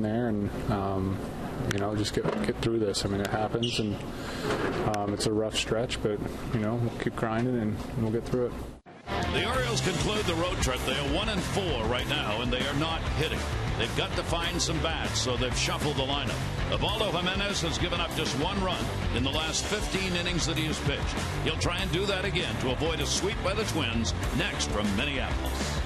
there and just get through this. I mean, it happens, and it's a rough stretch, but we'll keep grinding and we'll get through it. The Orioles conclude the road trip. They are 1-4 right now, and they are not hitting. They've got to find some bats, so they've shuffled the lineup. Ubaldo Jimenez has given up just 1 run in the last 15 innings that he has pitched. He'll try and do that again to avoid a sweep by the Twins next from Minneapolis.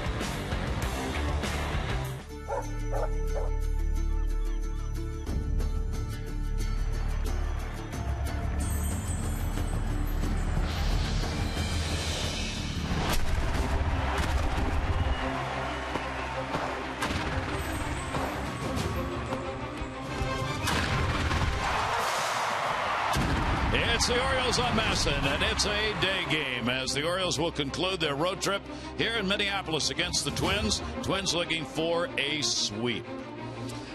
It's the Orioles on Masson, and it's a day game as the Orioles will conclude their road trip here in Minneapolis against the Twins. Twins looking for a sweep.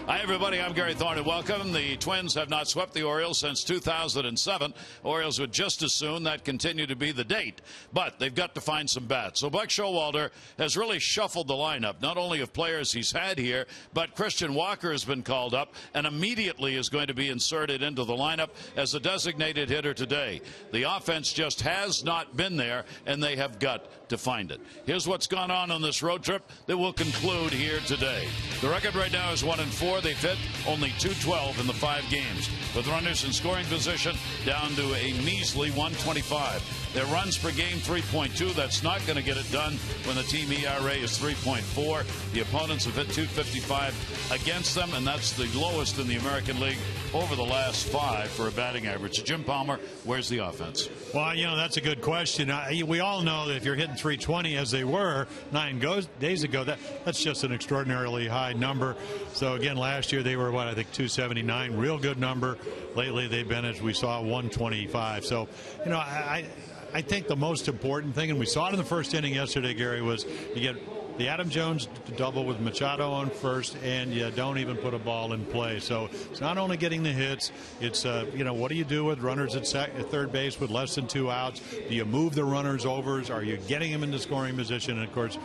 Hi, everybody. I'm Gary Thorne, and welcome. The Twins have not swept the Orioles since 2007. Orioles would just as soon that continue to be the date, but they've got to find some bats. So Buck Showalter has really shuffled the lineup, not only of players he's had here, but Christian Walker has been called up and immediately is going to be inserted into the lineup as a designated hitter today. The offense just has not been there, and they have got to find it. Here's what's gone on this road trip that will conclude here today. The record right now is 1-4. They've hit only .212 in the 5 games, with runners in scoring position down to a measly 125. Their runs per game 3.2. That's not going to get it done when the team ERA is 3.4. The opponents have hit .255 against them, and that's the lowest in the American League over the last 5 for a batting average. Jim Palmer, where's the offense? Well, that's a good question. We all know that if you're hitting .320 as they were 9 days ago, that's just an extraordinarily high number. So again, last year they were I think .279, real good number. Lately they've been, as we saw, .125. So I think the most important thing, and we saw it in the first inning yesterday, Gary, was you get the Adam Jones double with Machado on first, and you don't even put a ball in play. So it's not only getting the hits, it's what do you do with runners at third base with less than 2 outs? Do you move the runners over? Are you getting them into scoring position? And of course,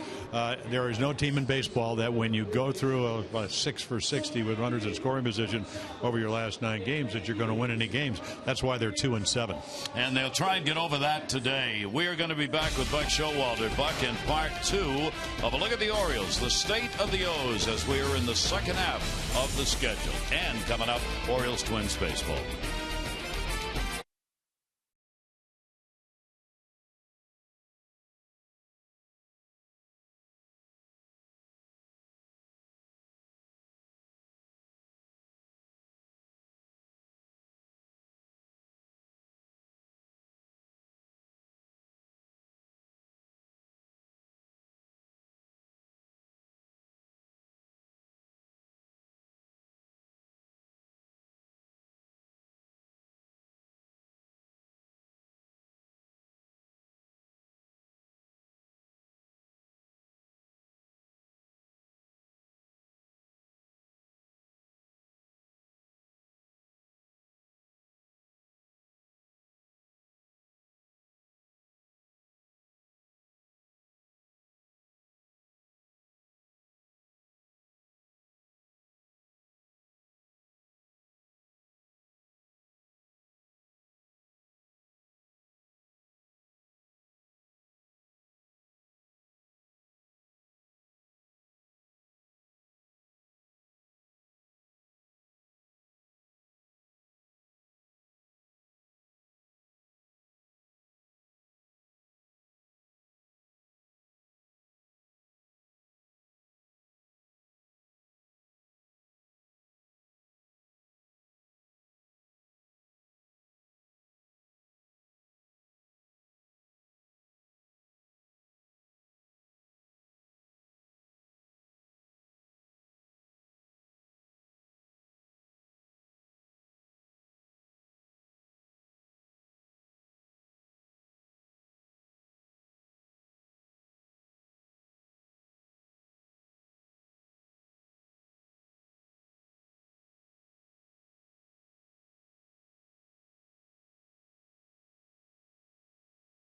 there is no team in baseball that when you go through a 6 for 60 with runners in scoring position over your last 9 games, that you're going to win any games. That's why they're 2-7. And they'll try and get over that today. We're going to be back with Buck Showalter. Buck in part 2 of a look at the Orioles, the state of the O's, as we are in the second half of the schedule. And coming up, Orioles Twins baseball.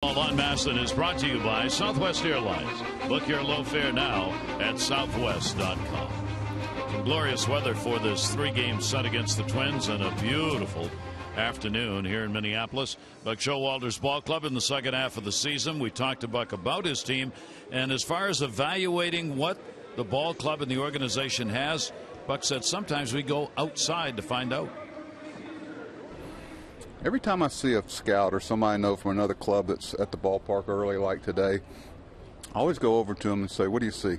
On Masson is brought to you by Southwest Airlines. Book your low fare now at southwest.com. glorious weather for this 3-game set against the Twins and a beautiful afternoon here in Minneapolis. Buck Showalter's ball club in the second half of the season. We talked to Buck about his team, and as far as evaluating what the ball club and the organization has, Buck said sometimes we go outside to find out. Every time I see a scout or somebody I know from another club that's at the ballpark early like today, I always go over to them and say, what do you see?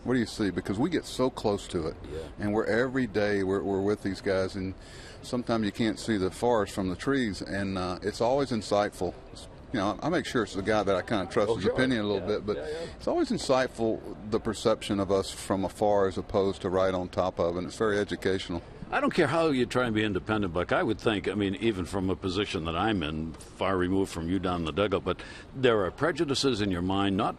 What do you see? Because we get so close to it. Yeah. And every day we're with these guys, and sometimes you can't see the forest from the trees, and it's always insightful. You know, I make sure it's the guy that I kind of trust his opinion a little bit, but it's always insightful, the perception of us from afar as opposed to right on top of, and it's very educational. I don't care how you try and be independent, Buck. I would think, I mean, even from a position that I'm in, far removed from you down in the dugout, but there are prejudices in your mind, not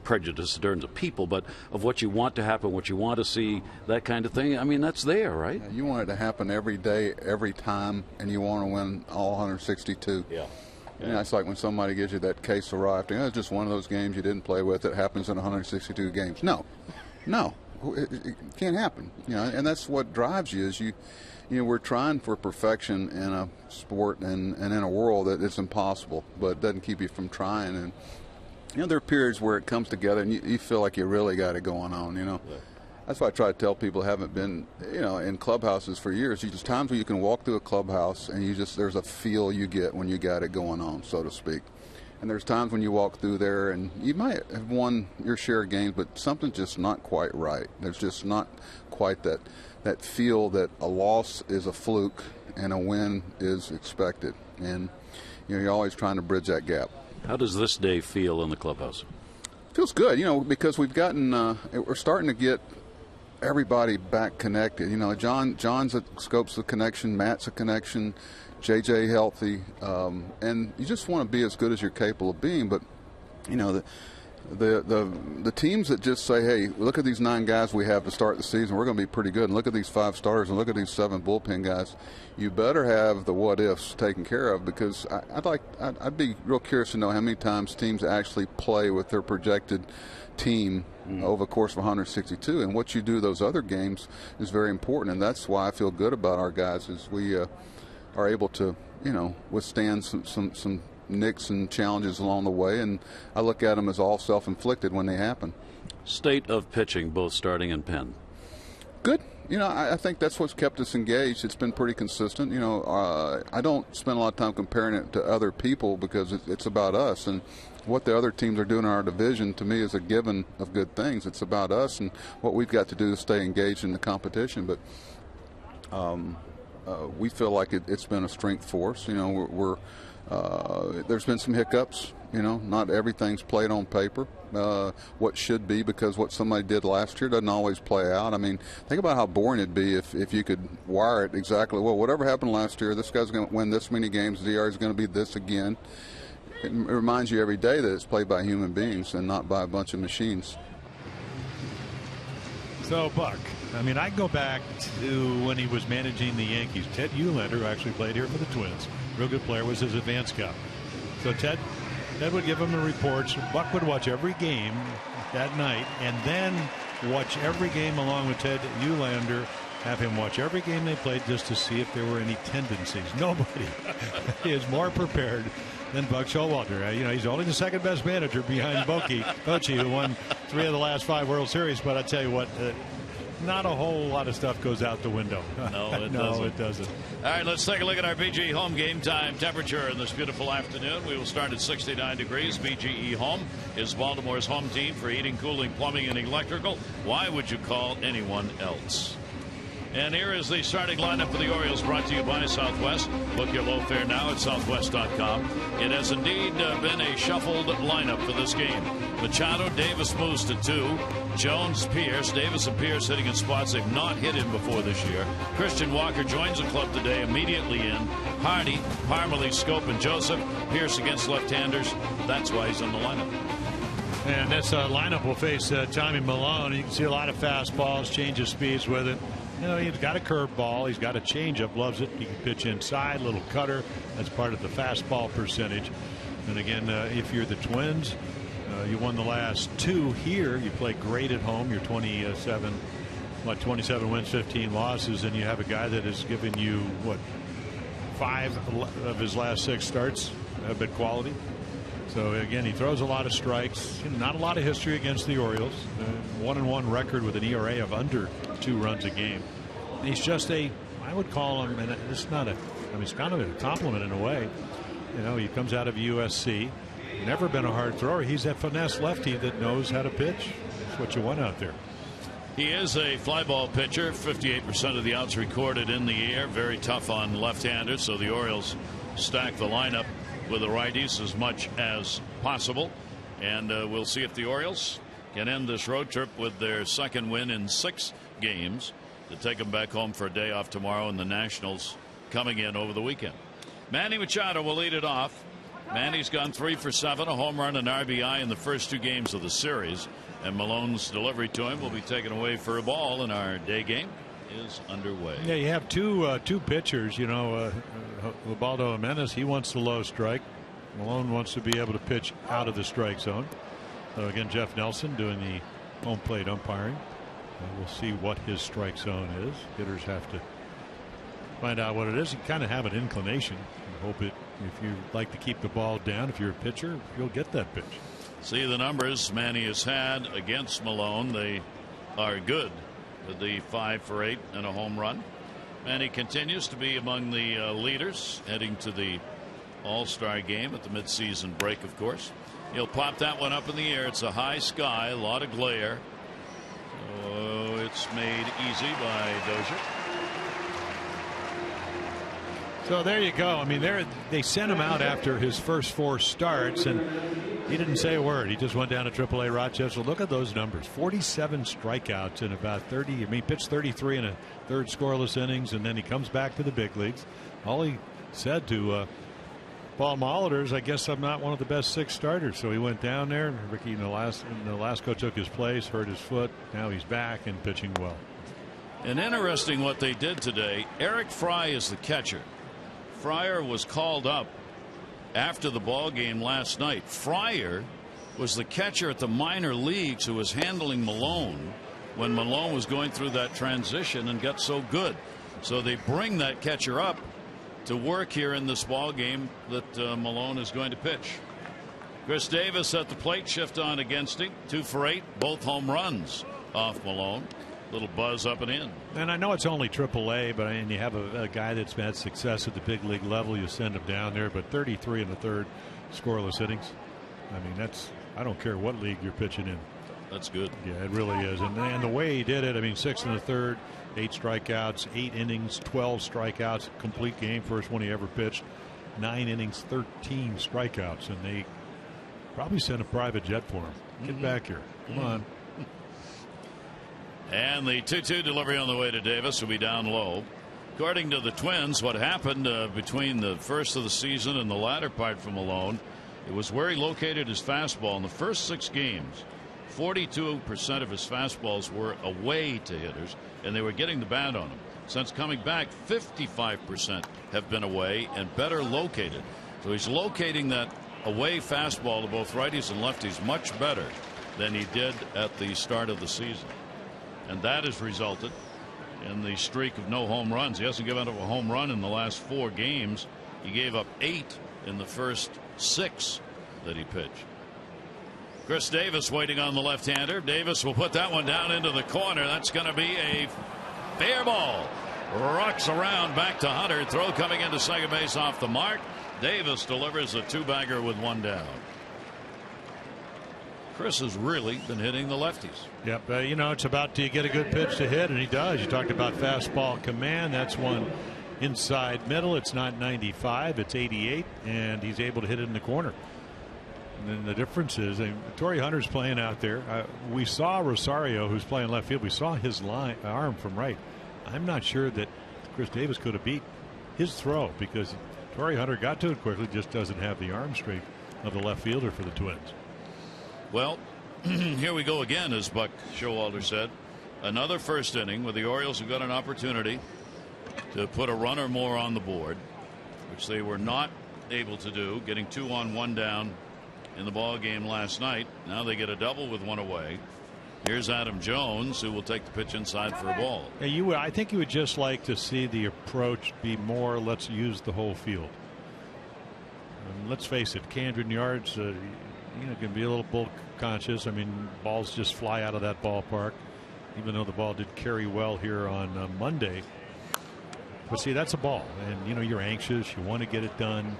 prejudice in terms of people, but of what you want to happen, what you want to see, that kind of thing. I mean, that's there, right? Yeah, you want it to happen every day, every time, and you want to win all 162. Yeah. You know, it's like when somebody gives you that case of rafting. It's just one of those games you didn't play with. It happens in 162 games. No. It can't happen, you know, and that's what drives you. Is you know, we're trying for perfection in a sport and in a world that it's impossible, but it doesn't keep you from trying. And you know, there are periods where it comes together and you feel like you really got it going on. You know, that's why I try to tell people who haven't been, you know, in clubhouses for years. There's times where you can walk through a clubhouse and there's a feel you get when you got it going on, so to speak. And there's times when you walk through there and you might have won your share of games, but something's just not quite right. There's just not quite that feel that a loss is a fluke and a win is expected. And you know, you're always trying to bridge that gap. How does this day feel in the clubhouse? Feels good, you know, because we've gotten we're starting to get everybody back connected. You know, John's scopes a connection, Matt's a connection, JJ healthy, and you just want to be as good as you're capable of being. But you know, the teams that just say, hey, look at these 9 guys we have to start the season, we're going to be pretty good, and look at these 5 starters, and look at these 7 bullpen guys, you better have the what ifs taken care of, because I'd be real curious to know how many times teams actually play with their projected team over the course of 162, and what you do those other games is very important. And that's why I feel good about our guys, is we are able to, you know, withstand some nicks and challenges along the way, and I look at them as all self-inflicted when they happen. State of pitching, both starting and pen. Good. You know, I think that's what's kept us engaged. It's been pretty consistent. You know, I don't spend a lot of time comparing it to other people, because it's about us, and what the other teams are doing in our division to me is a given of good things. It's about us and what we've got to do to stay engaged in the competition. But we feel like it's been a strength for us. You know, there's been some hiccups. You know, not everything's played on paper. What should be, because what somebody did last year doesn't always play out. I mean, think about how boring it'd be if you could wire it exactly. Well, whatever happened last year, this guy's going to win this many games. The ERA is going to be this again. It reminds you every day that it's played by human beings and not by a bunch of machines. So, Buck, I mean, I go back to when he was managing the Yankees. Ted Uhlaender, who actually played here for the Twins, real good player, was his advance scout. So Ted would give him the reports. Buck would watch every game that night, and then watch every game along with Ted Uhlaender, have him watch every game they played just to see if there were any tendencies. Nobody is more prepared than Buck Showalter. You know, he's only the second best manager behind Bochy, who won 3 of the last 5 World Series. But I tell you what, not a whole lot of stuff goes out the window. No, it no, doesn't. It doesn't. All right, let's take a look at our BGE Home game time temperature in this beautiful afternoon. We will start at 69 degrees. BGE Home is Baltimore's home team for heating, cooling, plumbing, and electrical. Why would you call anyone else? And here is the starting lineup for the Orioles, brought to you by Southwest. Book your low fare now at southwest.com. It has indeed been a shuffled lineup for this game. Machado, Davis moves to 2. Jones, Pierce. Davis and Pierce hitting in spots they've not hit in before this year. Christian Walker joins the club today, immediately in. Hardy, Parmalee, Scope, and Joseph. Pierce against left-handers. That's why he's in the lineup. And this lineup will face Tommy Milone. You can see a lot of fastballs, change of speeds with it. You know, he's got a curveball. He's got a changeup. Loves it. He can pitch inside, little cutter. That's part of the fastball percentage. And again, if you're the Twins, you won the last 2 here. You play great at home. You're 27 what, 27 wins, 15 losses, and you have a guy that has given you, what, 5 of his last 6 starts have been quality. So again, he throws a lot of strikes. Not a lot of history against the Orioles. 1-1 record with an ERA of under 2 runs a game. He's just I would call him, and it's not it's kind of a compliment in a way. You know, he comes out of USC, never been a hard thrower. He's that finesse lefty that knows how to pitch. That's what you want out there. He is a fly ball pitcher. 58% of the outs recorded in the air. Very tough on left-handers. So the Orioles stack the lineup with the righties as much as possible. And we'll see if the Orioles can end this road trip with their second win in 6 games to take them back home for a day off tomorrow, and the Nationals coming in over the weekend. Manny Machado will lead it off. Manny's gone 3 for 7, a home run and RBI in the first 2 games of the series. And Malone's delivery to him will be taken away for a ball, and our day game is underway. Yeah, you have two pitchers. You know, Ubaldo Jimenez, he wants the low strike. Malone wants to be able to pitch out of the strike zone. So again, Jeff Nelson doing the home plate umpiring. We'll see what his strike zone is. Hitters have to find out what it is. You kind of have an inclination. You hope it. If you like to keep the ball down, if you're a pitcher, you'll get that pitch. See the numbers Manny has had against Malone. They are good with the 5 for 8 and a home run. Manny continues to be among the leaders heading to the All-Star game at the midseason break, of course. He'll pop that one up in the air. It's a high sky, a lot of glare. So it's made easy by Dozier. So there you go. I mean, they sent him out after his first 4 starts, and he didn't say a word. He just went down to AAA Rochester. Look at those numbers: 47 strikeouts in about 30. I mean, he pitched 33 in a third scoreless innings, and then he comes back to the big leagues. All he said to Paul Molitor is, "I guess I'm not one of the best 6 starters." So he went down there, and Ricky Nolasco took his place, hurt his foot. Now he's back and pitching well. And interesting what they did today. Eric Fry is the catcher. Fryer was called up after the ball game last night. Fryer was the catcher at the minor leagues who was handling Malone when Malone was going through that transition and got so good. So they bring that catcher up to work here in this ball game that Malone is going to pitch. Chris Davis at the plate, shift on against him. 2 for 8, both home runs off Malone. Little buzz up and in. And I know it's only AAA, but you have a guy that's had success at the big league level. You send him down there, but 33 in the third scoreless innings. I mean, I don't care what league you're pitching in. That's good. Yeah, it really is. And the way he did it, I mean, 6 in the third, 8 strikeouts, 8 innings, 12 strikeouts, complete game, first one he ever pitched. 9 innings, 13 strikeouts, and they probably sent a private jet for him. Get back here. Come on. And the 2-2 delivery on the way to Davis will be down low. According to the Twins, what happened between the first of the season and the latter part for Malone, it was where he located his fastball in the first 6 games. 42% of his fastballs were away to hitters, and they were getting the bat on him. Since coming back, 55% have been away and better located. So he's locating that away fastball to both righties and lefties much better than he did at the start of the season. And that has resulted in the streak of no home runs. He hasn't given up a home run in the last 4 games. He gave up 8 in the first 6 that he pitched. Chris Davis waiting on the left-hander. Davis will put that one down into the corner. That's going to be a fair ball. Rocks around back to Hunter. Throw coming into second base off the mark. Davis delivers a 2-bagger with 1 down. Chris has really been hitting the lefties. Yep. You know, it's about, do you get a good pitch to hit? And he does. You talked about fastball command. That's one inside middle. It's not 95. It's 88. And he's able to hit it in the corner. And then the difference is, Torrey Hunter's playing out there. We saw Rosario, who's playing left field. We saw his arm from right. I'm not sure that Chris Davis could have beat his throw, because Torrey Hunter got to it quickly, just doesn't have the arm strength of the left fielder for the Twins. Well, here we go again, as Buck Showalter said. Another first inning where the Orioles have got an opportunity to put a run or more on the board, which they were not able to do, getting 2 on 1 down in the ball game last night. Now they get a double with 1 away. Here's Adam Jones, who will take the pitch inside for a ball. Yeah, I think you would just like to see the approach be more, let's use the whole field. And let's face it, Camden Yards, can be a little bull conscious. I mean, balls just fly out of that ballpark, even though the ball did carry well here on Monday. But see, that's a ball, and you're anxious. You want to get it done.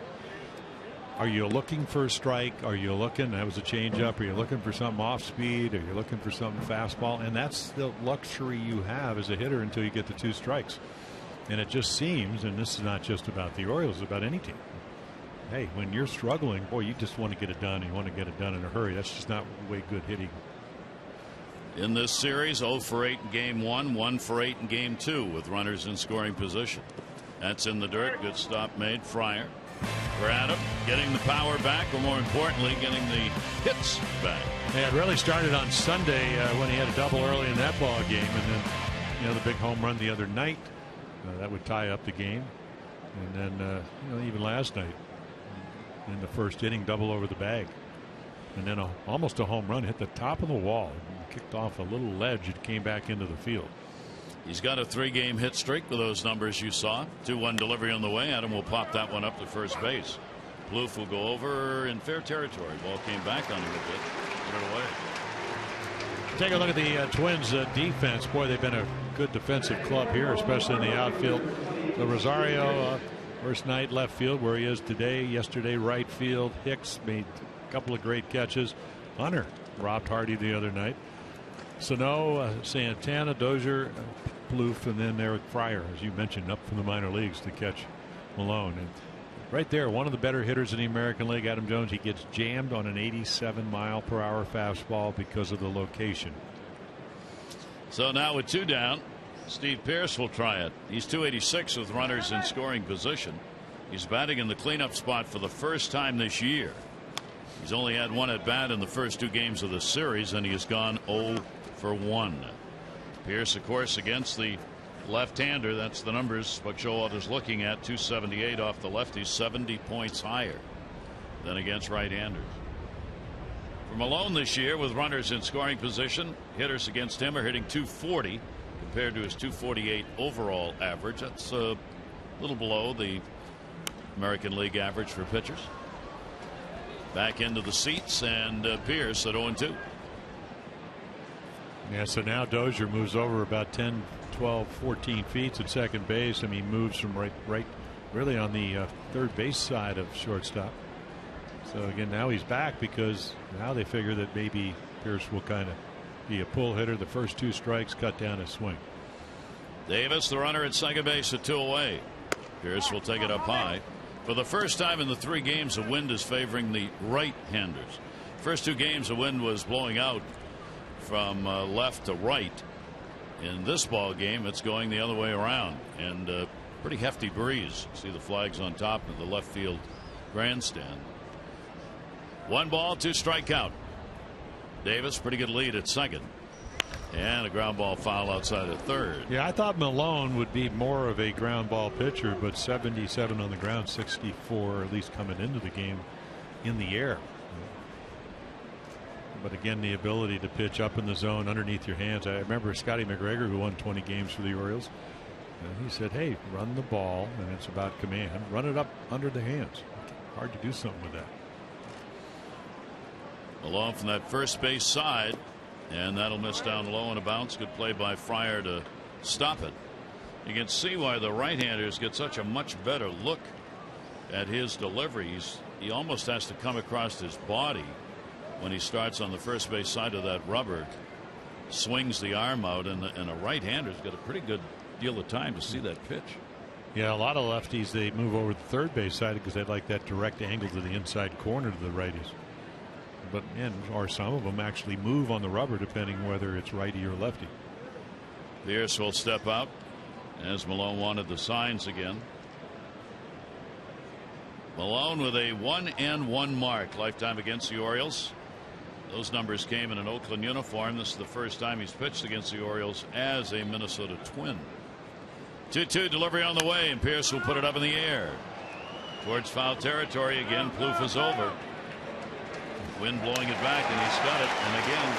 Are you looking for a strike? Are you looking? That was a changeup. Are you looking for something off speed? Are you looking for something fastball? And that's the luxury you have as a hitter until you get the 2 strikes. And it just seems, and this is not just about the Orioles, it's about any team. Hey, when you're struggling, boy, you just want to get it done. You want to get it done in a hurry. That's just not the way good hitting. In this series, 0 for 8 in game 1, 1 for 8 in game 2 with runners in scoring position. That's in the dirt. Good stop made. Fryer. For Adam, getting the power back, or more importantly, getting the hits back. Yeah, it really started on Sunday when he had a double early in that ball game, and then the big home run the other night that would tie up the game, and then even last night in the first inning, double over the bag, and then almost a home run, hit the top of the wall, kicked off a little ledge, it came back into the field. He's got a 3-game hit streak with those numbers you saw. 2-1 delivery on the way. Adam will pop that one up to first base. Plouffe will go over in fair territory. Ball came back on him a bit. Put it away. Take a look at the Twins defense. Boy, they've been a good defensive club here, especially in the outfield. So Rosario, first night left field where he is today. Yesterday right field. Hicks made a couple of great catches. Hunter robbed Hardy the other night. Sano, Santana, Dozier, Plouffe, and then Eric Fryer, as you mentioned, up from the minor leagues to catch Malone. And right there, one of the better hitters in the American League, Adam Jones, he gets jammed on an 87-mile-per-hour fastball because of the location. So now with 2 down, Steve Pearce will try it. He's 286 with runners in scoring position. He's batting in the cleanup spot for the first time this year. He's only had 1 at bat in the first 2 games of the series, and he has gone 0 for 1. Pearce, of course, against the left-hander. That's the numbers Buck Showalter's looking at. 278 off the lefty, 70 points higher than against right-handers. For Malone this year, with runners in scoring position, hitters against him are hitting 240 compared to his 248 overall average. That's a little below the American League average for pitchers. Back into the seats, and Pearce at 0-2. Yeah, so now Dozier moves over about 10, 12, 14 feet at second base. I mean, moves from right really on the third base side of shortstop. So again, now he's back because now they figure that maybe Pearce will kind of be a pull hitter. The first 2 strikes cut down his swing. Davis, the runner at second base, at 2 away. Pearce will take it up high. For the first time in the 3 games, the wind is favoring the right-handers. First 2 games, the wind was blowing out from left to right. In this ball game, it's going the other way around, and pretty hefty breeze. See the flags on top of the left field grandstand. 1 ball, 2 strikeout. Davis, pretty good lead at second, and a ground ball foul outside at third. Yeah, I thought Malone would be more of a ground ball pitcher, but 77 on the ground, 64 at least coming into the game in the air. But again, the ability to pitch up in the zone underneath your hands. I remember Scotty McGregor, who won 20 games for the Orioles. He said, hey, run the ball, and it's about command. Run it up under the hands. Hard to do something with that. Malone from that first base side, and that'll miss down low and a bounce. Good play by Fryer to stop it. You can see why the right-handers get such a much better look at his delivery. He almost has to come across his body when he starts on the first base side of that rubber, swings the arm out, and a right-hander's got a pretty good deal of time to see that pitch. Yeah, a lot of lefties, they move over the third base side because they like that direct angle to the inside corner to the righties. But or some of them actually move on the rubber depending whether it's righty or lefty. Pierce will step out as Malone wanted the signs again. Malone with a 1-1 mark lifetime against the Orioles. Those numbers came in an Oakland uniform. This is the first time he's pitched against the Orioles as a Minnesota Twin. 2-2 delivery on the way, and Pierce will put it up in the air towards foul territory again. Plouffe is over. Wind blowing it back, and he's got it. And again,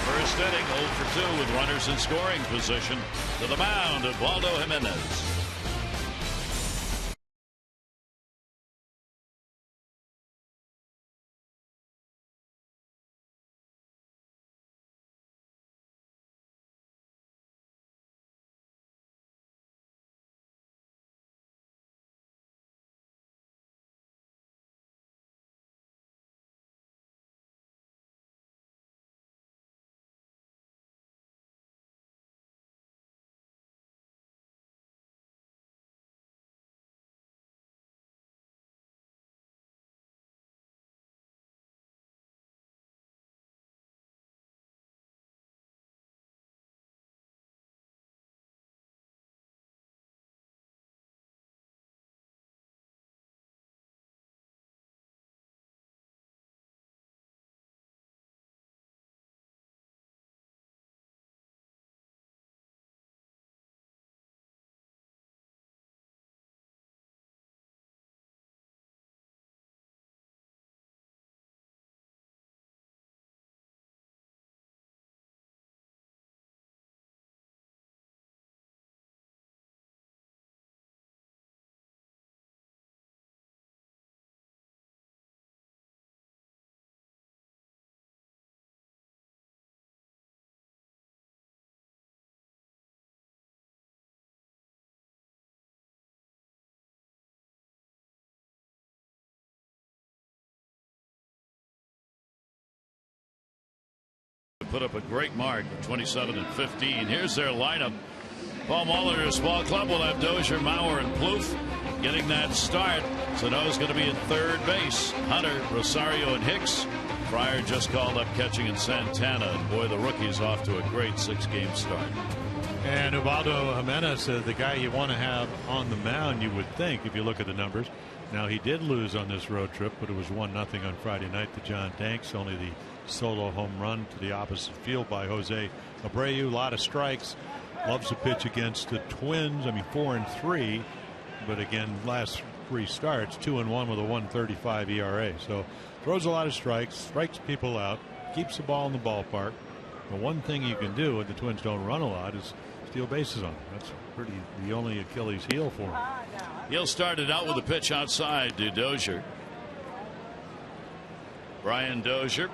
first inning, 0 for 2 with runners in scoring position. To the mound, Ubaldo Jimenez. Put up a great mark, 27 and 15. Here's their lineup. Paul Molitor's ball club will have Dozier, Mauer, and Plouffe getting that start. Sano's going to be at third base. Hunter, Rosario, and Hicks. Fryer just called up catching in Santana. And boy, the rookie's off to a great 6-game start. And Ubaldo Jimenez, the guy you want to have on the mound, you would think, if you look at the numbers. Now, he did lose on this road trip, but it was 1-0 on Friday night to John Danks. Only the solo home run to the opposite field by Jose Abreu. A lot of strikes. Loves to pitch against the Twins. I mean, 4-3. But again, last 3 starts, 2-1 with a 1.35 ERA. So throws a lot of strikes, strikes people out, keeps the ball in the ballpark. The one thing you can do when the Twins don't run a lot is steal bases on him. That's pretty the only Achilles heel for him. He'll start it out with a pitch outside to Dozier. Brian Dozier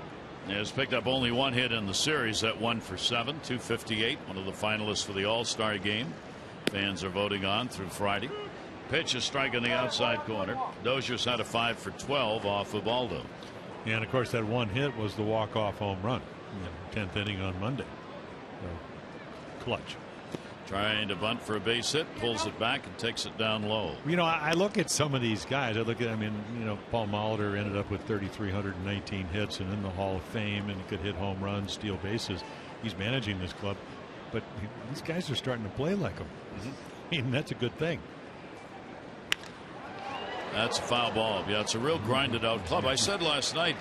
has picked up only 1 hit in the series at 1 for 7, 258. One of the finalists for the All-Star game. Fans are voting on through Friday. Pitch is striking the outside corner. Dozier's had a 5 for 12 off of Ubaldo. And of course, that 1 hit was the walk-off home run in the 10th inning on Monday. So, clutch. Trying to bunt for a base hit, pulls it back and takes it down low. You know, I look at some of these guys. I mean, you know, Paul Molitor ended up with 3,319 hits and in the Hall of Fame, and he could hit home runs, steal bases. He's managing this club, but these guys are starting to play like him. I mean, that's a good thing. That's a foul ball. Yeah, it's a real grinded out club. I said last night,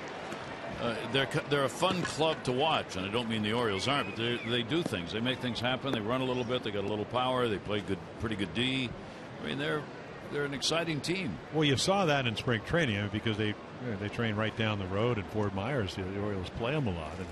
they're a fun club to watch, and I don't mean the Orioles aren't, but they do things. They make things happen. They run a little bit. They got a little power. They play pretty good D. I mean, they're an exciting team. Well, you saw that in spring training because they train right down the road in Fort Myers. The Orioles play them a lot, and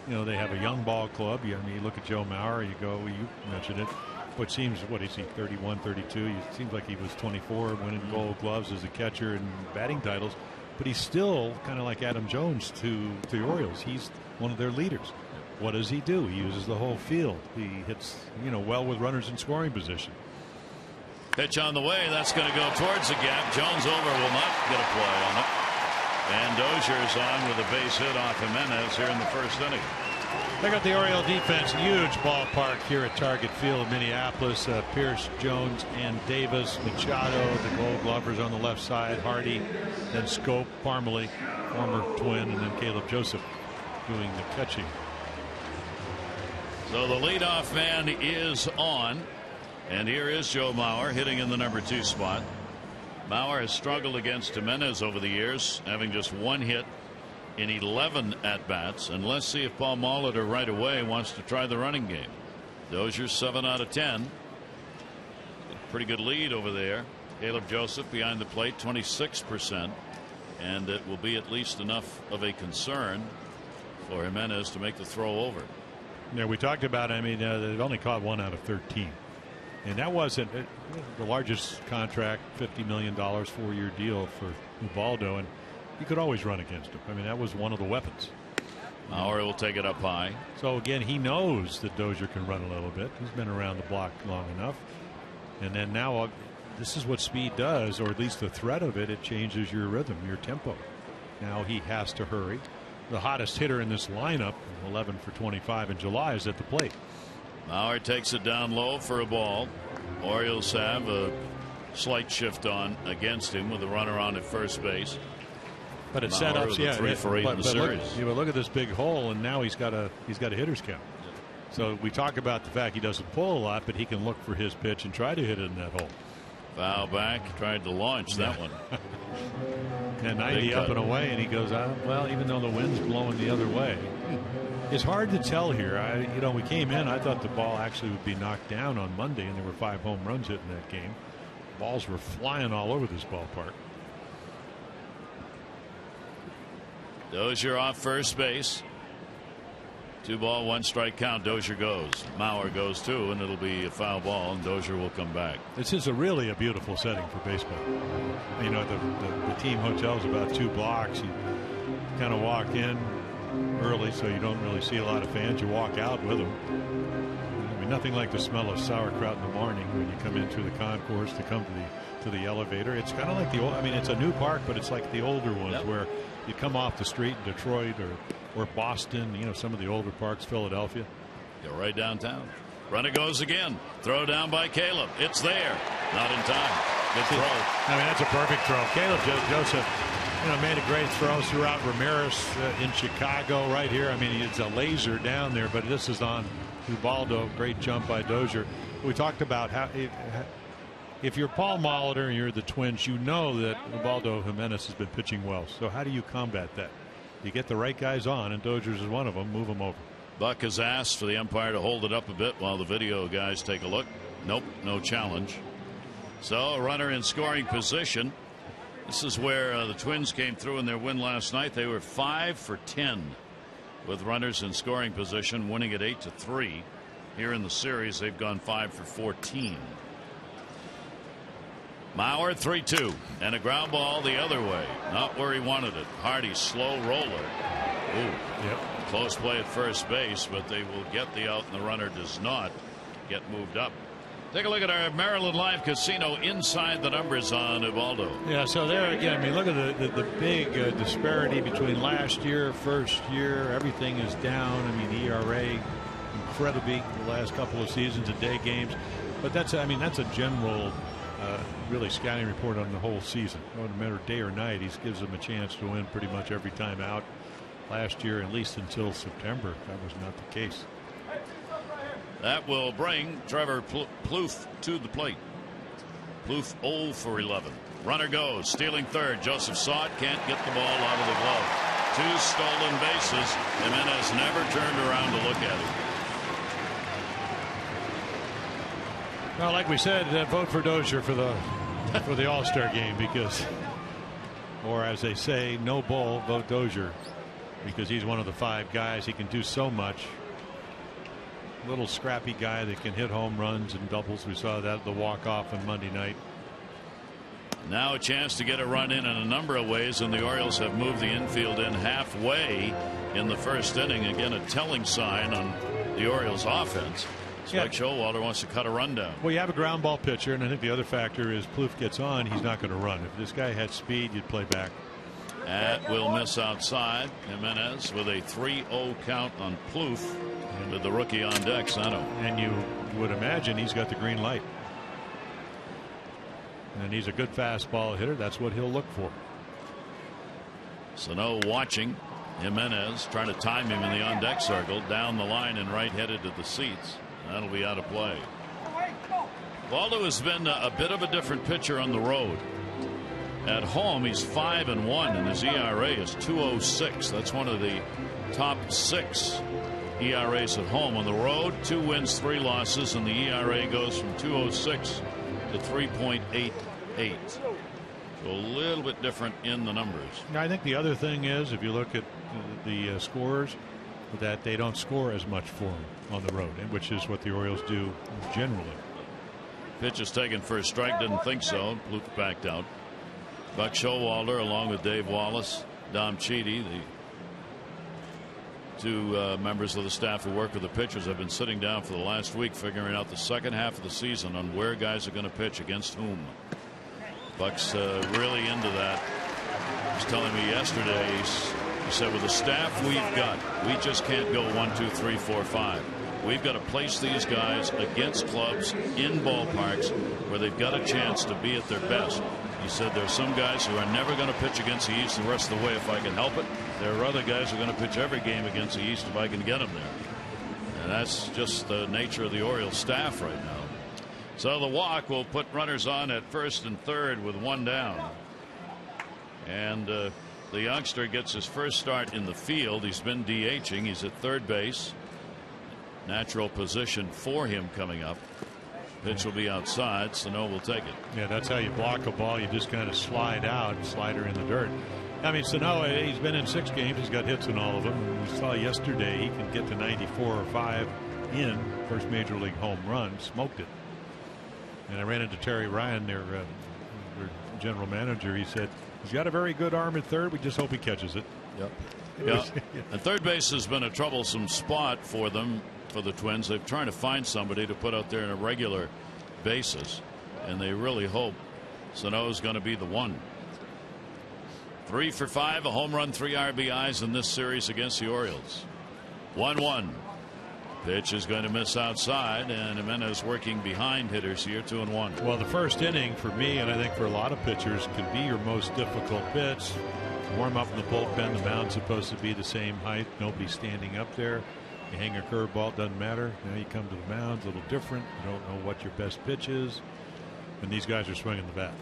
you know they have a young ball club. I mean, you look at Joe Mauer. You mentioned it. What seems, what is he, 31, 32? It seems like he was 24, winning Gold Gloves as a catcher and batting titles. But he's still kind of like Adam Jones to the Orioles. He's one of their leaders. What does he do? He uses the whole field. He hits, well with runners in scoring position. Pitch on the way. That's going to go towards the gap. Jones over will not get a play on it. And Dozier's on with a base hit off Jimenez here in the first inning. They got the Oriole defense. Huge ballpark here at Target Field in Minneapolis. Pierce, Jones, and Davis. Machado, the Gold Glovers on the left side. Hardy, then Scope, Parmalee, former Twin, and then Caleb Joseph doing the catching. So the leadoff man is on. And here is Joe Mauer hitting in the number 2 spot. Mauer has struggled against Jimenez over the years, having just 1 hit in 11 at-bats. And let's see if Paul Molitor right away wants to try the running game. Dozier 7 out of 10. Pretty good lead over there. Caleb Joseph behind the plate, 26%. and it will be at least enough of a concern for Jimenez to make the throw over. Yeah, we talked about, I mean, they've only caught 1 out of 13. And that wasn't the largest contract, $50 million 4-year deal for Ubaldo, and you could always run against him. I mean, that was one of the weapons. Mauer will take it up high. So again, he knows that Dozier can run a little bit. He's been around the block long enough. And then now this is what speed does, or at least the threat of it. It changes your rhythm, your tempo. Now he has to hurry. The hottest hitter in this lineup, 11 for 25 in July, is at the plate. Mauer takes it down low for a ball. Orioles have a slight shift on against him with a runner on at first base. But it set up, yeah. 3 for 8 in the series. Look at this big hole, and now he's got a hitter's count. So we talk about the fact he doesn't pull a lot, but he can look for his pitch and try to hit it in that hole. Foul back, tried to launch that one. And 90 up and away, and he goes out. Well, even though the wind's blowing the other way, it's hard to tell here. We came in. I thought the ball actually would be knocked down on Monday, and there were 5 home runs hit in that game. Balls were flying all over this ballpark. Dozier off first base. 2 ball, 1 strike count. Dozier goes. Mauer goes too, and it'll be a foul ball, and Dozier will come back. This is really a beautiful setting for baseball. You know, the team hotel's about 2 blocks. You kind of walk in early, so you don't really see a lot of fans. You walk out with them. I mean, nothing like the smell of sauerkraut in the morning when you come in through the concourse to come to the elevator. It's kind of like the old. I mean, it's a new park, but it's like the older ones where you come off the street in Detroit or Boston, you know, some of the older parks, Philadelphia. Go right downtown. Runner goes again. Throw down by Caleb. It's there. Not in time. Good throw. I mean, that's a perfect throw. Caleb Joseph, made a great throw throughout Ramirez in Chicago right here. I mean, it's a laser down there, but this is on Ubaldo. Great jump by Dozier. We talked about how if you're Paul Molitor and you're the Twins, you know that Ubaldo Jimenez has been pitching well. So how do you combat that? You get the right guys on, and Dozier's is one of them. Move them over. Buck has asked for the umpire to hold it up a bit while the video guys take a look. Nope, no challenge. So a runner in scoring position. This is where the Twins came through in their win last night. They were 5 for 10 with runners in scoring position, winning at 8-3. Here in the series, they've gone 5 for 14. Mauer 3-2 and a ground ball the other way, not where he wanted it. Hardy slow roller. Ooh, yep. Close play at first base, but they will get the out, and the runner does not get moved up. Take a look at our Maryland Live Casino inside the numbers on Ubaldo. Yeah, so there again, I mean, look at the big disparity between last year, first year. Everything is down. I mean, ERA incredibly the last couple of seasons of day games, but that's a general. Really scouting report on the whole season. No matter day or night, he gives them a chance to win pretty much every time out. Last year, at least until September, that was not the case. That will bring Trevor Plouffe to the plate. Plouffe 0 for 11. Runner goes, stealing third. Joseph saw it, can't get the ball out of the glove. 2 stolen bases. Jimenez never turned around to look at it. Well, like we said, vote for Dozier for the All-Star game because, or as they say, no bull, vote Dozier because he's one of the 5 guys. He can do so much. Little scrappy guy that can hit home runs and doubles. We saw that at the walk-off on Monday night. Now a chance to get a run in a number of ways, and the Orioles have moved the infield in halfway in the first inning. Again, a telling sign on the Orioles offense. Spike Showalter wants to cut a run down. Well, you have a ground ball pitcher, and I think the other factor is Plouffe gets on, he's not going to run. If this guy had speed, you'd play back. That will miss outside. Jimenez with a 3-0 count on Plouffe with the rookie on deck, Sano. And you would imagine he's got the green light. And he's a good fastball hitter. That's what he'll look for. Sano watching Jimenez, trying to time him in the on deck circle, down the line and right headed to the seats. That'll be out of play. Waldo has been a bit of a different pitcher on the road. At home, he's 5-1, and his ERA is 2.06. That's one of the top 6 ERAs at home. On the road, 2 wins, 3 losses, and the ERA goes from 2.06 to 3.88. So a little bit different in the numbers. I think the other thing is, if you look at the scores, that they don't score as much for them on the road, which is what the Orioles do generally. Pitch is taken for a strike. Didn't think so. Luke backed out. Buck Showalter, along with Dave Wallace, Dom Cheedy, the two members of the staff who work with the pitchers, have been sitting down for the last week figuring out the second half of the season on where guys are going to pitch against whom. Buck's really into that. He was telling me yesterday, he said, with the staff we've got, we just can't go 1, 2, 3, 4, 5. We've got to place these guys against clubs in ballparks where they've got a chance to be at their best. He said there's some guys who are never going to pitch against the East the rest of the way if I can help it. There are other guys who are going to pitch every game against the East if I can get them there. And that's just the nature of the Orioles staff right now. So the walk will put runners on at first and third with one down. And the youngster gets his first start in the field. He's been DHing. He's at third base. Natural position for him coming up. Pitch will be outside. Sano will take it. Yeah, that's how you block a ball. You just kind of slide out and slide her in the dirt. I mean, Sano, he's been in 6 games. He's got hits in all of them. We saw yesterday he can get to 94 or 5 in first major league home run. Smoked it. And I ran into Terry Ryan, their general manager. He said he's got a very good arm at third. We just hope he catches it. Yep. Yeah. And third base has been a troublesome spot for them, for the Twins. They're trying to find somebody to put out there on a regular basis, and they really hope Sano's going to be the one. 3 for 5, a home run, 3 RBIs in this series against the Orioles. 1-1. Pitch is going to miss outside, and Jimenez working behind hitters here, 2-1. Well, the first inning for me, and I think for a lot of pitchers, can be your most difficult pitch. Warm up in the bullpen. The mound's supposed to be the same height. Nobody's standing up there. You hang a curveball, doesn't matter. Now you come to the mound, a little different. You don't know what your best pitch is. And these guys are swinging the bat.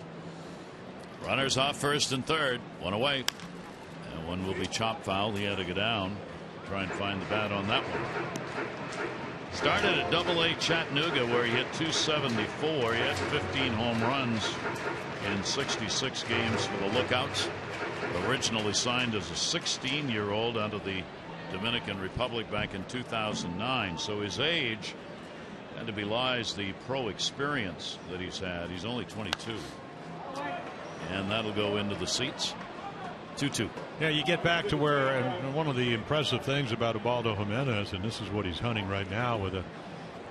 Runners off first and third. One away. And one will be chopped foul. He had to go down. Try and find the bat on that one. Started at AA Chattanooga, where he hit .274. He had 15 home runs in 66 games for the Lookouts. Originally signed as a 16-year-old out of the Dominican Republic back in 2009. So his age had to belies the pro experience that he's had. He's only 22. And that'll go into the seats. 2-2. Yeah, you get back to where, and one of the impressive things about Ubaldo Jimenez, and this is what he's hunting right now with a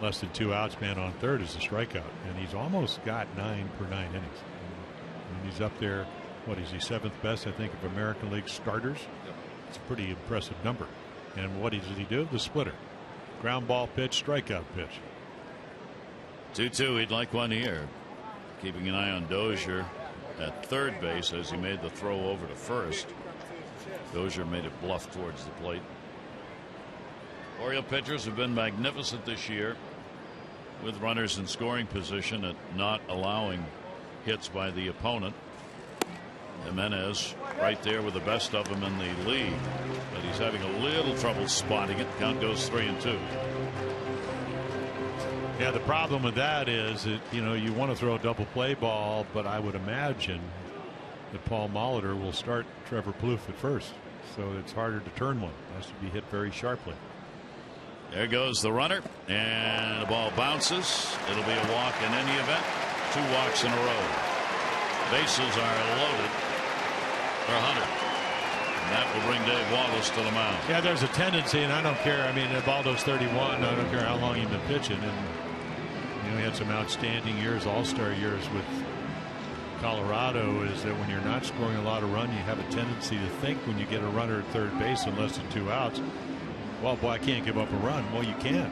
less than 2 outs man on third, is a strikeout. And he's almost got 9 per 9 innings. And he's up there. What is he, 7th best, I think, of American League starters? It's a pretty impressive number. And what does he do? The splitter. Ground ball pitch, strikeout pitch. 2-2. He'd like one here. Keeping an eye on Dozier at third base as he made the throw over to first. Dozier made it bluff towards the plate. Oriole pitchers have been magnificent this year with runners in scoring position at not allowing hits by the opponent. Jimenez right there with the best of them in the league, but he's having a little trouble spotting it. Count goes 3-2. Yeah, the problem with that is that, you know, you want to throw a double play ball, but I would imagine that Paul Molitor will start Trevor Plouffe at first, so it's harder to turn one. It has to be hit very sharply. There goes the runner, and the ball bounces. It'll be a walk in any event. 2 walks in a row. Bases are loaded for Hunter. And that will bring Dave Wallace to the mound. Yeah, there's a tendency, and I don't care. I mean, Ubaldo's 31. I don't care how long you've been pitching. And, you know, he had some outstanding years, all-star years with Colorado, is that when you're not scoring a lot of run, you have a tendency to think when you get a runner at third base in less than 2 outs, well, boy, I can't give up a run. Well, you can.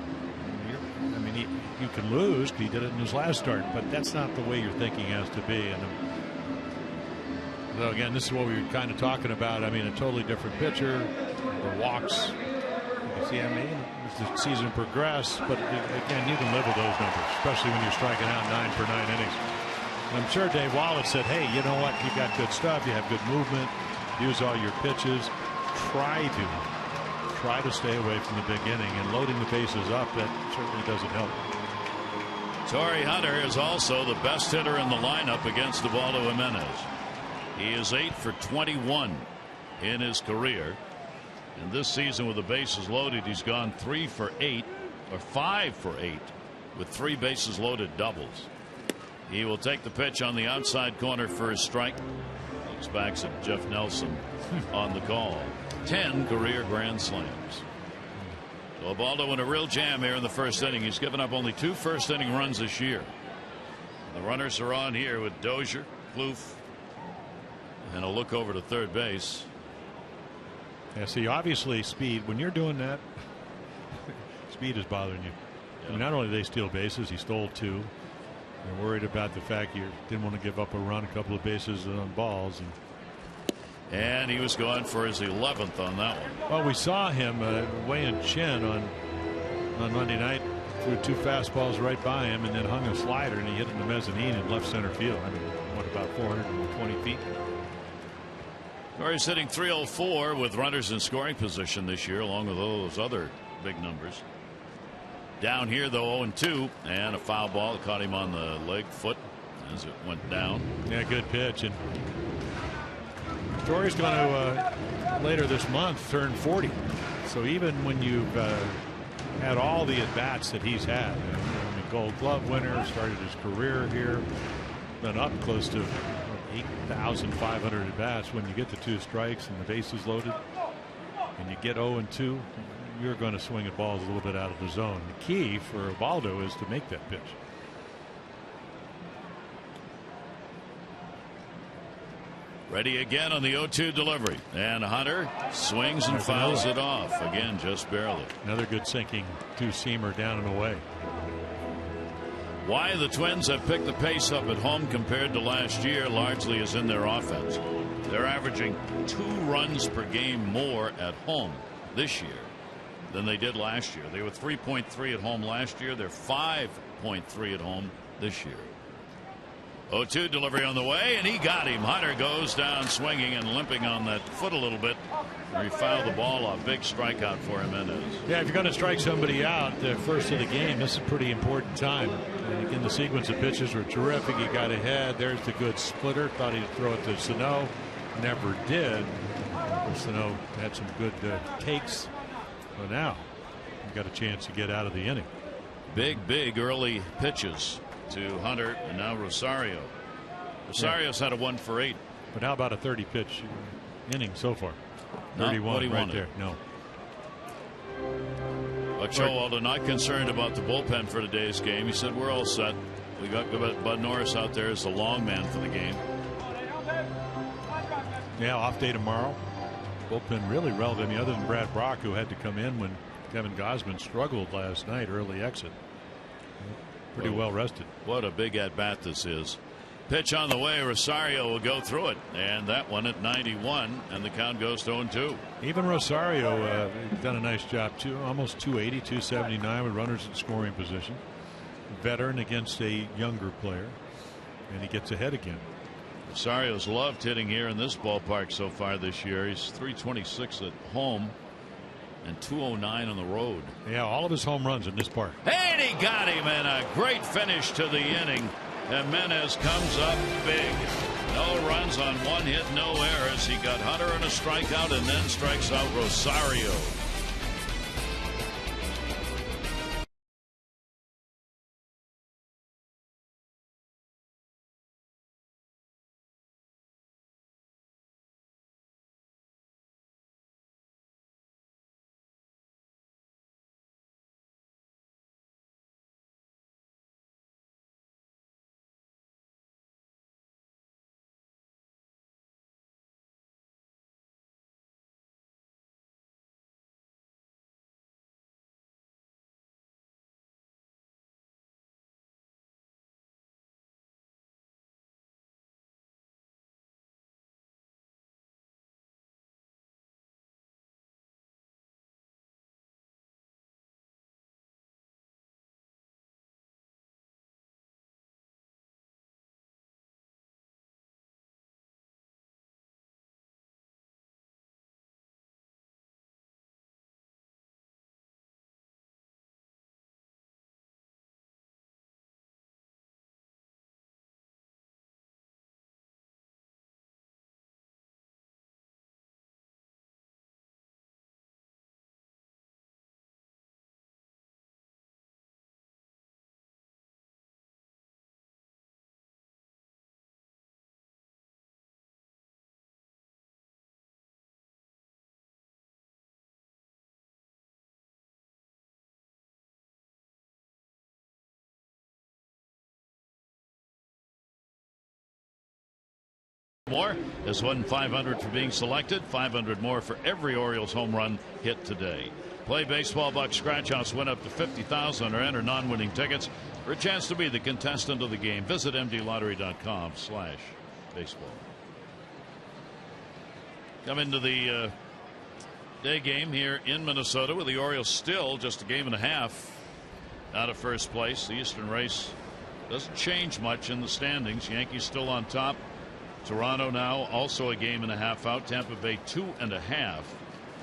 I mean, you can lose. He did it in his last start, but that's not the way your thinking has to be. And so again, this is what we were kind of talking about. I mean, a totally different pitcher. The walks. You see, I mean, as the season progressed, but again, you can live with those numbers, especially when you're striking out 9 per 9 innings. And I'm sure Dave Wallace said, hey, you know what? You got good stuff. You have good movement. Use all your pitches. Try to stay away from the big inning, and loading the bases up, that certainly doesn't help. Torrey Hunter is also the best hitter in the lineup against Ubaldo Jimenez. He is 8 for 21 in his career. And this season with the bases loaded, he's gone 3 for 8 or 5 for 8 with 3 bases loaded doubles. He will take the pitch on the outside corner for his strike. Looks back at Jeff Nelson on the call. 10 career grand slams. So Ubaldo in a real jam here in the first inning. He's given up only 2 first inning runs this year. The runners are on here with Dozier, Kloof, and a look over to third base. Yeah, see, obviously speed, when you're doing that, speed is bothering you. I mean, not only did they steal bases, he stole 2. You're worried about the fact you didn't want to give up a run, a couple of bases on balls. And he was going for his 11th on that one. Well, we saw him weighing chin on Monday night, threw 2 fastballs right by him and then hung a slider and he hit in the mezzanine in left center field. I mean, what, about 420 feet? He's hitting .304 with runners in scoring position this year, along with all those other big numbers. Down here, though, 0-2, and a foul ball caught him on the leg, foot, as it went down. Yeah, good pitch. And Story's going to later this month turn 40. So even when you've had all the at bats that he's had, I mean, Gold Glove winner, started his career here, been up close to 8,500 at bats. When you get the 2 strikes and the bases loaded and you get 0-2, you're going to swing at balls a little bit out of the zone. The key for Ubaldo is to make that pitch. Ready again on the 0-2 delivery, and Hunter swings and fouls it off again, just barely. Another good sinking 2-seamer down and away. Why the Twins have picked the pace up at home compared to last year largely is in their offense. They're averaging 2 runs per game more at home this year than they did last year. They were 3.3 at home last year. They're 5.3 at home this year. 0-2 delivery on the way, and he got him. Hunter goes down swinging and limping on that foot a little bit. He fouled the ball off. Big strikeout for Jimenez. Yeah, if you're going to strike somebody out the first of the game, this is a pretty important time. And again, the sequence of pitches were terrific. He got ahead. There's the good splitter. Thought he'd throw it to Sano. Never did. Sano had some good takes. But now he got a chance to get out of the inning. Big early pitches to Hunter, and now Rosario. Rosario's had a 1 for 8. But how about a 30 pitch inning so far? 31 what he right wanted. there. No. Ochoa not concerned about the bullpen for today's game. He said we're all set. We got Bud Norris out there as the long man for the game. Yeah, off day tomorrow. Bullpen really relevant. I mean, other than Brad Brock, who had to come in when Kevin Gausman struggled last night, early exit. Pretty well rested. What a big at bat this is. Pitch on the way. Rosario will go through it, and that one at 91, and the count goes to 0-2. Even Rosario done a nice job too. Almost 280, 279 with runners in scoring position. Veteran against a younger player, and he gets ahead again. Rosario's loved hitting here in this ballpark so far this year. He's 326 at home and 209 on the road. Yeah, all of his home runs in this park. And he got him, and a great finish to the inning. Jimenez comes up big. No runs on 1 hit, no errors. He got Hunter in a strikeout and then strikes out Rosario. More has won 500 for being selected, 500 more for every Orioles home run hit today. Play Baseball Bucks Scratch Offs, win up to $50,000 or enter non-winning tickets for a chance to be the contestant of the game. Visit mdlottery.com/baseball. Come into the day game here in Minnesota with the Orioles still just a game and a half out of first place. The Eastern race doesn't change much in the standings. Yankees still on top. Toronto now also a game and a half out. Tampa Bay 2.5.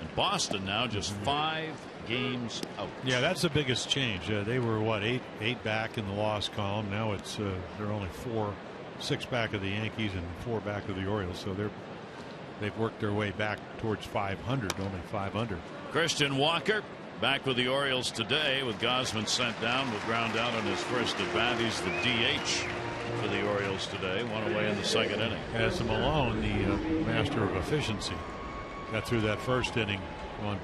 And Boston now just 5 games out. Yeah, that's the biggest change. They were what, eight back in the loss column. Now it's they're only 6 back of the Yankees and 4 back of the Orioles. So they've worked their way back towards 500, only 500. Christian Walker back with the Orioles today with Gausman sent down, with ground out on his first at bat. He's the DH for the Orioles today. One away in the second inning. As Malone, the master of efficiency, got through that first inning on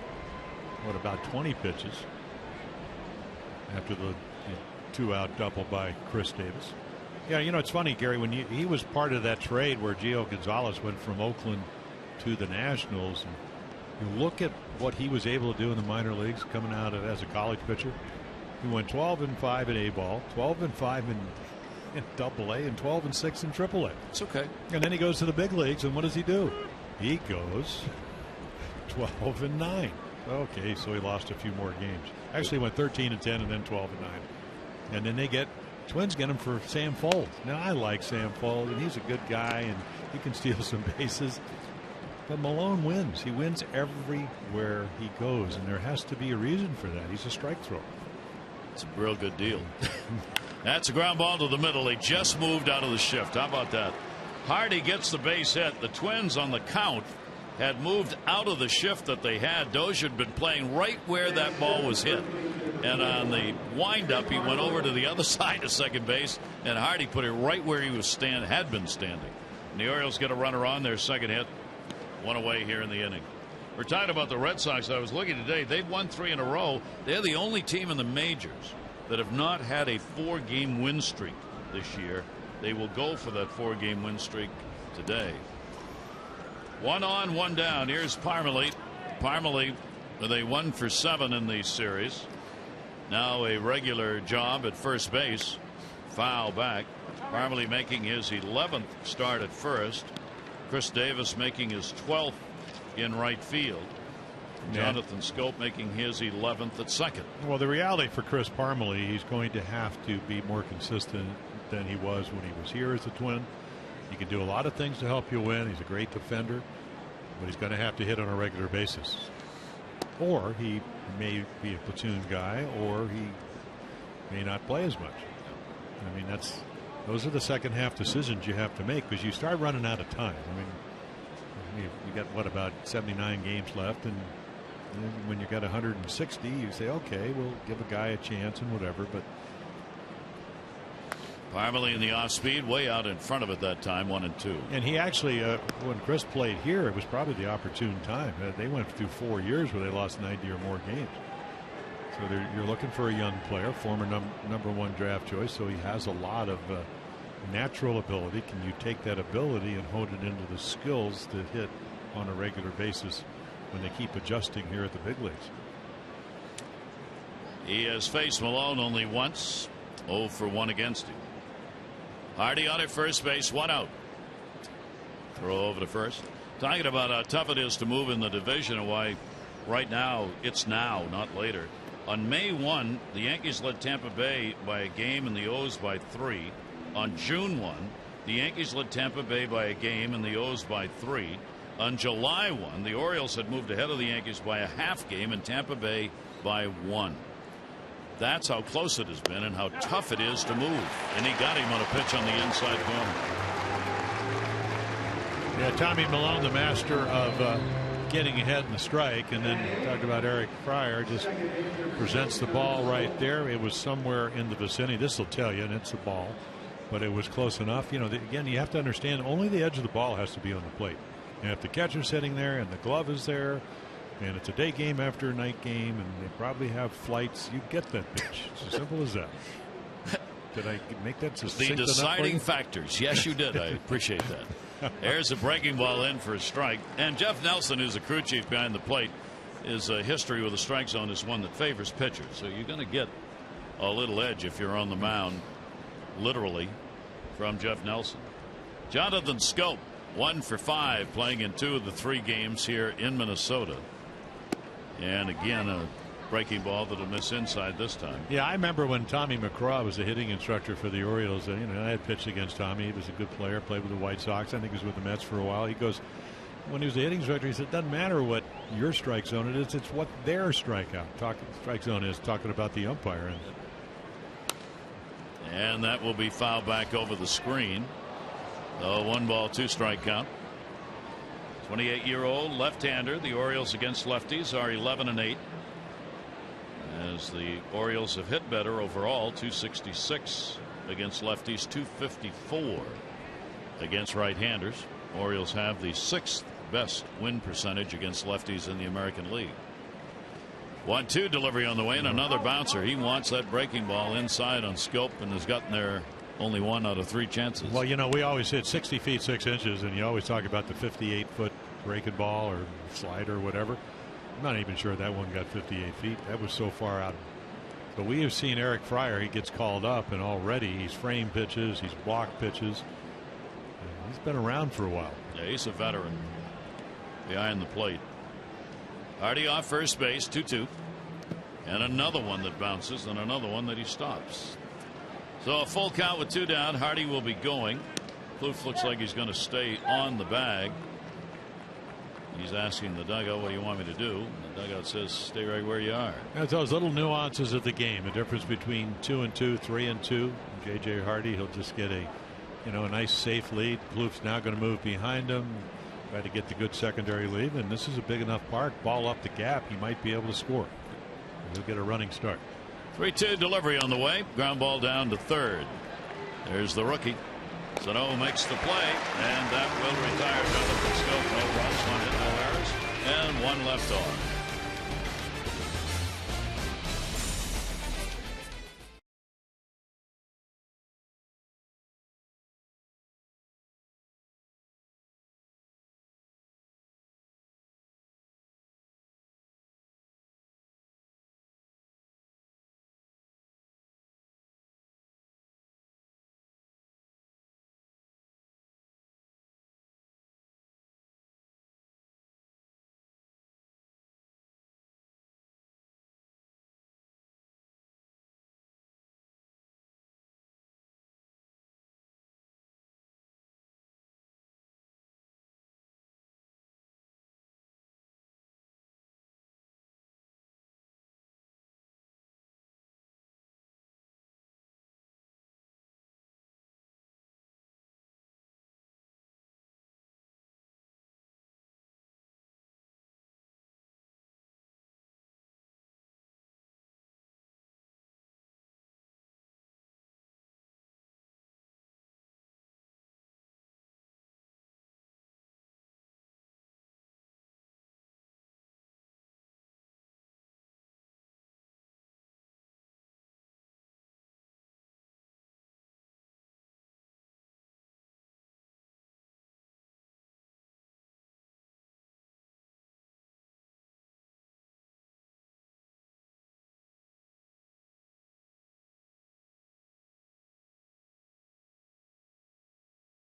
about 20 pitches after the 2-out double by Chris Davis. Yeah, you know, it's funny, Gary, when he was part of that trade where Gio Gonzalez went from Oakland to the Nationals, and you look at what he was able to do in the minor leagues coming out of as a college pitcher. He went 12-5 in A-ball, 12-5 in Double-A, and 12-6 in Triple-A. It's okay. And then he goes to the big leagues, and what does he do? He goes 12-9. Okay, so he lost a few more games. Actually went 13-10 and then 12-9. And then Twins get him for Sam Folds. Now I like Sam Folds, and he's a good guy, and he can steal some bases. But Malone wins. He wins everywhere he goes, and there has to be a reason for that. He's a strike thrower. It's a real good deal. That's a ground ball to the middle. They just moved out of the shift. How about that? Hardy gets the base hit. The Twins on the count had moved out of the shift that they had. Dozier had been playing right where that ball was hit. And on the windup, he went over to the other side of second base, and Hardy put it right where he had been standing. And the Orioles get a runner on their second hit. One away here in the inning. We're talking about the Red Sox. I was looking today. They've won 3 in a row. They're the only team in the majors that have not had a 4-game win streak this year. They will go for that 4-game win streak today. 1 on, 1 down. Here's Parmalee. Parmalee with a 1 for 7 in the series. Now a regular job at first base. Foul back. Parmalee making his 11th start at first. Chris Davis making his 12th in right field. Jonathan Scope making his 11th at second. Well, the reality for Chris Parmalee, he's going to have to be more consistent than he was when he was here as a Twin. He can do a lot of things to help you win. He's a great defender, but he's going to have to hit on a regular basis. Or he may be a platoon guy, or he may not play as much. I mean, those are the second half decisions you have to make, because you start running out of time. I mean, you got about 79 games left, and when you got 160, you say, okay, we'll give a guy a chance and whatever. But Parmalee in the off speed, way out in front of it that time, 1 and 2. And he actually, when Chris played here, it was probably the opportune time. They went through 4 years where they lost 90 or more games. So you're looking for a young player, former number 1 draft choice, so he has a lot of natural ability. Can you take that ability and hone it into the skills to hit on a regular basis when they keep adjusting here at the big leagues? He has faced Malone only once. 0 for 1 against him. Hardy on at first base, 1 out. Throw over to first. Talking about how tough it is to move in the division, and why right now it's now, not later. On May 1, the Yankees led Tampa Bay by a game and the O's by 3. On June 1, the Yankees led Tampa Bay by a game and the O's by 3. On July 1, the Orioles had moved ahead of the Yankees by a half game and Tampa Bay by 1. That's how close it has been and how tough it is to move. And he got him on a pitch on the inside corner. Yeah, Tommy Malone, the master of getting ahead in the strike, and then talk about Eric Fryer, just presents the ball right there. It was somewhere in the vicinity. This will tell you, and it's a ball, but it was close enough. You know, again, you have to understand only the edge of the ball has to be on the plate. And if the catcher's sitting there and the glove is there, and it's a day game after a night game, and they probably have flights, you get that pitch. It's as simple as that. Did I make that The succinct deciding factors. Yes, you did. I appreciate that. There's a breaking ball in for a strike. And Jeff Nelson, who's a crew chief behind the plate, is a history with the strike zone is one that favors pitchers. So you're going to get a little edge if you're on the mound, literally, from Jeff Nelson. Jonathan Scope, 1 for 5, playing in 2 of the 3 games here in Minnesota. And again, a breaking ball that'll miss inside this time. Yeah, I remember when Tommy McCraw was the hitting instructor for the Orioles. You know, I had pitched against Tommy. He was a good player, played with the White Sox. I think he was with the Mets for a while. He goes, when he was the hitting instructor, he said, it doesn't matter what your strike zone is, it's what their strike zone is, talking about the umpire. And that will be fouled back over the screen. 1 ball, 2 strike count. 28-year-old left-hander. The Orioles against lefties are 11-8. As the Orioles have hit better overall, 266 against lefties, 254 against right-handers. Orioles have the 6th best win percentage against lefties in the American League. 1-2 delivery on the way, and another bouncer. He wants that breaking ball inside on Scope and has gotten there only 1 out of 3 chances. Well, you know, we always hit 60 feet 6 inches, and you always talk about the 58-foot breaking ball or slider or whatever. I'm not even sure that one got 58 feet. That was so far out. But we have seen Eric Fryer. He gets called up, and already he's framed pitches, he's blocked pitches. He's been around for a while. Yeah, he's a veteran behind the plate. Hardy off first base, 2-2. And another one that bounces, and another one that he stops. So a full count with 2 down. Hardy will be going. Plouffe looks like he's going to stay on the bag. He's asking the dugout, what do you want me to do? And the dugout says, stay right where you are. That's those little nuances of the game. The difference between 2-2, 3-2. J.J. Hardy, he'll just get a nice safe lead. Plouffe's now going to move behind him, try to get the good secondary lead. And this is a big enough park. Ball up the gap, he might be able to score. He'll get a running start. 3-2 delivery on the way. Ground ball down to third. There's the rookie. Sano makes the play, and that will retire Jonathan Scope. No runs, 1 hit, no errors, and 1 left on.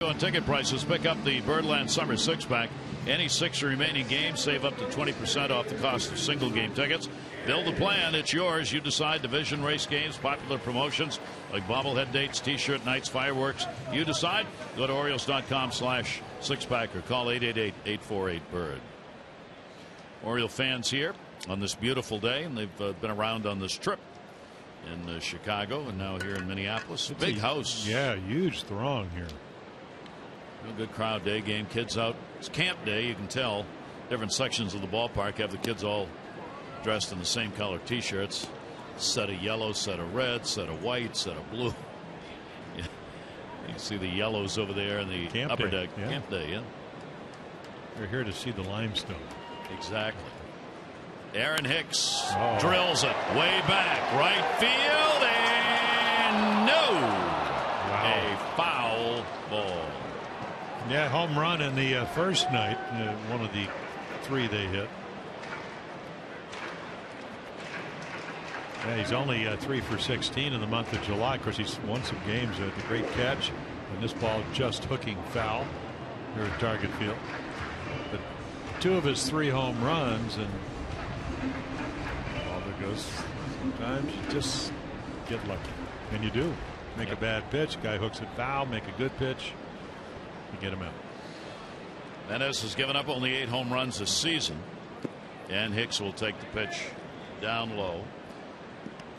On ticket prices, pick up the Birdland Summer 6-pack. Any 6 remaining games, save up to 20% off the cost of single game tickets. Build a plan. It's yours. You decide. Division race games, popular promotions like bobblehead dates, t-shirt nights, fireworks. You decide. Go to Orioles.com/6-pack or call 888-848-BIRD. Oriole fans here on this beautiful day, and they've been around on this trip in Chicago and now here in Minneapolis. Big house. Yeah, huge throng here. Real good crowd, day game, kids out. It's camp day, you can tell. Different sections of the ballpark have the kids all dressed in the same color t-shirts. Set of yellow, set of red, set of white, set of blue. Yeah. You can see the yellows over there in the camp upper day. deck. Yeah. Camp day, yeah. They're here to see the limestone. Exactly. Aaron Hicks drills it way back, right field, and no A foul ball. Yeah, home run in the first night, one of the 3 they hit. Yeah, he's only 3 for 16 in the month of July. Of course, he's won some games. The great catch, and this ball just hooking foul here at Target Field. But 2 of his 3 home runs, and all there goes. Sometimes you just get lucky, and you do. Make a bad pitch, guy hooks it foul. Make a good pitch, you get him out. Menes has given up only 8 home runs this season, and Hicks will take the pitch down low.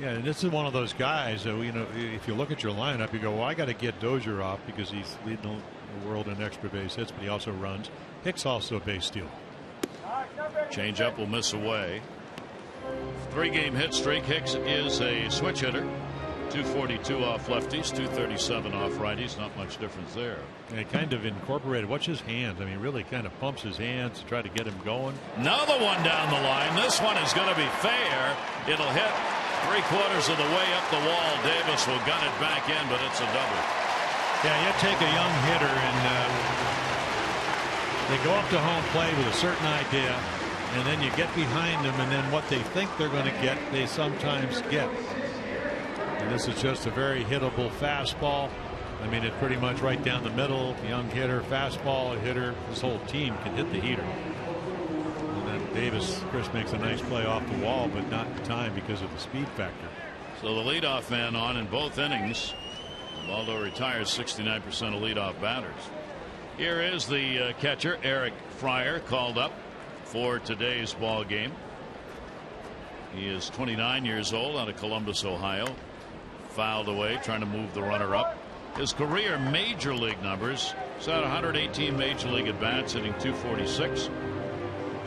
Yeah, and this is one of those guys that, you know, if you look at your lineup, you go, well, I got to get Dozier off because he's leading the world in extra base hits, but he also runs. Hicks also a base steal. Changeup will miss away. 3-game hit streak. Hicks is a switch hitter. 242 off lefties, 237 off righties. Not much difference there. And he kind of incorporated. Watch his hands. I mean, really kind of pumps his hands to try to get him going. Another one down the line. This one is going to be fair. It'll hit 3/4 of the way up the wall. Davis will gun it back in, but it's a double. Yeah, you take a young hitter and they go up to home plate with a certain idea, and then you get behind them, and then what they think they're going to get, they sometimes get. And this is just a very hittable fastball. I mean, it's pretty much right down the middle. Young hitter, fastball, a hitter. This whole team can hit the heater. And then Davis, Chris, makes a nice play off the wall, but not in time because of the speed factor. So the leadoff man on in both innings. Waldo retires 69% of leadoff batters. Here is the catcher, Eric Fryer, called up for today's ball game. He is 29 years old, out of Columbus, Ohio. Fouled away, trying to move the runner up. His career major league numbers: he's had 118 major league at bats, hitting .246,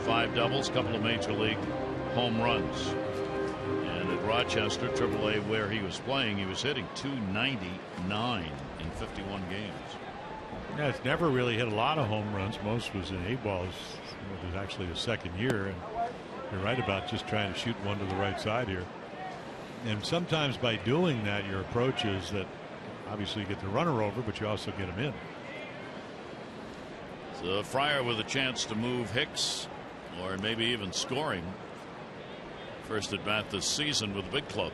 5 doubles, couple of major league home runs. And at Rochester, AAA, where he was playing, he was hitting .299 in 51 games. Yeah, it's never really hit a lot of home runs. Most was in A-balls. It was actually his second year, and you're right about just trying to shoot one to the right side here. And sometimes by doing that, your approach is that obviously you get the runner over, but you also get him in. So Fryer with a chance to move Hicks, or maybe even scoring. First at bat this season with the big club.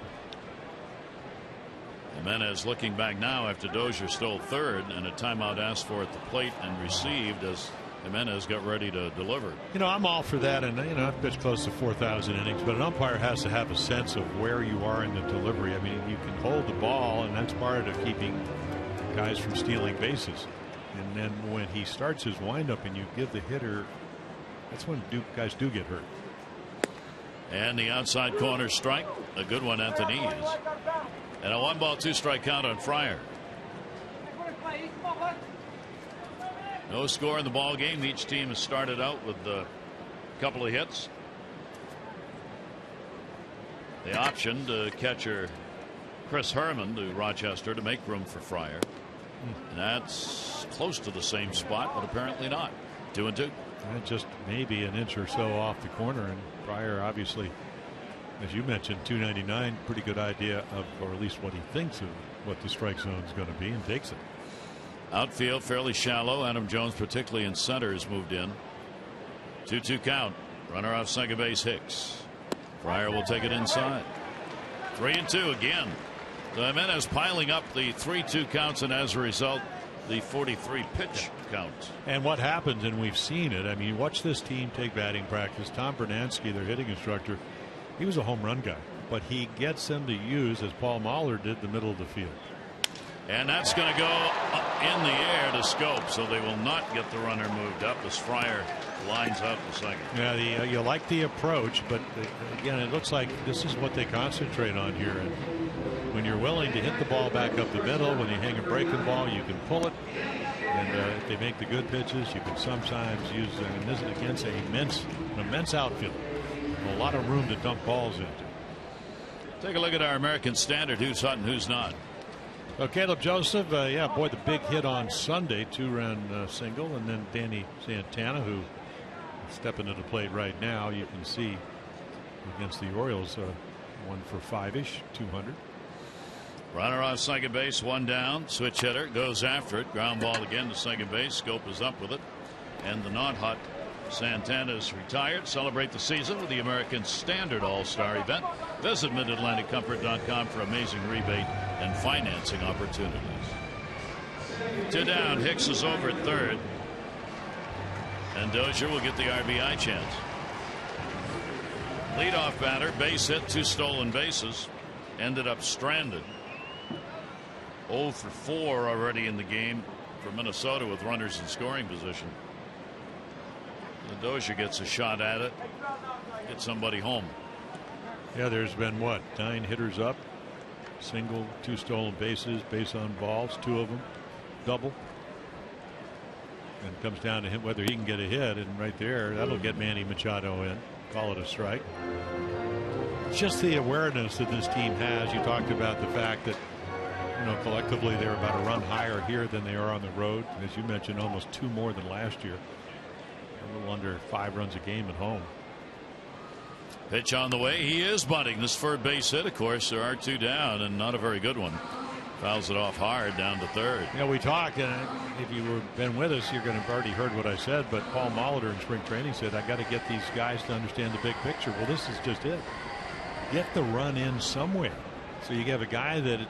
Jimenez looking back now after Dozier stole third, and a timeout asked for at the plate and received as Jimenez got ready to deliver. You know, I'm all for that, and you know, I've pitched close to 4,000 innings, but an umpire has to have a sense of where you are in the delivery. I mean, you can hold the ball, and that's part of keeping guys from stealing bases. And then when he starts his windup and you give the hitter, that's when guys do get hurt. And the outside corner strike, a good one at the knees. And a 1-ball 2-strike count on Fryer. No score in the ball game. Each team has started out with a couple of hits. They optioned catcher Chris Herman to Rochester to make room for Fryer. And that's close to the same spot, but apparently not. 2-2. Just maybe an inch or so off the corner, and Fryer obviously, as you mentioned, 299, pretty good idea of, or at least what he thinks of what the strike zone is going to be, and takes it. Outfield fairly shallow. Adam Jones, particularly in center, has moved in. 2-2 count. Runner off second base, Hicks. Fryer will take it inside. 3-2 again. So Jimenez piling up the 3-2 counts, and as a result, the 43 pitch count. And what happens, and we've seen it, I mean, watch this team take batting practice. Tom Bernansky, their hitting instructor, he was a home run guy, but he gets them to use, as Paul Mahler did, the middle of the field. And that's going to go up in the air to Scope, so they will not get the runner moved up as Fryer lines out the second. Yeah, you like the approach, but again, it looks like this is what they concentrate on here. And when you're willing to hit the ball back up the middle, when you hang a breaking ball, you can pull it. And if they make the good pitches, you can sometimes use them. And this is against an immense outfield. A lot of room to dump balls into. Take a look at our American Standard. Who's hot and who's not. Well, Caleb Joseph, yeah, boy, the big hit on Sunday, 2-run single, and then Danny Santana, who is stepping to the plate right now. You can see against the Orioles, 1 for 5-ish, 200. Runner on second base, one down. Switch hitter goes after it. Ground ball again to second base. Scope is up with it. And the not hot Santana is retired. Celebrate the season with the American Standard All-Star event. Visit MidAtlanticComfort.com for amazing rebate and financing opportunities. 2 down. Hicks is over at third. And Dozier will get the RBI chance. Leadoff batter, base hit, 2 stolen bases. Ended up stranded. 0 for 4 already in the game for Minnesota with runners in scoring position. And Dozier gets a shot at it. Get somebody home. Yeah, there's been what, 9 hitters up, single, 2 stolen bases, base on balls, 2 of them double. And it comes down to him whether he can get a hit, and right there that'll get Manny Machado in. Call it a strike. It's just the awareness that this team has. You talked about the fact that, you know, collectively they're about a run higher here than they are on the road. As you mentioned, almost 2 more than last year. A little under 5 runs a game at home. Pitch on the way. He is bunting. This third base hit, of course. There are 2 down, and not a very good one. Fouls it off hard down to third. Yeah, we talked, and if you were been with us, you're going to have already heard what I said. But Paul Molitor in spring training said, "I got to get these guys to understand the big picture." Well, this is just it. Get the run in somewhere. So you have a guy that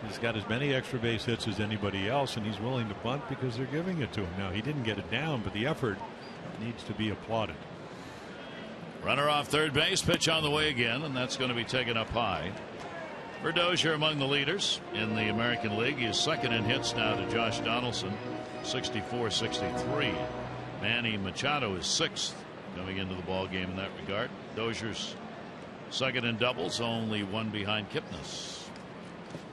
has got as many extra base hits as anybody else, and he's willing to bunt because they're giving it to him. Now, he didn't get it down, but the effort needs to be applauded. Runner off third base. Pitch on the way again, and that's going to be taken up high. For Dozier among the leaders in the American League. He is second in hits now to Josh Donaldson, 64-63. Manny Machado is 6th coming into the ball game in that regard. Dozier's second in doubles, only 1 behind Kipnis.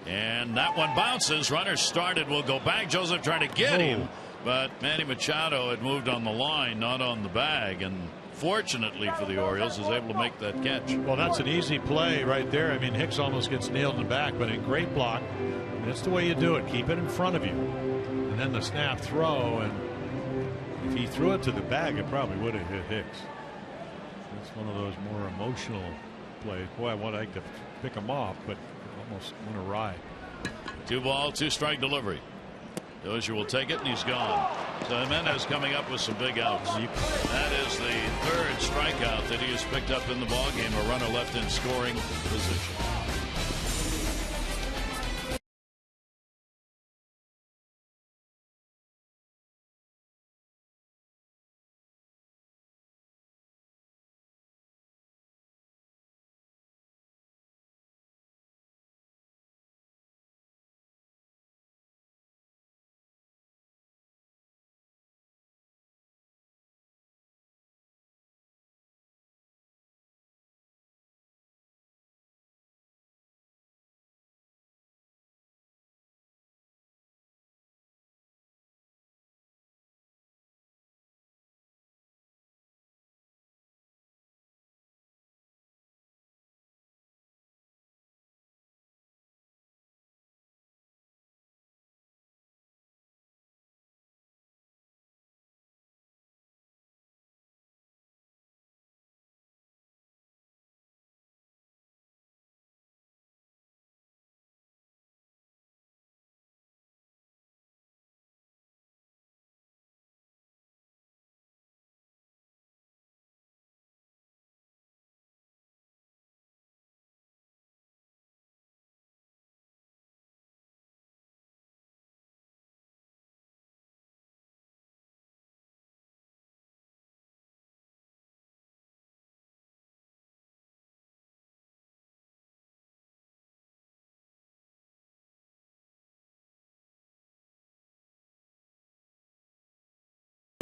And that one bounces. Runner started, will go back. Joseph trying to get him, but Manny Machado had moved on the line, not on the bag, and fortunately for the Orioles is able to make that catch. Well, that's an easy play right there. I mean, Hicks almost gets nailed in the back, but a great block. And that's the way you do it. Keep it in front of you, and then the snap throw. And if he threw it to the bag, it probably would have hit Hicks. It's one of those more emotional plays. Boy, I would like to pick him off, but almost went awry. 2 ball, 2 strike delivery. Dozier will take it, and he's gone. So Jimenez coming up with some big outs. That is the 3rd strikeout that he has picked up in the ballgame. A runner left in scoring position.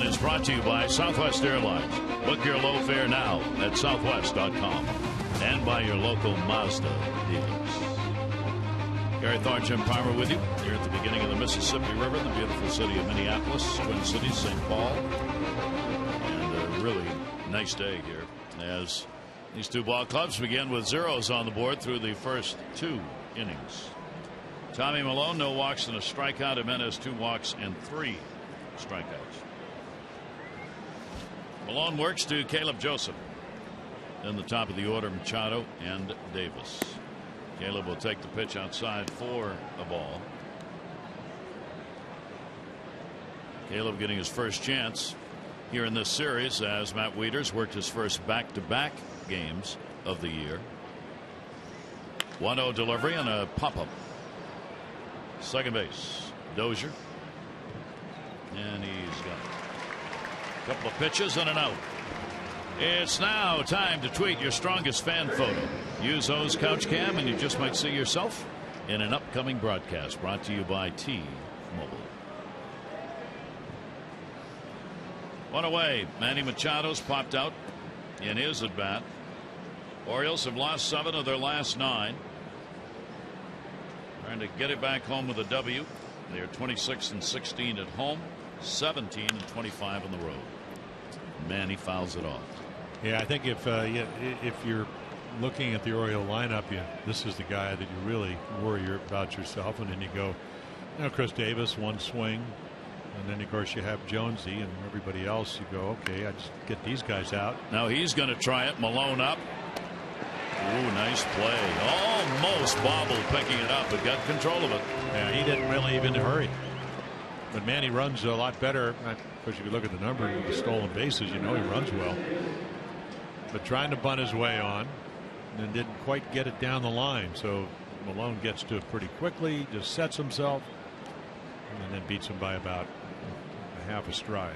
Is brought to you by Southwest Airlines. Book your low fare now at southwest.com and by your local Mazda dealers. Gary Thorne, Jim Palmer with you here at the beginning of the Mississippi River, the beautiful city of Minneapolis, Twin Cities, St. Paul. And a really nice day here as these 2 ball clubs begin with zeros on the board through the first 2 innings. Tommy Malone, no walks and a strikeout. Jimenez, 2 walks and 3 strikeouts. Malone works to Caleb Joseph. Then the top of the order, Machado and Davis. Caleb will take the pitch outside for a ball. Caleb getting his first chance here in this series as Matt Wieters worked his first back-to-back games of the year. 1-0 delivery and a pop-up. Second base, Dozier. And he's got a couple of pitches and an out. It's now time to tweet your strongest fan photo. Use O's Couch Cam and you just might see yourself in an upcoming broadcast brought to you by T-Mobile. One away. Manny Machado's popped out in his at bat. Orioles have lost 7 of their last 9. Trying to get it back home with a W. They are 26-16 at home, 17-25 on the road. Manny fouls it off. Yeah, I think if you're looking at the Oriole lineup, this is the guy that you really worry about yourself, and then you go, Chris Davis, one swing. And then, of course, you have Jonesy and everybody else. You go, okay, I just get these guys out. Now he's going to try it. Malone up. Ooh, nice play. Almost bobbled picking it up, but got control of it. Yeah, he didn't really even hurry. But Manny runs a lot better. Because if you look at the number of the stolen bases, he runs well. But trying to bunt his way on and didn't quite get it down the line. So Malone gets to it pretty quickly, just sets himself, and then beats him by about a half a stride.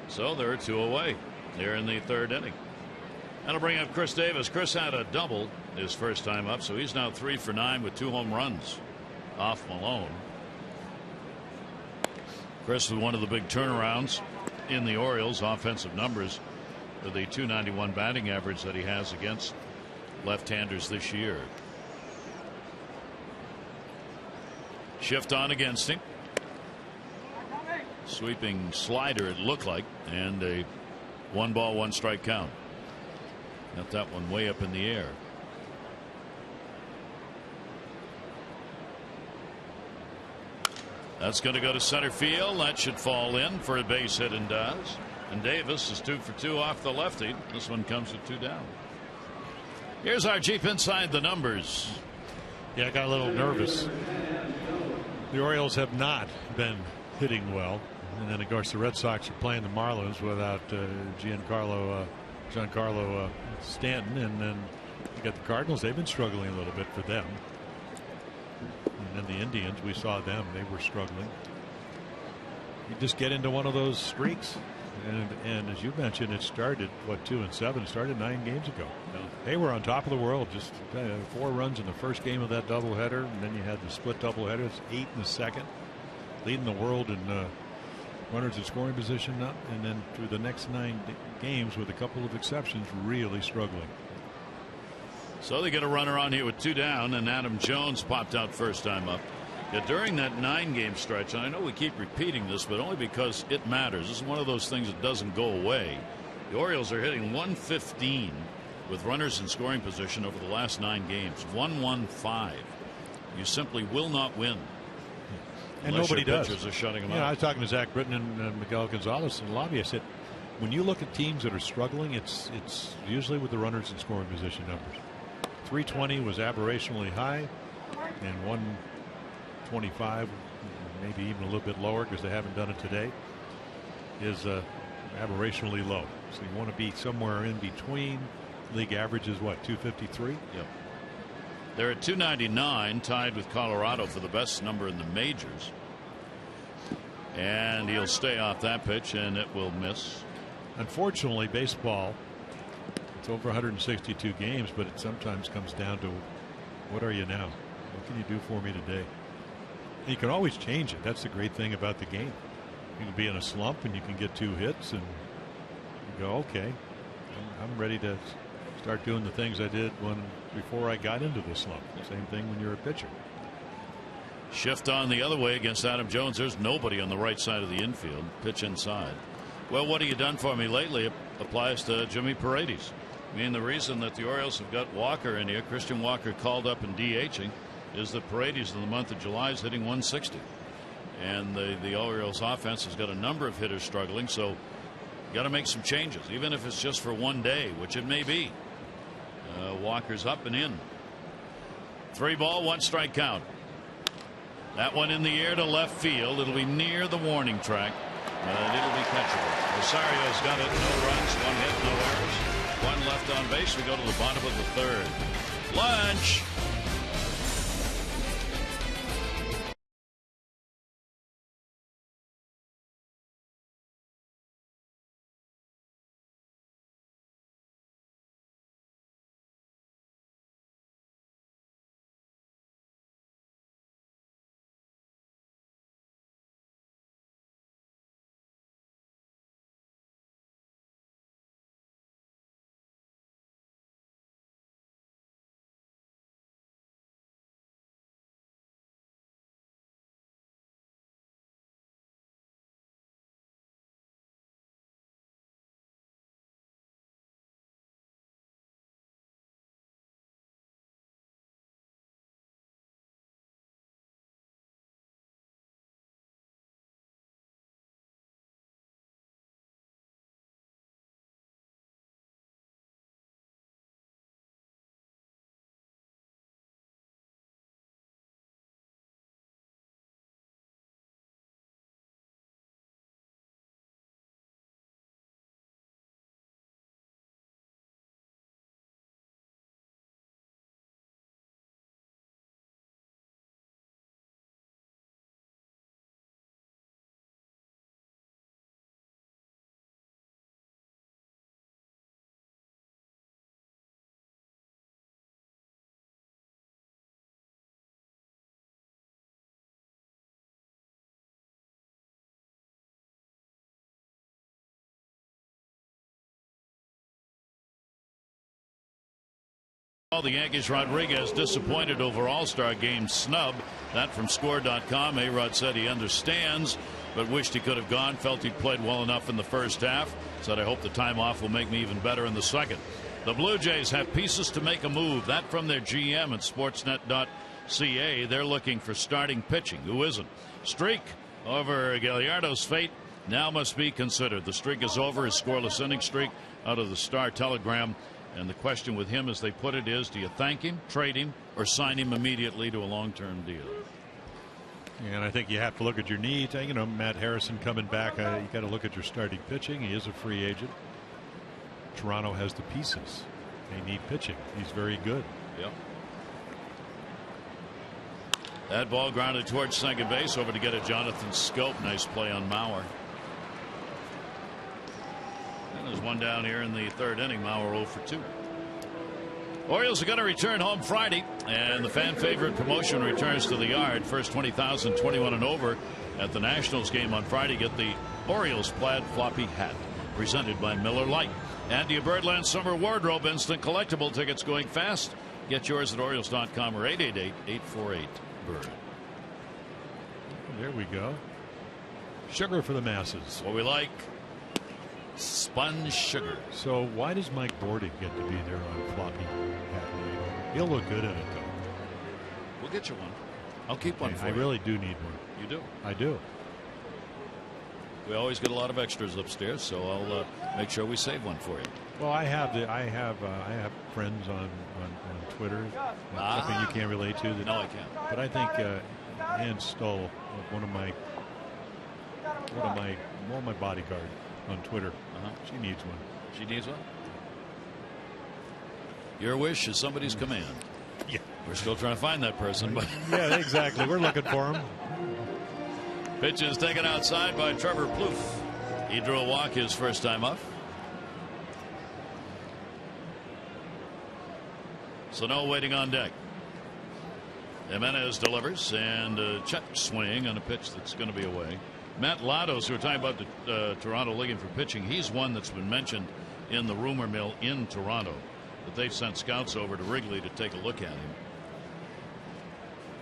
So there are 2 away here in the 3rd inning. That'll bring up Chris Davis. Chris had a double his first time up, so he's now 3 for 9 with 2 home runs off Malone. Chris with one of the big turnarounds in the Orioles offensive numbers with the .291 batting average that he has against left-handers this year. Shift on against him. Sweeping slider it looked like, and a 1-ball 1-strike count. Got that one way up in the air. That's going to go to center field. That should fall in for a base hit, and does. And Davis is 2 for 2 off the lefty. This one comes with 2 down. Here's our Jeep inside the numbers. Yeah, I got a little nervous. The Orioles have not been hitting well. And then, of course, the Red Sox are playing the Marlins without Giancarlo Stanton. And then you got the Cardinals. They've been struggling a little bit for them. And then the Indians, we saw them. They were struggling. You just get into one of those streaks. And as you mentioned, it started, 2-7? It started 9 games ago. Yeah. They were on top of the world. Just 4 runs in the first game of that doubleheader. And then you had the split doubleheader. It's 8 in the second. Leading the world in runners in scoring position up. And then through the next 9 games, with a couple of exceptions, really struggling. So they get a runner on here with 2 down, and Adam Jones popped out first time up. Yeah, during that 9-game stretch, and I know we keep repeating this, but only because it matters. This is one of those things that doesn't go away. The Orioles are hitting 115 with runners in scoring position over the last 9 games. 115. You simply will not win. And nobody does. Pitchers are shutting them out. out. I was talking to Zach Britton and Miguel Gonzalez in the lobby. I said, when you look at teams that are struggling, it's usually with the runners in scoring position numbers. 320 was aberrationally high, and 125, maybe even a little bit lower because they haven't done it today, is aberrationally low. So you want to be somewhere in between. League average is what, 253? Yep. They're at 299, tied with Colorado for the best number in the majors. And he'll stay off that pitch, and it will miss. Unfortunately, baseball, it's over 162 games, but it sometimes comes down to, what are you now? What can you do for me today? And you can always change it. That's the great thing about the game. You can be in a slump and you can get 2 hits and you go, okay, I'm ready to start doing the things I did before I got into the slump. Same thing when you're a pitcher. Shift on the other way against Adam Jones. There's nobody on the right side of the infield. Pitch inside. Well, what have you done for me lately? It applies to Jimmy Paredes. I mean, the reason that the Orioles have got Walker in here, Christian Walker called up and DHing, is that Paredes in the month of July is hitting 160. And the Orioles offense has got a number of hitters struggling, so you got to make some changes, even if it's just for one day, which it may be. Walker's up and in. 3-1 strike count. That one in the air to left field. It'll be near the warning track, but it'll be catchable. Rosario's got it. No runs, 1 hit, no errors. 1 left on base. We go to the bottom of the 3rd. Lunch. The Yankees Rodriguez disappointed over All-Star game snub. That from score.com. A-Rod said he understands but wished he could have gone. Felt he'd played well enough in the first half. Said I hope the time off will make me even better in the second. The Blue Jays have pieces to make a move. That from their GM at sportsnet.ca. They're looking for starting pitching. Who isn't? Streak over Gallardo's fate now must be considered. The streak is over. His scoreless inning streak out of the Star Telegram. And the question with him, as they put it, is do you thank him, trade him, or sign him immediately to a long-term deal? And I think you have to look at your needs. You know, Matt Harrison coming back. You got to look at your starting pitching. He is a free agent. Toronto has the pieces. They need pitching. He's very good. Yep. That ball grounded towards second base. Over to get it, Jonathan Scope. Nice play on Mauer. And there's one down here in the 3rd inning. Mauer 0 for 2. Orioles are going to return home Friday, and the fan favorite promotion returns to the yard. First 20,000 21 and over at the Nationals game on Friday get the Orioles plaid floppy hat presented by Miller Lite. And your Birdland Summer Wardrobe Instant Collectible tickets going fast. Get yours at Orioles.com or 888-848-BIRD. There we go. Sugar for the masses. What we like. Spun sugar. So why does Mike Bordy get to be there on floppy hat? He'll look good in it, though. We'll get you one. I'll keep one for you. I really do need one. You do? I do. We always get a lot of extras upstairs, so I'll make sure we save one for you. Well, I have friends on Twitter. Something you can't relate to. No, I can't. But I think Ann Stoll, one of my bodyguard on Twitter. She needs one. She needs one? Your wish is somebody's command. Yeah. We're still trying to find that person, but yeah, exactly. We're looking for him. Pitch is taken outside by Trevor Plouffe. He drew a walk his first time up. So no waiting on deck. Jimenez delivers, and a check swing on a pitch that's going to be away. Matt Latos, who we're talking about the Toronto League for pitching, he's one that's been mentioned in the rumor mill in Toronto, that they've sent scouts over to Wrigley to take a look at him.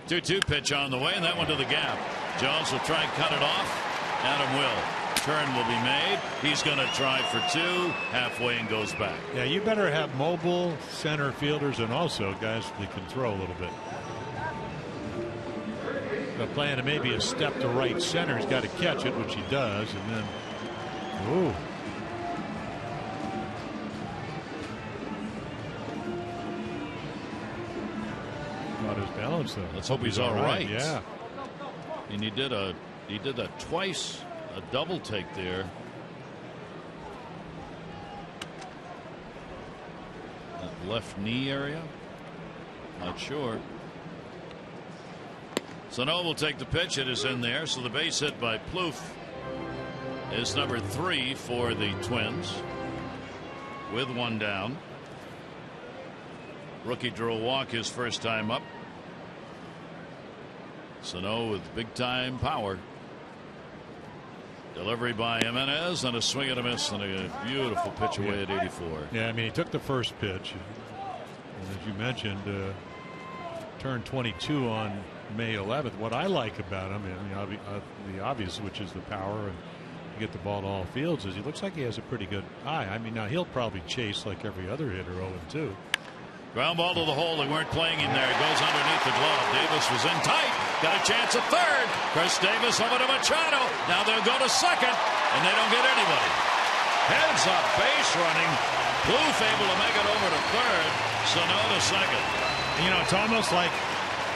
2-2 pitch on the way, and that one to the gap. Jones will try and cut it off. Adam will. Turn will be made. He's going to try for 2. Halfway and goes back. Yeah, you better have mobile center fielders and also guys that can throw a little bit. Playing to maybe a step to right center. He's got to catch it, which he does, and then ooh. about his balance though. Let's hope he's all right. Yeah. And he did that twice, a double take there. That left knee area. Not sure. Sano will take the pitch. It is in there. So the base hit by Plouffe is number 3 for the Twins with 1 down. Rookie drew a walk his first time up. Sano with big time power. Delivery by Jimenez and a swing and a miss and a beautiful pitch away at 84. Yeah, I mean, he took the first pitch. And as you mentioned, turned 22 on May 11th. What I like about him, I mean, the obvious, which is the power and you get the ball to all fields, is he looks like he has a pretty good eye. I mean, now he'll probably chase like every other hitter 0-2. Ground ball to the hole. They weren't playing him there. It goes underneath the glove. Davis was in tight. Got a chance at third. Chris Davis over to Machado. Now they'll go to second, and they don't get anybody. Heads up, base running. Plouffe able to make it over to third. Sano to second. You know, it's almost like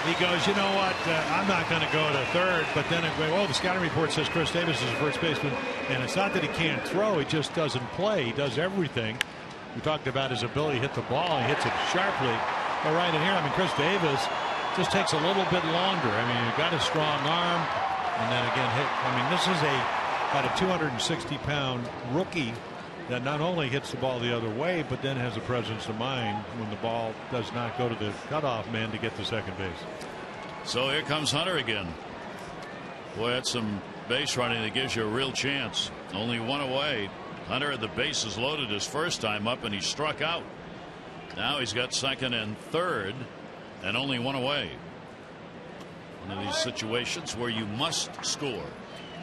he goes, you know what, I'm not going to go to third, but then the scouting report says Chris Davis is the first baseman, and it's not that he can't throw, he just doesn't play. He does everything. We talked about his ability to hit the ball. He hits it sharply. But right in here, I mean, Chris Davis just takes a little bit longer. I mean, he got a strong arm, and then again hit. I mean, this is about a 260-pound rookie that not only hits the ball the other way, but then has a presence of mind when the ball does not go to the cutoff man to get to second base. So here comes Hunter again. Boy, that's some base running that gives you a real chance. Only 1 away. Hunter had the bases loaded his first time up, and he struck out. Now he's got second and third, and only 1 away. One of these situations where you must score.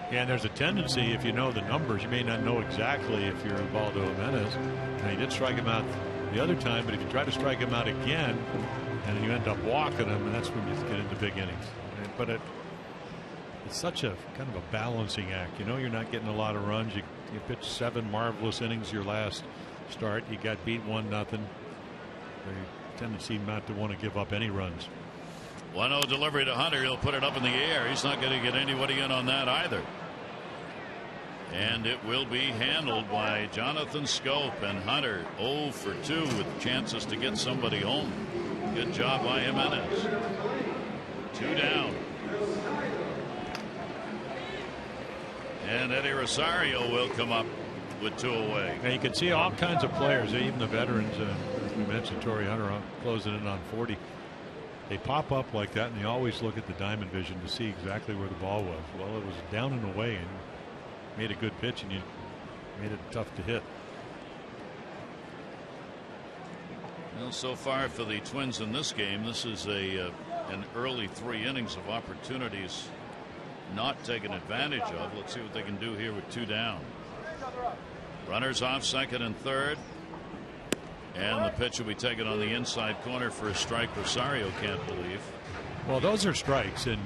Yeah, and there's a tendency, if you know the numbers, you may not know exactly if you're Ubaldo Jimenez. Now, he did strike him out the other time, but if you try to strike him out again, and you end up walking him, and that's when you get into big innings. But it's such a kind of a balancing act. You know, you're not getting a lot of runs. You pitched 7 marvelous innings your last start. You got beat 1-0. The tendency not to want to give up any runs. 1-0 delivery to Hunter. He'll put it up in the air. He's not going to get anybody in on that either. And it will be handled by Jonathan Scope, and Hunter 0 for 2 with chances to get somebody home. Good job by Jimenez. 2 down. And Eddie Rosario will come up with 2 away. And you can see all kinds of players, even the veterans. As we mentioned, Torrey Hunter closing in on 40. They pop up like that, and they always look at the diamond vision to see exactly where the ball was. Well, it was down and away, and made a good pitch, and you made it tough to hit. Well, so far for the Twins in this game, this is an early 3 innings of opportunities not taken advantage of. Let's see what they can do here with 2 down. Runners off second and third, and the pitch will be taken on the inside corner for a strike. Rosario can't believe. Well, those are strikes, and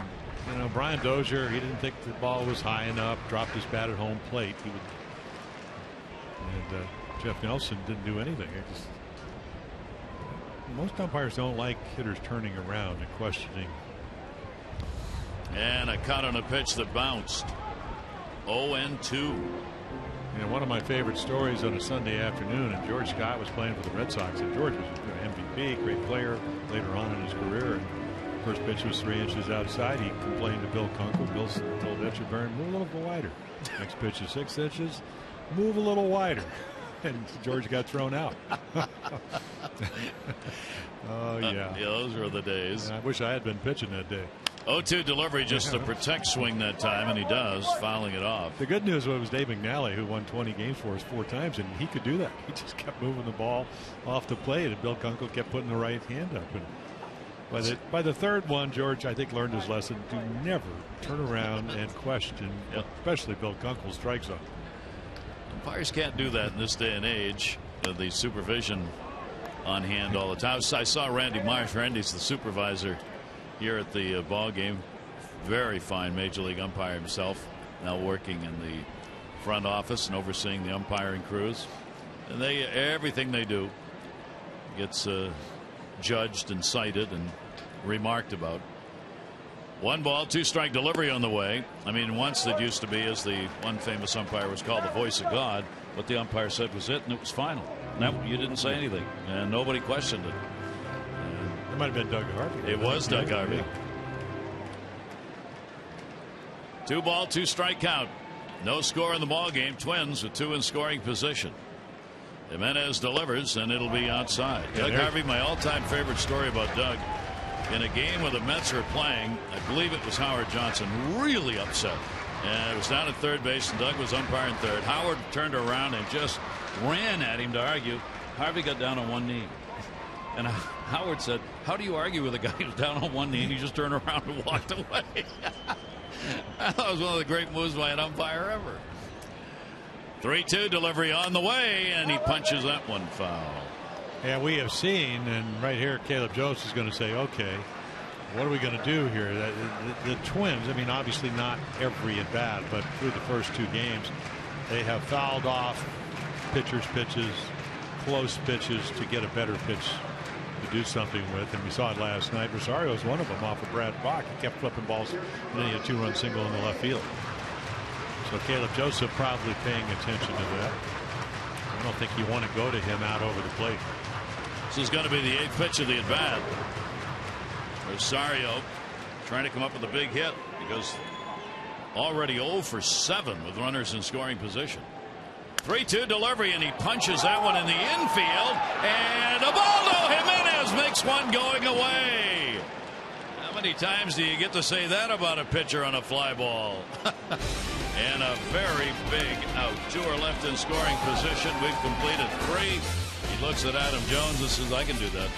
you know, Brian Dozier, he didn't think the ball was high enough, dropped his bat at home plate. And Jeff Nelson didn't do anything. Most umpires don't like hitters turning around and questioning. And a cut on a pitch that bounced. 0-2. You know, one of my favorite stories on a Sunday afternoon, and George Scott was playing for the Red Sox, and George was an MVP, great player later on in his career. And first pitch was 3 inches outside. He complained to Bill Kunkel. Bill told Etchebarren, move a little bit wider. Next pitch is 6 inches, move a little wider. And George got thrown out. Oh, yeah. Yeah, those were the days. And I wish I had been pitching that day. 0-2 delivery, just to protect swing that time, and he does, fouling it off. The good news was Dave McNally, who won 20 games for us 4 times, and he could do that. He just kept moving the ball off the plate, and Bill Kunkel kept putting the right hand up. And by the third one, George, I think, learned his lesson to never turn around and question, especially Bill Kunkel's strike zone. Umpires can't do that in this day and age. The supervision on hand all the time. I saw Randy Marsh. Randy's the supervisor here at the ball game. Very fine major league umpire himself, now working in the front office and overseeing the umpiring crews. And everything they do gets judged and cited, and remarked about. 1 ball, 2 strike delivery on the way. I mean, once it used to be, as the one famous umpire was called, the voice of God. What the umpire said was it, and it was final. No, you didn't say anything, and nobody questioned it. It might have been Doug Harvey. It was Doug Harvey. 2 ball, 2 strike count. No score in the ball game. Twins with 2 in scoring position. Jimenez delivers, and it'll be outside. Doug Harvey, my all-time favorite story about Doug. In a game where the Mets are playing, I believe it was Howard Johnson, really upset. And it was down at third base, and Doug was umpiring third. Howard turned around and just ran at him to argue. Harvey got down on one knee. And Howard said, how do you argue with a guy who's down on one knee and he just turned around and walked away? I thought it was one of the great moves by an umpire ever. 3-2 delivery on the way, and he punches that one foul. Yeah, we have seen, and right here Caleb Jost is going to say, okay, what are we going to do here? The Twins, I mean, obviously not every at bat, but through the first 2 games, they have fouled off pitchers' pitches, close pitches to get a better pitch to do something with, and we saw it last night. Rosario was one of them off of Brad Bach. He kept flipping balls, and then he had a 2-run single in the left field. So Caleb Joseph probably paying attention to that. I don't think you want to go to him out over the plate. This is going to be the 8th pitch of the at bat. Rosario trying to come up with a big hit because already 0 for 7 with runners in scoring position. 3-2 delivery, and he punches that one in the infield, and Ubaldo Jimenez makes one going away. How many times do you get to say that about a pitcher on a fly ball? And a very big out. 2 are left in scoring position. We've completed 3. He looks at Adam Jones and says, I can do that.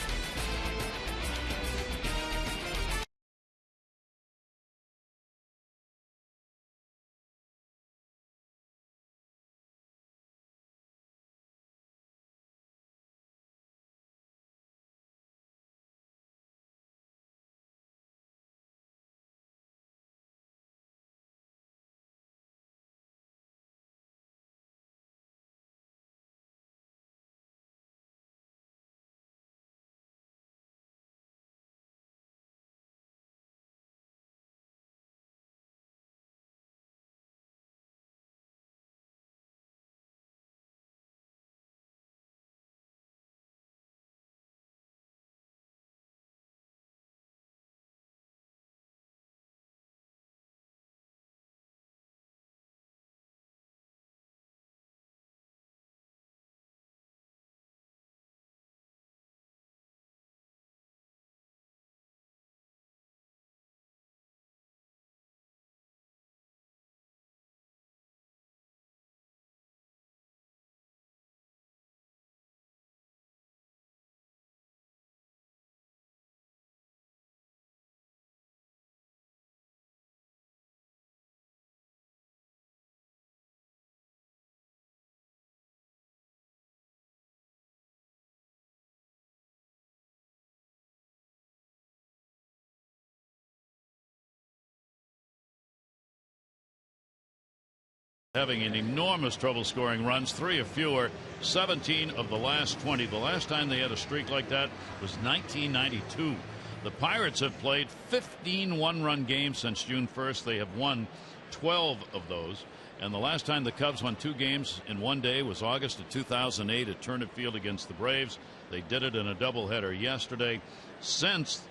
Having an enormous trouble scoring runs, 3 or fewer, 17 of the last 20. The last time they had a streak like that was 1992. The Pirates have played 15 one-run games since June 1st. They have won 12 of those. And the last time the Cubs won 2 games in one day was August of 2008 at Turner Field against the Braves. They did it in a doubleheader yesterday. Since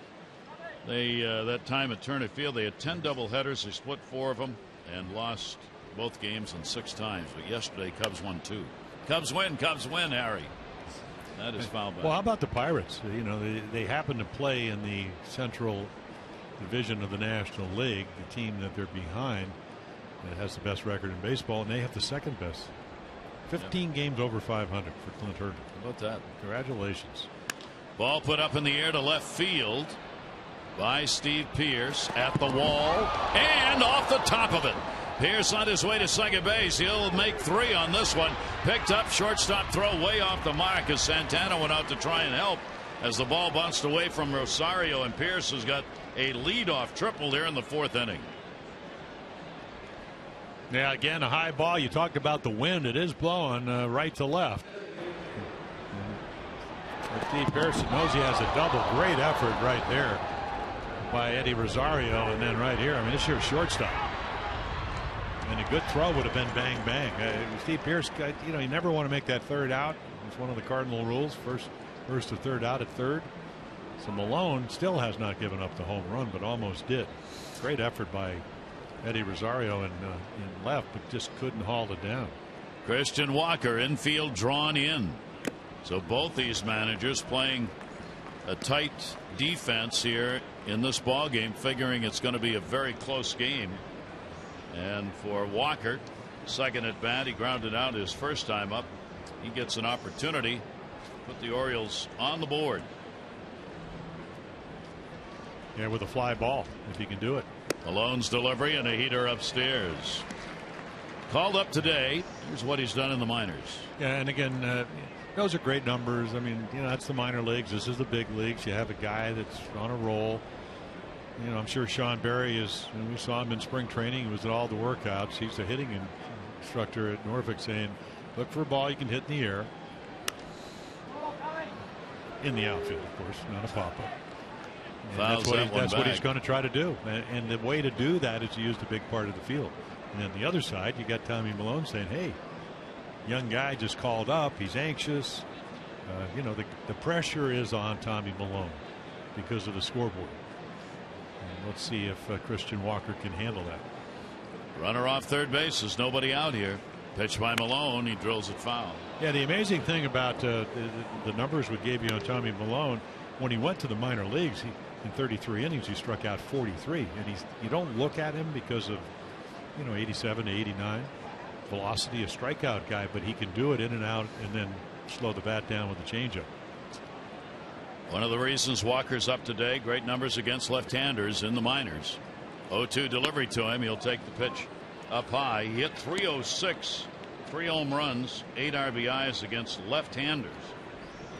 that time at Turner Field, they had 10 doubleheaders. They split 4 of them and lost both games in 6 times. But yesterday, Cubs won 2. Cubs win, Harry. That is foul back. Well, how about the Pirates? You know, they happen to play in the Central Division of the National League, the team that they're behind that has the best record in baseball, and they have the second best. 15 games over 500 for Clint Hurdle. How about that? Congratulations. Ball put up in the air to left field by Steve Pearce at the wall and off the top of it. Pearce on his way to second base. He'll make 3 on this one. Picked up, shortstop throw way off the mark as Santana went out to try and help as the ball bounced away from Rosario, and Pearce has got a leadoff triple there in the 4th inning. Yeah, again, a high ball. You talked about the wind. It is blowing right to left. Steve Pearson knows he has a double. Great effort right there. by Eddie Rosario, and then right here, I mean, this year's shortstop. And a good throw would have been bang bang. Steve Pearce, you know, you never want to make that third out. It's one of the Cardinal rules. First to third out at third. So Malone still has not given up the home run, but almost did. Great effort by Eddie Rosario in left, but just couldn't haul it down. Christian Walker infield drawn in. So both these managers playing a tight defense here in this ball game, figuring it's going to be a very close game. And for Walker, second at bat, he grounded out his first time up. He gets an opportunity to put the Orioles on the board. Yeah, with a fly ball, if he can do it. Malone's delivery and a heater upstairs. Called up today. Here's what he's done in the minors. Yeah, and again, those are great numbers. I mean, you know, that's the minor leagues. This is the big leagues. You have a guy that's on a roll. You know, I'm sure Sean Berry is. We saw him in spring training. He was at all the workouts. He's a hitting instructor at Norfolk, saying, "Look for a ball you can hit in the air, in the outfield, of course, not a pop-up." That's what he's going to try to do. And the way to do that is to use the big part of the field. And on the other side, you got Tommy Malone saying, "Hey, young guy just called up. He's anxious." You know, the pressure is on Tommy Malone because of the scoreboard. And let's see if Christian Walker can handle that. Runner off third base. There's nobody out here. Pitch by Malone. He drills it foul. Yeah, the amazing thing about the numbers we gave you on Tommy Malone, when he went to the minor leagues, in 33 innings, he struck out 43. And you don't look at him because of, you know, 87 to 89 velocity, a strikeout guy, but he can do it in and out and then slow the bat down with a changeup. One of the reasons Walker's up today, great numbers against left-handers in the minors. 0-2 delivery to him. He'll take the pitch up high. He hit .306, 3 home runs, 8 RBIs against left-handers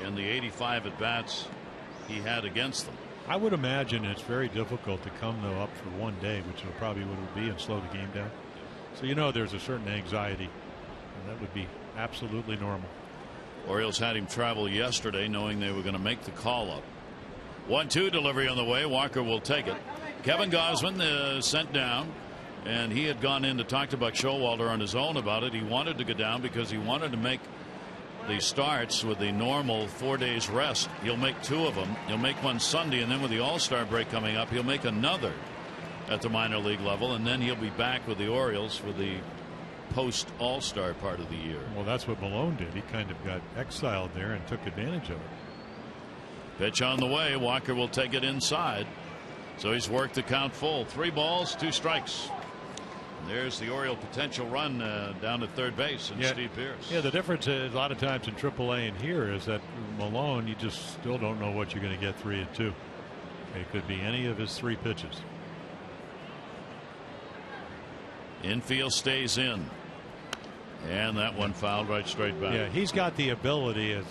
in the 85 at-bats he had against them. I would imagine it's very difficult to come though up for one day, which will probably what it would be, and slow the game down. So you know there's a certain anxiety, and that would be absolutely normal. Orioles had him travel yesterday knowing they were going to make the call up. 1-2 delivery on the way. Walker will take it. Kevin Gausman sent down, and he had gone in to talk to Buck Showalter on his own about it. He wanted to go down because he wanted to make the starts with the normal 4 days rest. He'll make 2 of them. He'll make one Sunday, and then with the All-Star break coming up, he'll make another at the minor league level, and then he'll be back with the Orioles for the post All-Star part of the year. Well, that's what Malone did. He kind of got exiled there and took advantage of it. Pitch on the way. Walker will take it inside. So he's worked the count full. 3 balls, 2 strikes. And there's the Oriole potential run down at third base and Steve Pearce. Yeah, the difference is a lot of times in AAA and here is that Malone, you just still don't know what you're going to get 3 and 2. It could be any of his 3 pitches. Infield stays in. And that one fouled right straight back. Yeah, he's got the ability, as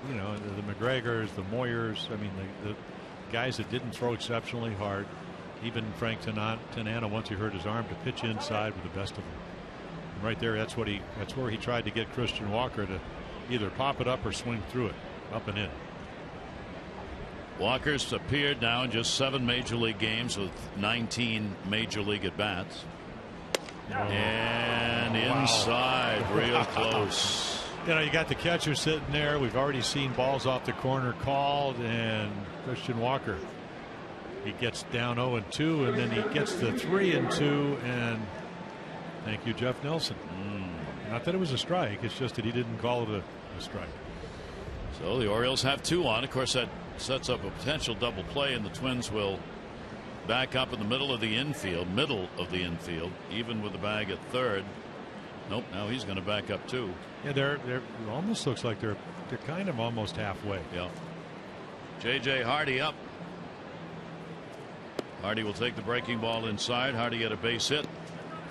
you know, the McGregors, the Moyers. I mean, the guys that didn't throw exceptionally hard. Even Frank Tanana, once he hurt his arm, to pitch inside with the best of them. And right there, that's where he tried to get Christian Walker to either pop it up or swing through it, up and in. Walker's appeared now in just 7 major league games with 19 major league at bats. And inside, real close. You know, you got the catcher sitting there. We've already seen balls off the corner called, and Christian Walker, he gets down 0-2, and then he gets the 3-2, and thank you, Jeff Nelson. Not that it was a strike, it's just that he didn't call it a strike. So the Orioles have 2 on. Of course, that sets up a potential double play, and the Twins will back up in the middle of the infield, even with the bag at third. Nope, now he's going to back up too. Yeah, they're it almost looks like they're kind of almost halfway. Yeah. J.J. Hardy up. Hardy will take the breaking ball inside. Hardy get a base hit.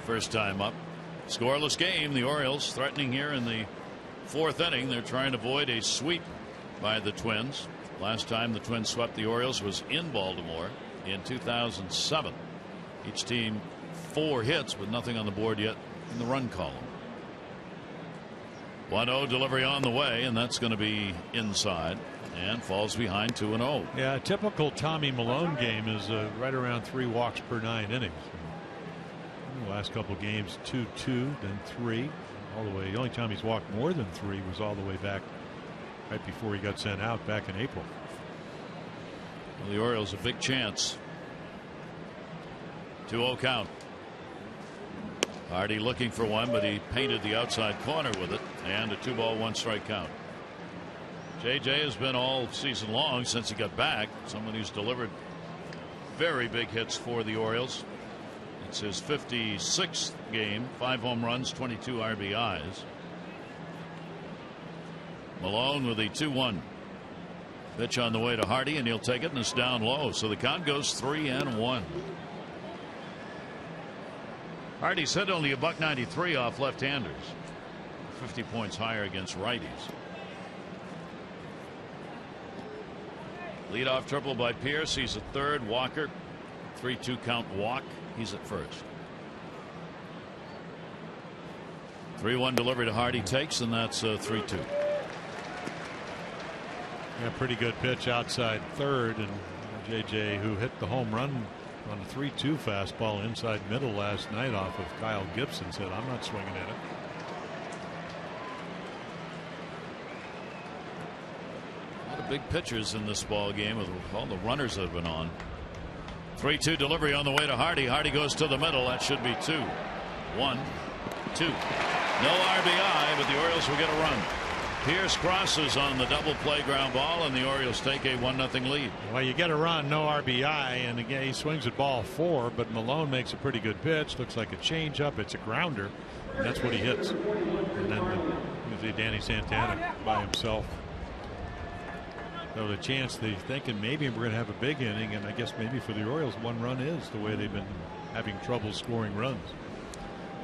First time up. Scoreless game. The Orioles threatening here in the 4th inning. They're trying to avoid a sweep by the Twins. Last time the Twins swept the Orioles was in Baltimore in 2007. Each team 4 hits with nothing on the board yet in the run column. 1-0 delivery on the way, and that's going to be inside. and falls behind 2-0. Yeah, a typical Tommy Milone game is right around 3 walks per 9 innings. The last couple games 2-2, then 3, all the way. The only time he's walked more than 3 was all the way back right before he got sent out back in April. Well, the Orioles a big chance. 2-0 count. Hardy looking for one, but he painted the outside corner with it, and a 2-ball 1-strike count. JJ has been all season long since he got back someone who's delivered very big hits for the Orioles. It's his 56th game, 5 home runs, 22 RBIs. Malone with the 2-1 pitch on the way to Hardy, and he'll take it, and it's down low, so the count goes 3-1. Hardy's hit only $193 off left-handers, 50 points higher against righties. Leadoff triple by Pierce. He's at third. Walker, 3-2 count walk. He's at first. 3-1 delivery to Hardy takes, and that's 3-2. Yeah, pretty good pitch outside third, and JJ, who hit the home run on a 3-2 fastball inside middle last night off of Kyle Gibson, said, "I'm not swinging at it." A lot of big pitchers in this ball game with all the runners that have been on. 3-2 delivery on the way to Hardy. Hardy goes to the middle. That should be 2. 1, 2. No RBI, but the Orioles will get a run. Pierce crosses on the double play ground ball, and the Orioles take a 1-0 lead. Well, you get a run, no RBI, and again he swings at ball 4, but Malone makes a pretty good pitch. Looks like a changeup. It's a grounder, and that's what he hits. And then usually Danny Santana by himself. So the chance, they're thinking maybe we're going to have a big inning, and I guess maybe for the Orioles 1 run is the way they've been having trouble scoring runs.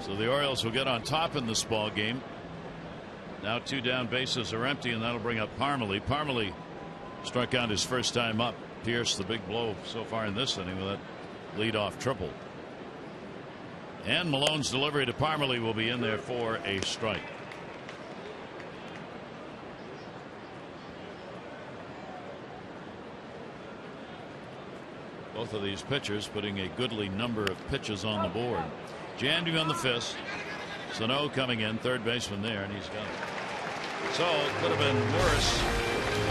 So the Orioles will get on top in this ball game. Now 2 down, bases are empty, and that'll bring up Parmelee. Parmelee struck out his first time up. Pierce the big blow so far in this inning with that leadoff triple. And Malone's delivery to Parmelee will be in there for a strike. Both of these pitchers putting a goodly number of pitches on the board. Jandy on the fist. Sano coming in, third baseman there, and he's got it. So it could have been worse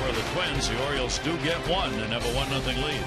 for the Twins. The Orioles do get one and have a 1-0 lead.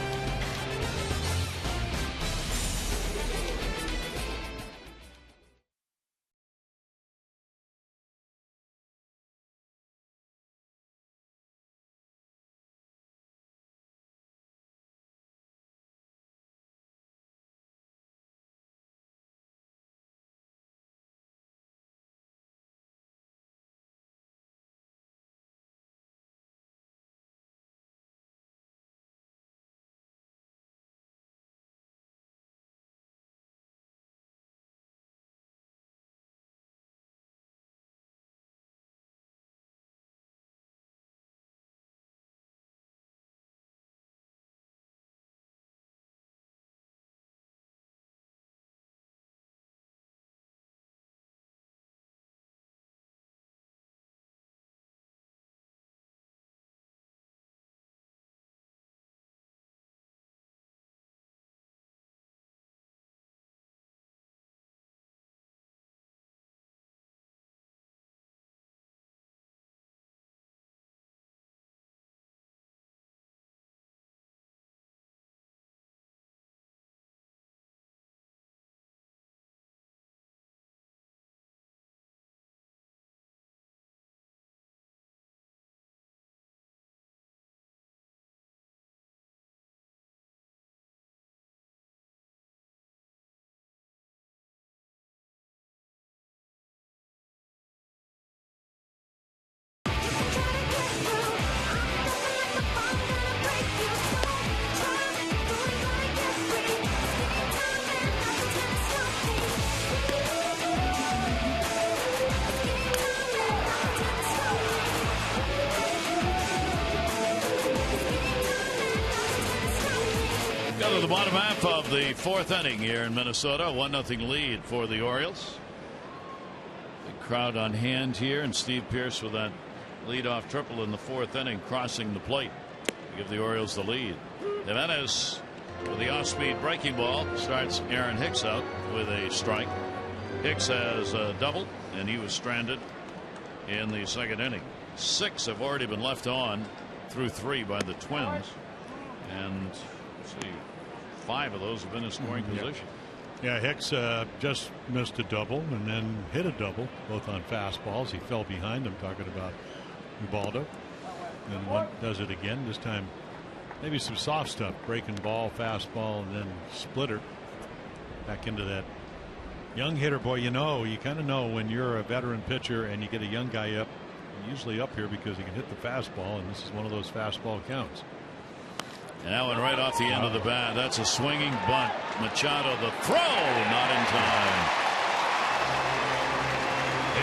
To the bottom half of the 4th inning here in Minnesota. 1-0 lead for the Orioles. Big crowd on hand here, and Steve Pierce with that leadoff triple in the 4th inning, crossing the plate to give the Orioles the lead. Jimenez with the off-speed breaking ball starts Aaron Hicks out with a strike. Hicks has a double, and he was stranded in the 2nd inning. 6 have already been left on through 3 by the Twins, and let's see, 5 of those have been in scoring position. Yeah, Hicks just missed a double and then hit a double, both on fastballs. He fell behind them, talking about Ubaldo. And one does it again, this time maybe some soft stuff, breaking ball, fastball, and then splitter back into that young hitter. Boy, you kind of know when you're a veteran pitcher and you get a young guy up, usually up here because he can hit the fastball, and this is one of those fastball counts. And that one right off the end of the bat. That's a swinging bunt. Machado, the throw, not in time.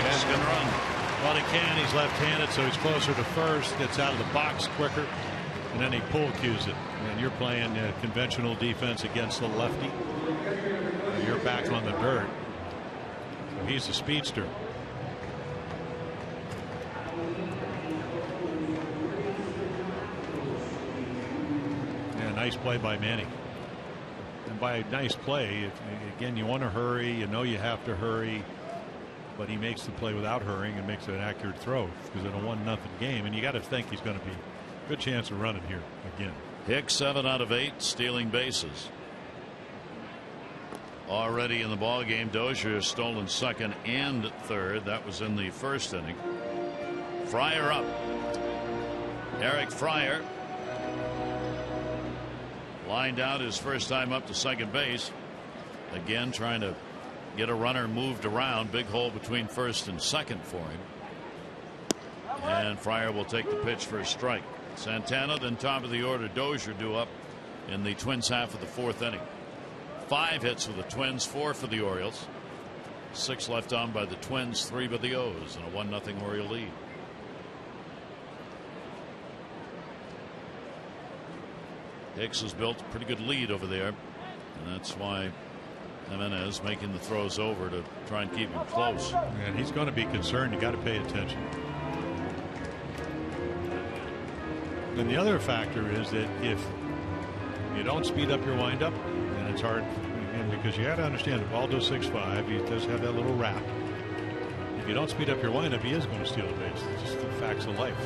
Hicks can run. Well, he can. He's left-handed, so he's closer to first. Gets out of the box quicker, and then he pull cues it. And you're playing conventional defense against the lefty. You're back on the dirt. So he's a speedster. Nice play by Manny. And by a nice play, again, you want to hurry, you have to hurry, but he makes the play without hurrying and makes an accurate throw because in a 1-0 game, and you got to think he's going to be a good chance of running here again. Hicks 7 out of 8 stealing bases. Already in the ball game, Dozier has stolen 2nd and 3rd. That was in the 1st inning. Fryer up. Eric Fryer lined out his first time up to 2nd base. Again, trying to get a runner moved around. Big hole between 1st and 2nd for him. And Fryer will take the pitch for a strike. Santana, then top of the order, Dozier due up in the Twins half of the 4th inning. 5 hits for the Twins, 4 for the Orioles. 6 left on by the Twins, 3 by the O's, and a 1-0 Oriole lead. Hicks has built a pretty good lead over there, and that's why Jimenez making the throws over to try and keep him close. And he's going to be concerned. You got to pay attention. And the other factor is that if you don't speed up your windup, and it's hard again because you got to understand that Baldo's 6'5", he does have that little wrap. If you don't speed up your windup, he is going to steal a base. It's just the facts of life.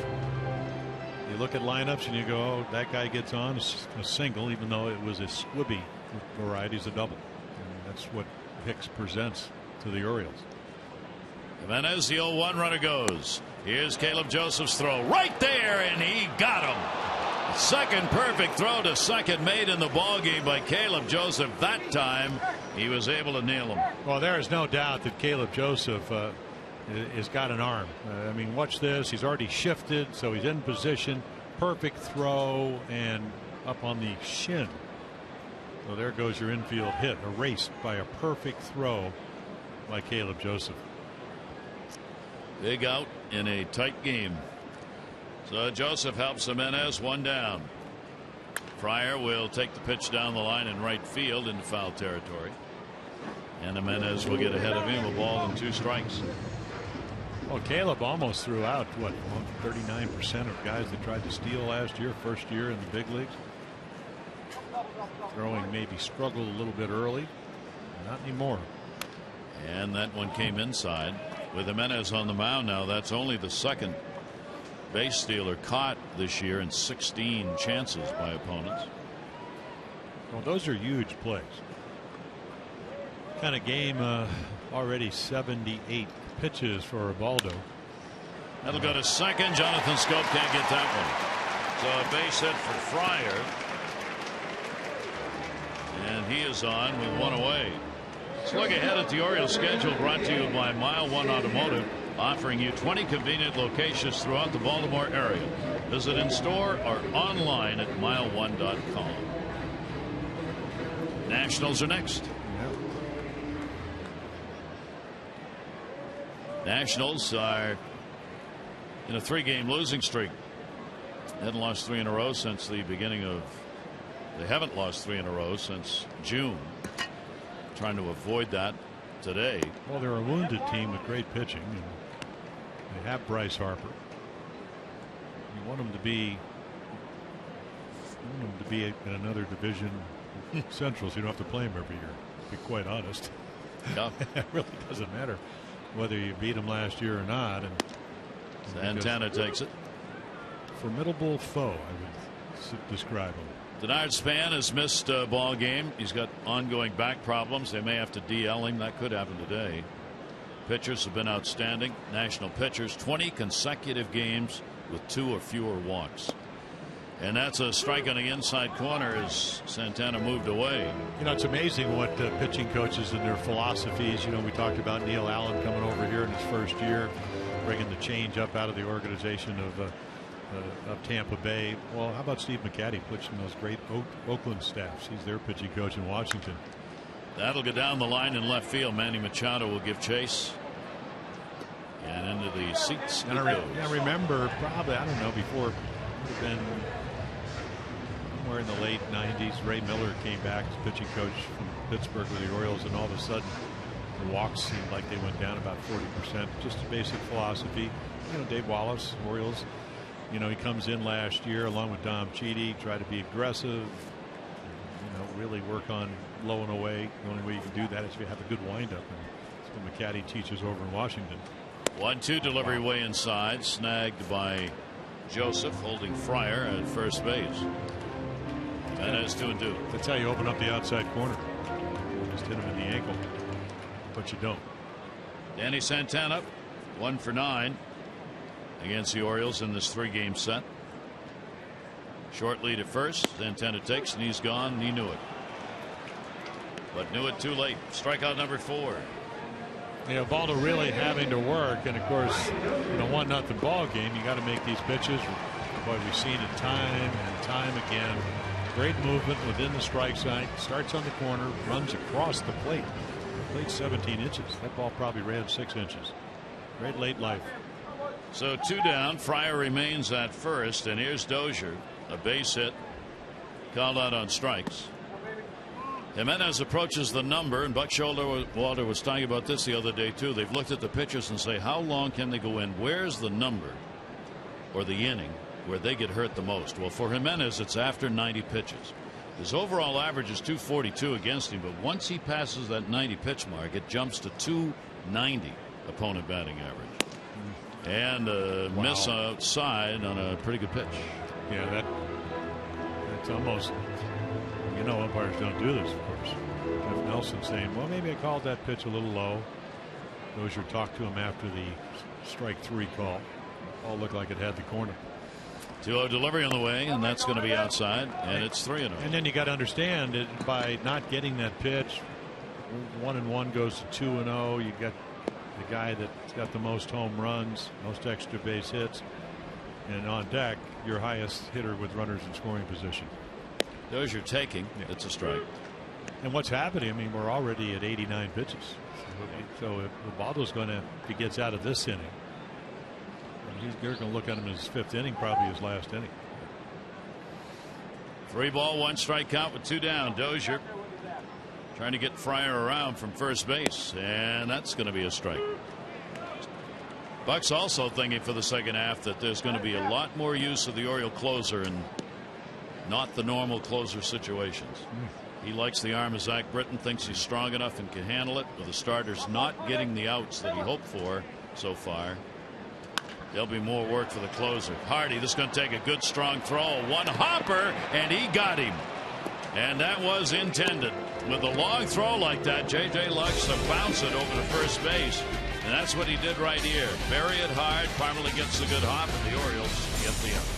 You look at lineups and you go, oh, that guy gets on a single, even though it was a squibby variety's a double. And that's what Hicks presents to the Orioles. Jimenez, the 0-1 runner goes. Here's Caleb Joseph's throw right there, and he got him. 2nd perfect throw to 2nd made in the ball game by Caleb Joseph. That time he was able to nail him. Well, there is no doubt that Caleb Joseph has got an arm. I mean, watch this. He's already shifted, so he's in position. Perfect throw and up on the shin. So there goes your infield hit, erased by a perfect throw by Caleb Joseph. Big out in a tight game. So Joseph helps Jimenez, 1 down. Fryer will take the pitch down the line in right field into foul territory. And Jimenez will get ahead of him, a ball and 2 strikes. Well, Caleb almost threw out, 39% of guys that tried to steal last year, first year in the big leagues. Throwing maybe struggled a little bit early. Not anymore. And that one came inside. With Jimenez on the mound now, that's only the 2nd base stealer caught this year in 16 chances by opponents. Well, those are huge plays. Kind of game already 78 pitches for Ubaldo. That'll go to 2nd. Jonathan Scope can't get that one. So a base hit for Fryer. And he is on with 1 away. Let's look ahead at the Orioles schedule, brought to you by Mile 1 Automotive, offering you 20 convenient locations throughout the Baltimore area. Visit in store or online at mile1.com. Nationals are next. Nationals are in a 3-game losing streak. They haven't lost 3 in a row since the beginning of. They haven't lost 3 in a row since June. Trying to avoid that today. Well, they're a wounded team with great pitching. And they have Bryce Harper. want them to be in another division central, so you don't have to play them every year. To be quite honest, Yeah. it really doesn't matter whether you beat them last year or not. And Santana takes it. Formidable foe, I would describe him. Denard Span has missed a ball game. He's got ongoing back problems. They may have to DL him. That could happen today. Pitchers have been outstanding. National pitchers, 20 consecutive games with 2 or fewer walks. And that's a strike on the inside corner as Santana moved away. You know, it's amazing what pitching coaches and their philosophies. You know, we talked about Neil Allen coming over here in his first year, bringing the change up out of the organization of Tampa Bay. Well, how about Steve McCatty pitching those great Oakland staffs? He's their pitching coach in Washington. That'll go down the line in left field. Manny Machado will give chase. And into the seats. And I remember probably, I don't know, before it would have been somewhere in the late 90s, Ray Miller came back as pitching coach from Pittsburgh with the Orioles, and all of a sudden the walks seemed like they went down about 40%. Just a basic philosophy. You know, Dave Wallace, Orioles. You know, he comes in last year along with Dom Chidi, try to be aggressive, you know, really work on low and away. The only way you can do that is if you have a good windup, and that's what McCatty teaches over in Washington. 1-2 delivery way inside, snagged by Joseph, holding Fryer at first base. And it's 2-2. That's how you open up the outside corner. Just hit him in the ankle, but you don't. Danny Santana, 1 for 9 against the Orioles in this 3-game set. Short lead at first. Santana takes, and he's gone, and he knew it. But knew it too late. Strikeout number 4. You know, Baldo really having to work, and of course, you know, 1-0 ball game. You got to make these pitches. Boy, we've seen it time and time again. Great movement within the strike zone. Starts on the corner, runs across the plate. The plate's 17 inches. That ball probably ran 6 inches. Great late life. So 2 down. Fryer remains at first, and here's Dozier, a base hit, called out on strikes. Jimenez approaches the number, and Buck Showalter was talking about this the other day too. They've looked at the pitchers and say, how long can they go in? Where's the number or the inning where they get hurt the most? Well, for Jimenez, it's after 90 pitches. His overall average is 242 against him, but once he passes that 90 pitch mark, it jumps to 290 opponent batting average. And miss outside on a pretty good pitch. Yeah, that's almost, you know, umpires don't do this, of course. Jeff Nelson saying, well, maybe I called that pitch a little low. Dozier talked to him after the strike 3 call. All looked like it had the corner. 2-0 delivery on the way, and that's going to be outside, and it's 3-0. And then you got to understand it, by not getting that pitch, 1-1 goes to 2-0. You got the guy that's got the most home runs, most extra base hits, and on deck, your highest hitter with runners in scoring position. Dozier taking. Yeah. It's a strike. And what's happening? I mean, we're already at 89 pitches. So if Baldo's going to, if he gets out of this inning, you're going to look at him as his 5th inning, probably his last inning. 3 ball, 1 strike count with 2 down. Dozier trying to get Fryer around from first base, and that's going to be a strike. Buck's also thinking for the second half that there's going to be a lot more use of the Oriole closer and not the normal closer situations. He likes the arm of Zach Britton, thinks he's strong enough and can handle it. With the starters not getting the outs that he hoped for so far, there'll be more work for the closer. Hardy, this is going to take a good strong throw. One hopper, and he got him. And that was intended. With a long throw like that, J.J. likes to bounce it over to first base. And that's what he did right here. Bury it hard. Finally gets the good hop, and the Orioles get the out.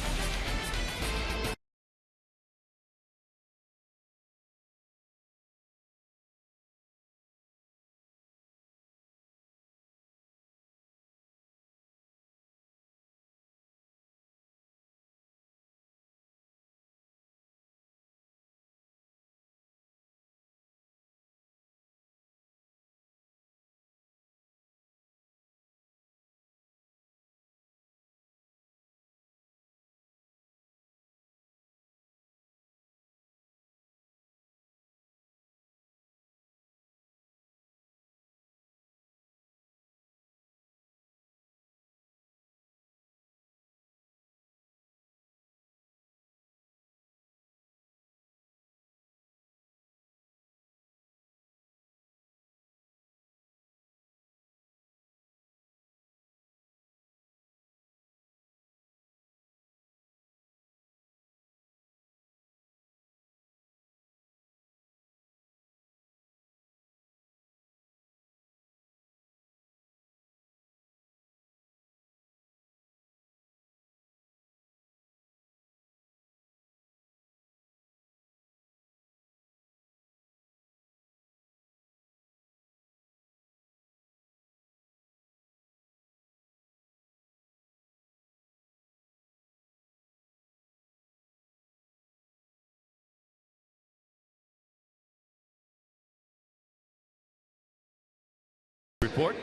report?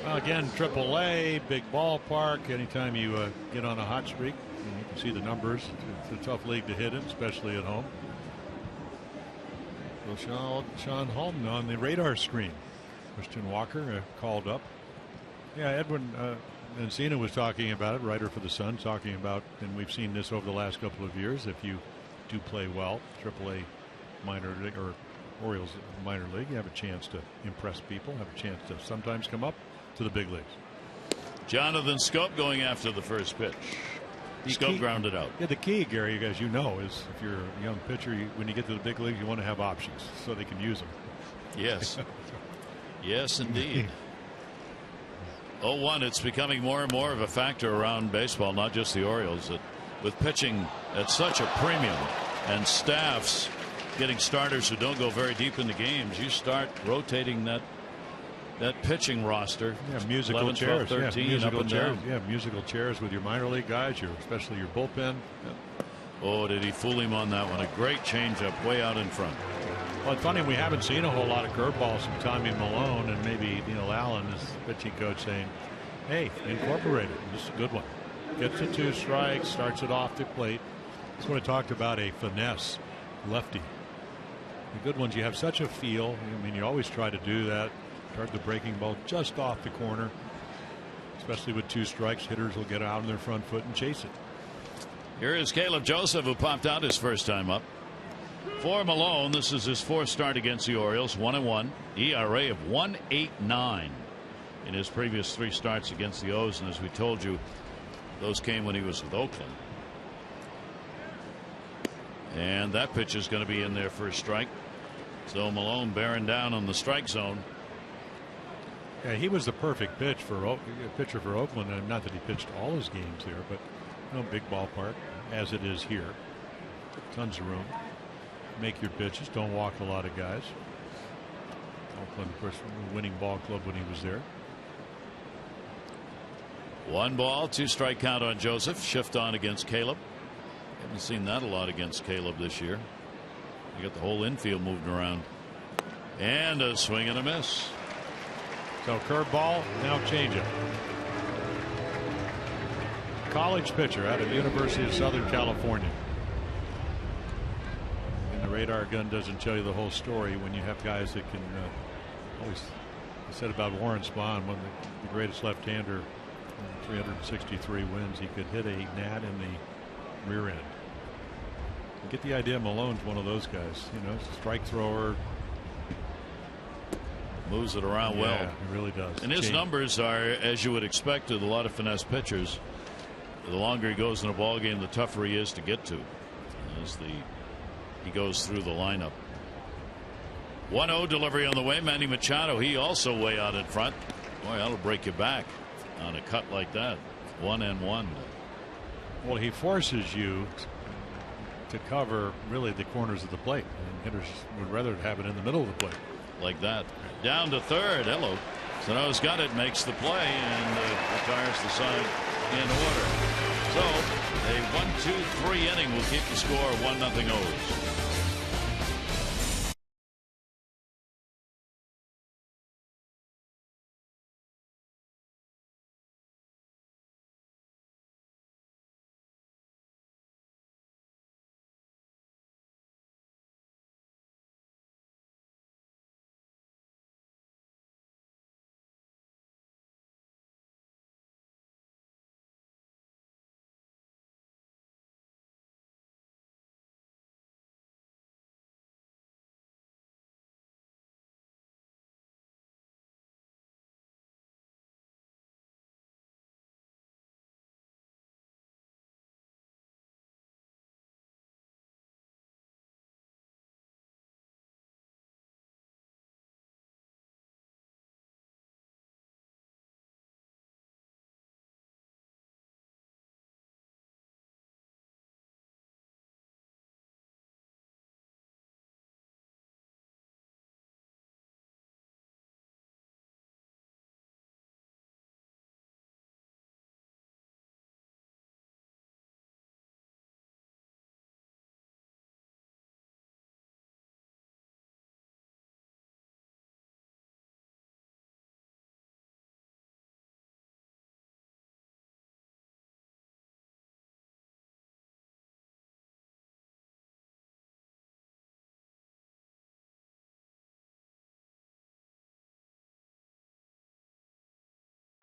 Well, again, AAA, big ballpark. Anytime you get on a hot streak, you can see the numbers. It's a tough league to hit in, especially at home. So Sean Holden on the radar screen. Christian Walker called up. Yeah, Edwin Encina was talking about it, writer for the Sun, talking about, and we've seen this over the last couple of years, if you do play well, AAA minor league or Orioles minor league, you have a chance to impress people, have a chance to sometimes come up to the big leagues. Jonathan Scope going after the first pitch. Scope grounded out. Yeah, the key, Gary, as you know, is if you're a young pitcher, when you get to the big leagues, you want to have options so they can use them. Yes. Yes, indeed. 0-1, it's becoming more and more of a factor around baseball, not just the Orioles. With pitching at such a premium and staffs getting starters who don't go very deep into games, you start rotating that pitching roster. Yeah, musical 11, chairs. 12, 13, musical up and chairs. down. Yeah, musical chairs with your minor league guys, especially your bullpen. Oh, did he fool him on that one? A great changeup way out in front. Well, it's funny, we haven't seen a whole lot of curveballs from Tommy Malone, and maybe Neil Allen, his pitching coach, saying, hey, incorporate it. This is a good one. Gets the 2 strikes, starts it off the plate. That's what I talked about, a finesse lefty. The good ones, you have such a feel. I mean, you always try to do that. Start the breaking ball just off the corner. Especially with 2 strikes, hitters will get out on their front foot and chase it. Here is Caleb Joseph, who popped out his first time up. For Malone, this is his 4th start against the Orioles, 1-1, ERA of 1.89 in his previous 3 starts against the O's, and as we told you, those came when he was with Oakland. And that pitch is going to be in there for a strike. So Malone bearing down on the strike zone. Yeah, he was the perfect pitcher for Oakland, and not that he pitched all his games there, but big ballpark as it is here. Tons of room. Make your pitches. Don't walk a lot of guys. Oakland, of course, a winning ball club when he was there. 1 ball, 2 strike count on Joseph. Shift on against Caleb. Haven't seen that a lot against Caleb this year. You got the whole infield moving around. And a swing and a miss. So curveball, now changeup. College pitcher out of the University of Southern California. And the radar gun doesn't tell you the whole story when you have guys that can always. I said about Warren Spahn, one of the greatest left-hander, 363 wins. He could hit a gnat in the rear end. You get the idea. Malone's one of those guys. Strike thrower. Moves it around well. Yeah, he really does. And his numbers are, as you would expect, with a lot of finesse pitchers. The longer he goes in a ball game, the tougher he is to get to as he goes through the lineup. 1-0 delivery on the way. Manny Machado, he also way out in front. Boy, that'll break you back on a cut like that. 1-1. Well, he forces you to cover really the corners of the plate, and hitters would rather have it in the middle of the plate. Like that. Down to third. Hello. Sano's got it, makes the play, and retires the side in order. So a 1-2-3 inning will keep the score 1-0 O's.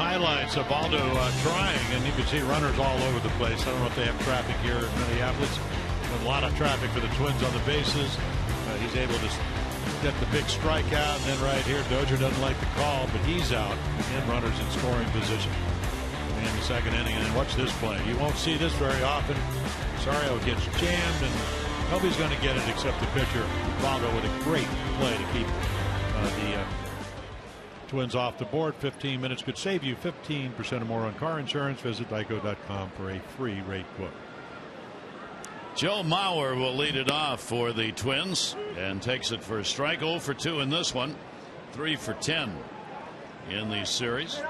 Highlights of Aldo trying, and you can see runners all over the place. I don't know if they have traffic here in Minneapolis. A lot of traffic for the Twins on the bases. He's able to get the big strikeout, and then right here, Dozier doesn't like the call, but he's out, and runners in scoring position in the second inning. And then watch this play. You won't see this very often. Sario gets jammed, and nobody's going to get it except the pitcher, Valdo, with a great play to keep the Twins off the board. 15 minutes could save you 15% or more on car insurance. Visit geico.com for a free rate quote. Joe Mauer will lead it off for the Twins and takes it for a strike. 0 for 2 in this one. 3 for 10 in the series.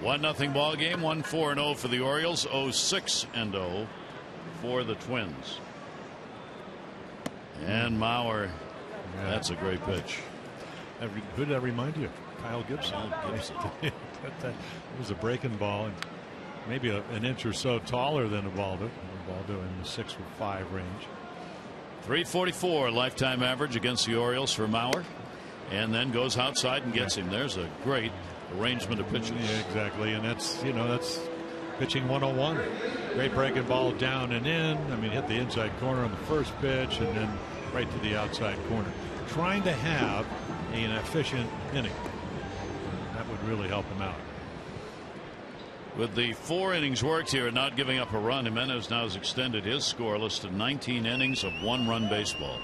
1-0 ball game. 1-4-0 for the Orioles. 0-6-0 for the Twins. And Mauer, that's a great pitch. Who did that remind you of? Kyle Gibson. It was a breaking ball, and maybe an inch or so taller than Ubaldo. Ubaldo in the 6'5" range. 344 lifetime average against the Orioles for Mauer, and then goes outside and gets him. There's a great arrangement of pitches. Yeah, exactly, and that's pitching 101. Great breaking ball down and in. I mean, hit the inside corner on the first pitch, and then right to the outside corner. Trying to have an efficient inning. That would really help him out. With the 4 innings worked here and not giving up a run, Jimenez now has extended his scoreless to 19 innings of 1-run baseball.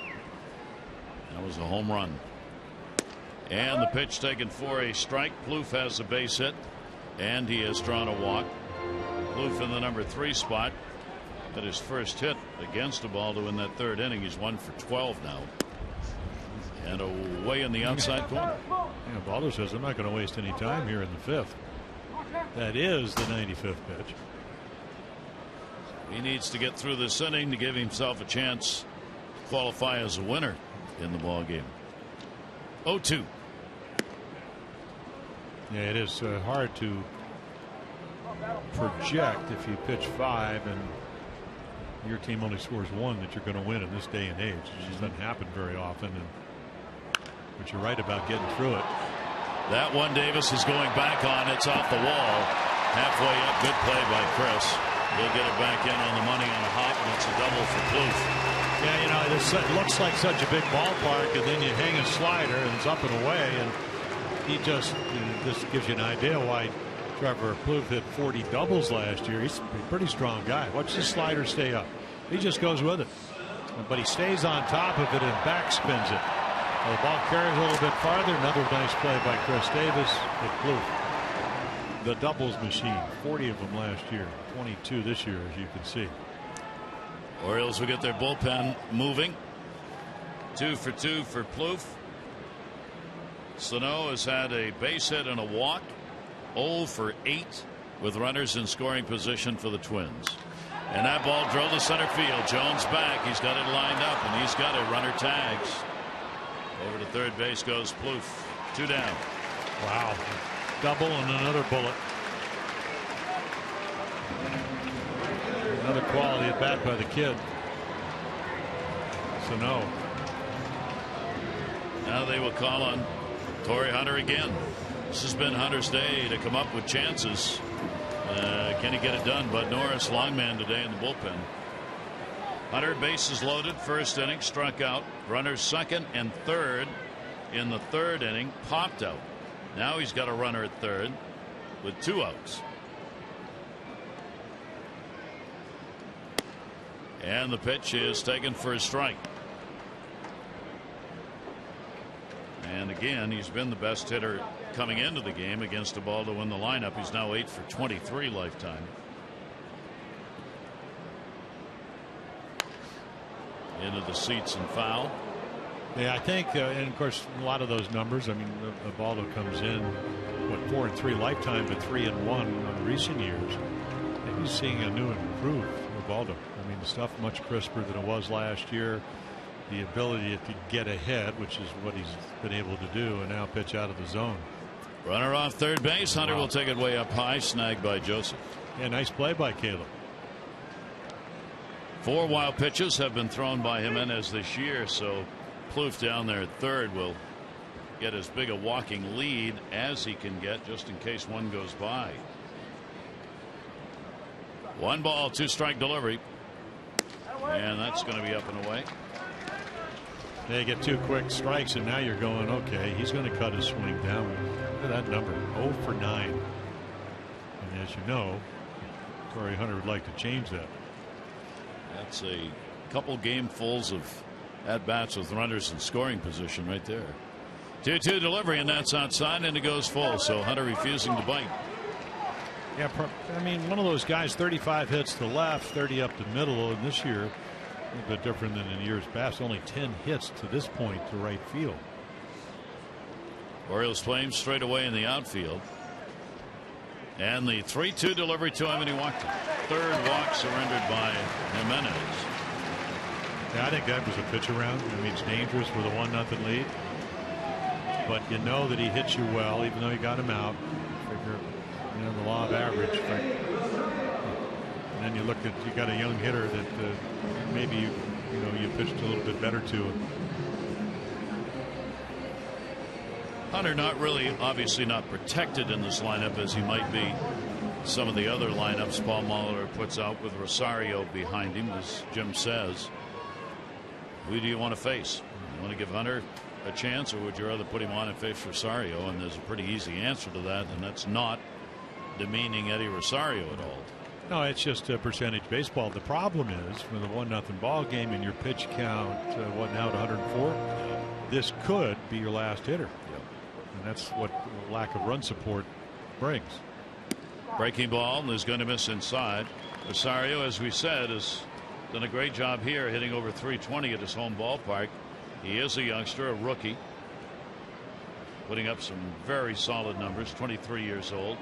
That was a home run. And the pitch taken for a strike. Plouffe has the base hit, and he has drawn a walk. Plouffe in the number 3 spot. At his first hit against Ubaldo in that 3rd inning. He's 1 for 12 now. And away in the outside corner. Yeah, Ubaldo says, I'm not going to waste any time here in the 5th. That is the 95th pitch. He needs to get through this inning to give himself a chance to qualify as a winner in the ball game. 0-2. Yeah, it is hard to project if you pitch 5 and your team only scores 1 that you're going to win in this day and age. It just doesn't happen very often. But you're right about getting through it. That one, Davis, is going back on. It's off the wall. Halfway up. Good play by Chris. He'll get it back in on the money on a hop, and it's a double for Plouffe. Yeah, it looks like such a big ballpark, and then you hang a slider, and it's up and away, and he just this gives you an idea why Trevor Plouffe hit 40 doubles last year. He's a pretty strong guy. Watch the slider stay up. He just goes with it, but he stays on top of it and backspins it. The ball carries a little bit farther. Another nice play by Chris Davis with Plouffe. The doubles machine, 40 of them last year, 22 this year, as you can see. Orioles will get their bullpen moving. 2 for 2 for Plouffe. Sano has had a base hit and a walk. 0 for 8 with runners in scoring position for the Twins. And that ball drilled to center field. Jones back. He's got it lined up, and he's got it. Runner tags. Over to third base goes Plouffe. 2 down. Wow. Double and another bullet. Another quality at bat by the kid. So no. Now they will call on Torrey Hunter again. This has been Hunter's day to come up with chances. Can he get it done? Bud Norris, long man today in the bullpen. Hunter, bases loaded, first inning, struck out. Runners second and third in the 3rd inning, popped out. Now he's got a runner at 3rd with 2 outs. And the pitch is taken for a strike. And again, he's been the best hitter coming into the game against Ubaldo in the lineup. He's now 8 for 23 lifetime. Into the seats and foul. Yeah, I think, and of course, a lot of those numbers. I mean, Ubaldo comes in, 4 and 3 lifetime, but 3 and 1 on recent years. And he's seeing a new and improved Ubaldo. I mean, the stuff much crisper than it was last year. The ability to get ahead, which is what he's been able to do, and now pitch out of the zone. Runner off third base. Hunter will take it way up high, snagged by Joseph. Yeah, nice play by Caleb. 4 wild pitches have been thrown by Jimenez this year, so Plouffe down there at 3rd will get as big a walking lead as he can get, just in case one goes by. 1 ball, 2 strike delivery, and that's going to be up and away. They get 2 quick strikes, and now you're going, okay, he's going to cut his swing down. Look at that number, 0 for 9. And as you know, Torrey Hunter would like to change that. That's a couple gamefuls of at-bats with runners in scoring position right there. 2-2 delivery, and that's outside, and it goes full. So Hunter refusing to bite. Yeah, I mean, one of those guys, 35 hits to left, 30 up the middle, and this year, a little bit different than in years past, only 10 hits to this point to right field. Orioles playing straight away in the outfield. And the 3-2 delivery to him, and he walked it. 3rd walk surrendered by Jimenez. Yeah, I think that was a pitch around. I mean, it's dangerous with a 1-0 lead. But you know that he hits you well, even though you got him out. Figure, you know, the law of average. And then you look at, you got a young hitter that maybe you pitched a little bit better to. Hunter not really, obviously not protected in this lineup as he might be some of the other lineups Paul Molitor puts out with Rosario behind him, as Jim says. Who do you want to face? You want to give Hunter a chance, or would you rather put him on and face Rosario? And there's a pretty easy answer to that, and that's not demeaning Eddie Rosario at all. No, it's just a percentage baseball. The problem is with a 1-0 ball game and your pitch count, what now, at 104? This could be your last hitter. And that's what lack of run support brings. Breaking ball and is going to miss inside. Rosario, as we said, has done a great job here, hitting over 320 at his home ballpark. He is a youngster, a rookie, putting up some very solid numbers. 23 years old,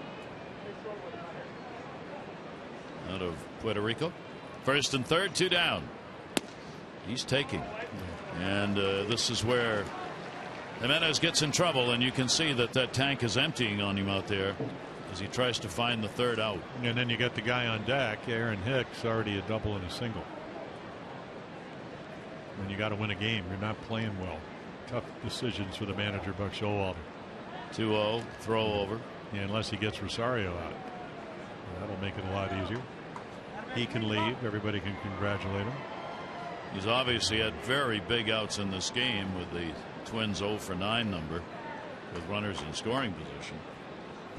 out of Puerto Rico. 1st and 3rd, 2 down. He's taking, and this is where Jimenez gets in trouble, and you can see that that tank is emptying on him out there as he tries to find the 3rd out. And then you got the guy on deck, Aaron Hicks, already a double and a single. And you got to win a game. You're not playing well. Tough decisions for the manager, Buck Showalter. 2-0, throw over. Yeah, unless he gets Rosario out. That'll make it a lot easier. He can leave. Everybody can congratulate him. He's obviously had very big outs in this game with the Twins 0 for 9 number with runners in scoring position.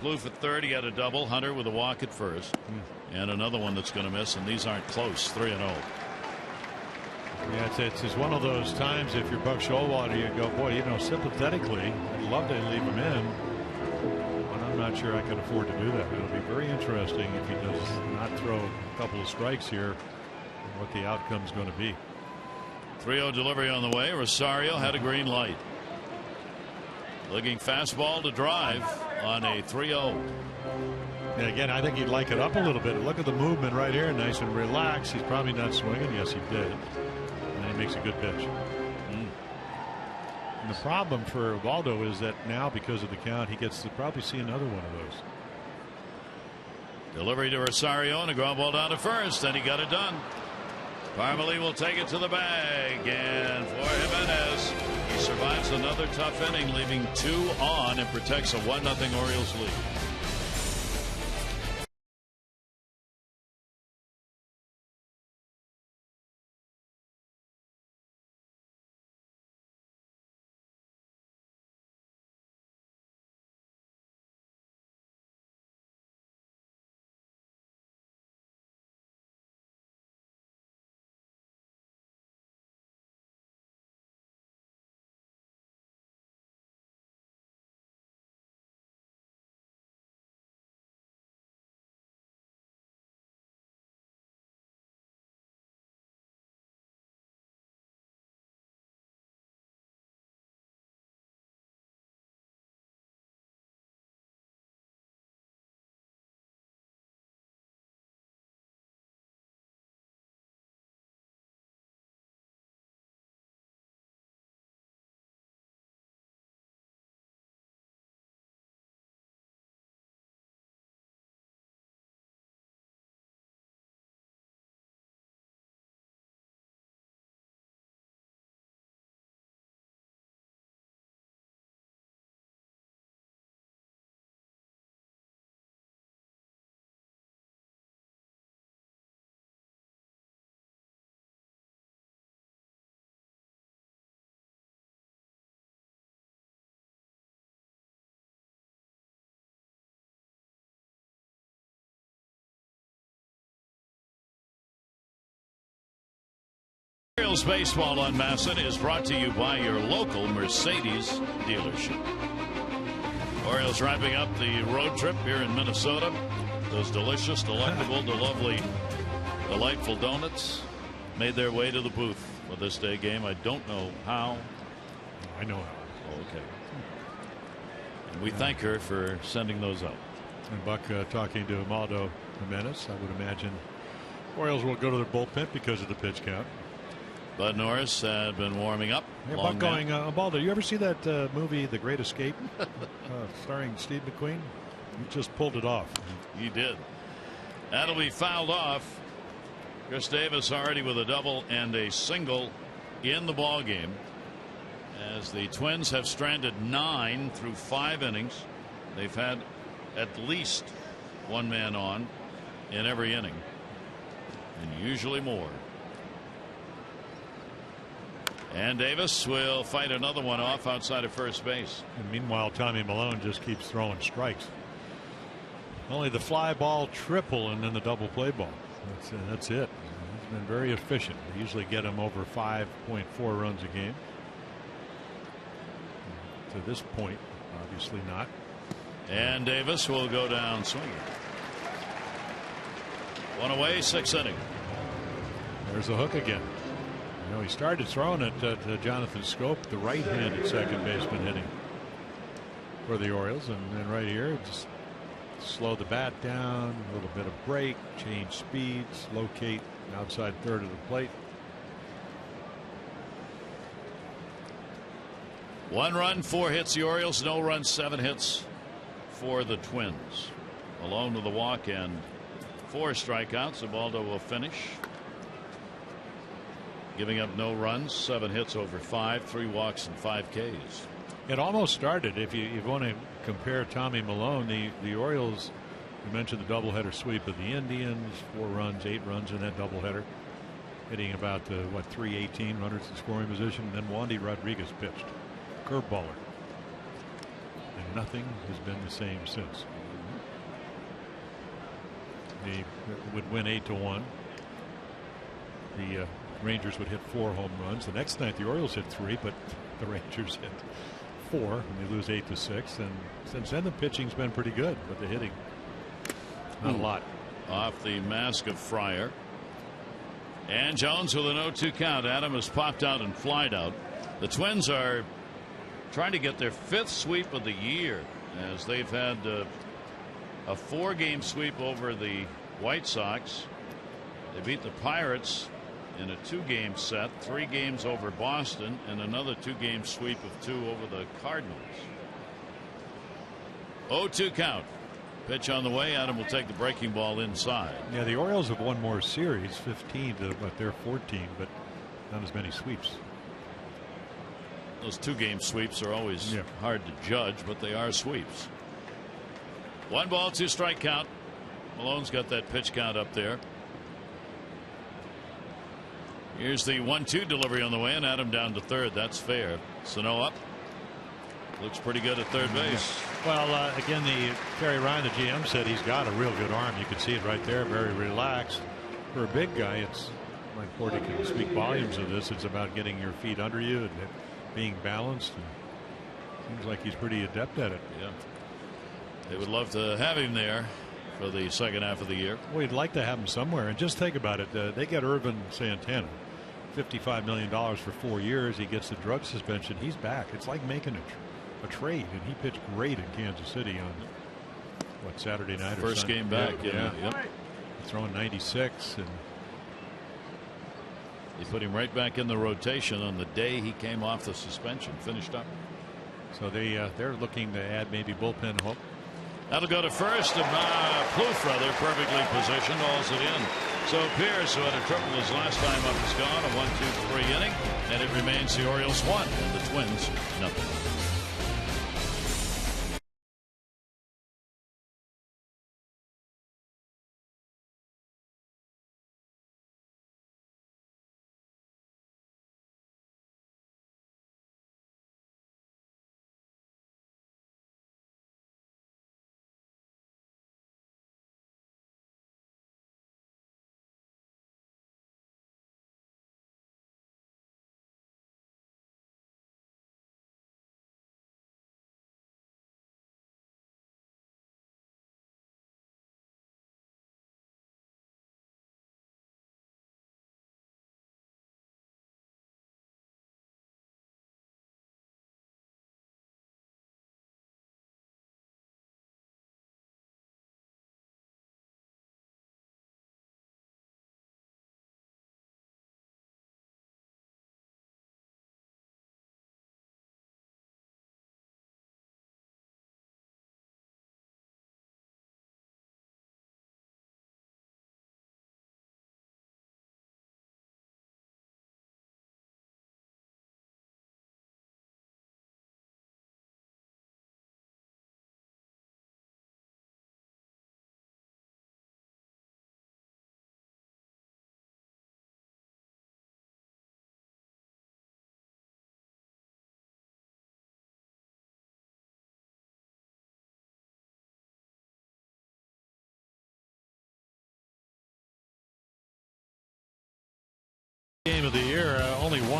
Blue for 3rd. He had a double. Hunter with a walk at first, and another one that's going to miss, and these aren't close. 3-0. Yeah, it's one of those times if you're Buck Showalter, you go, boy, sympathetically, I'd love to leave him in, but I'm not sure I can afford to do that. It'll be very interesting if he does not throw a couple of strikes here and what the outcome's going to be. 3-0 delivery on the way. Rosario had a green light. Looking fastball to drive on a 3-0. And again, I think he'd like it up a little bit. Look at the movement right here, nice and relaxed. He's probably not swinging. Yes, he did. And he makes a good pitch. And the problem for Valdo is that now, because of the count, he gets to probably see another one of those. Delivery to Rosario and a ground ball down to first, and he got it done. Parmalee will take it to the bag, and for Jimenez, he survives another tough inning, leaving 2 on and protects a 1-0 Orioles lead. Orioles baseball on Masson is brought to you by your local Mercedes dealership. Orioles wrapping up the road trip here in Minnesota. Those delicious, delectable, delightful donuts made their way to the booth for this day game. I don't know how. I know how. Oh, okay. And we thank her for sending those out. And Buck talking to Amaldo Jimenez, I would imagine Orioles will go to their bullpen because of the pitch count. Bud Norris had been warming up. Yeah, Buck going, Amaldo, you ever see that movie The Great Escape starring Steve McQueen? He just pulled it off. He did. That'll be fouled off. Chris Davis already with a double and a single in the ball game, as the Twins have stranded 9 through 5 innings. They've had at least one man on in every inning, and usually more. And Davis will fight another one off outside of first base. And meanwhile, Tommy Milone just keeps throwing strikes. Only the fly ball triple and then the double play ball. That's it. He's been very efficient. They usually get him over 5.4 runs a game. To this point, obviously not. And Davis will go down swinging. One away, 6th inning. There's the hook again. You know, he started throwing it to Jonathan Scope, the right-handed second baseman, hitting for the Orioles, and then right here, just slow the bat down, a little bit of break, change speeds, locate outside third of the plate. 1 run, 4 hits the Orioles, no runs, 7 hits for the Twins. Alone with a walk and 4 strikeouts. Abaldo will finish. Giving up no runs, 7 hits over 5, 3 walks and 5 Ks. It almost started, if you want to compare Tommy Milone, the Orioles, you mentioned the doubleheader sweep of the Indians, 4 runs, 8 runs in that doubleheader, hitting about 318 runners in scoring position. And then Wandy Rodriguez pitched, curveballer, and nothing has been the same since. They would win 8-1. The Rangers would hit 4 home runs. The next night the Orioles hit 3, but the Rangers hit 4, and they lose 8-6. And since then the pitching's been pretty good, but the hitting not a lot. Off the mask of Fryer. And Jones with an 0-2 count. Adam has popped out and flied out. The Twins are trying to get their 5th sweep of the year, as they've had a 4-game sweep over the White Sox. They beat the Pirates in a 2-game set, 3 games over Boston, and another 2-game sweep of 2 over the Cardinals. 0-2 count. Pitch on the way. Adam will take the breaking ball inside. Yeah, the Orioles have won more series, 15 to what they're 14, but not as many sweeps. Those 2-game sweeps are always hard to judge, but they are sweeps. 1 ball, 2 strike count. Malone's got that pitch count up there. Here's the 1-2 delivery on the way, and Adam down to third. That's fair. Sano up. Looks pretty good at third base. Well, again, Terry Ryan, the GM, said he's got a real good arm. You can see it right there, very relaxed. For a big guy, it's like Porty can speak volumes of this. It's about getting your feet under you and being balanced. And seems like he's pretty adept at it. Yeah. They would love to have him there for the second half of the year. Well, you'd like to have him somewhere. And just think about it. They get Irvin Santana, $55 million for 4 years. He gets the drug suspension. He's back. It's like making a trade. And he pitched great in Kansas City on Saturday night or first game back. Yeah. Yep. Throwing 96, and they put him right back in the rotation on the day he came off the suspension. Finished up. So they're looking to add maybe bullpen hook. That'll go to first. Plouffe, rather, perfectly positioned, hauls it in. So Pierce, who had a triple his last time up, is gone. A 1-2-3 inning, and it remains the Orioles 1 and the Twins nothing.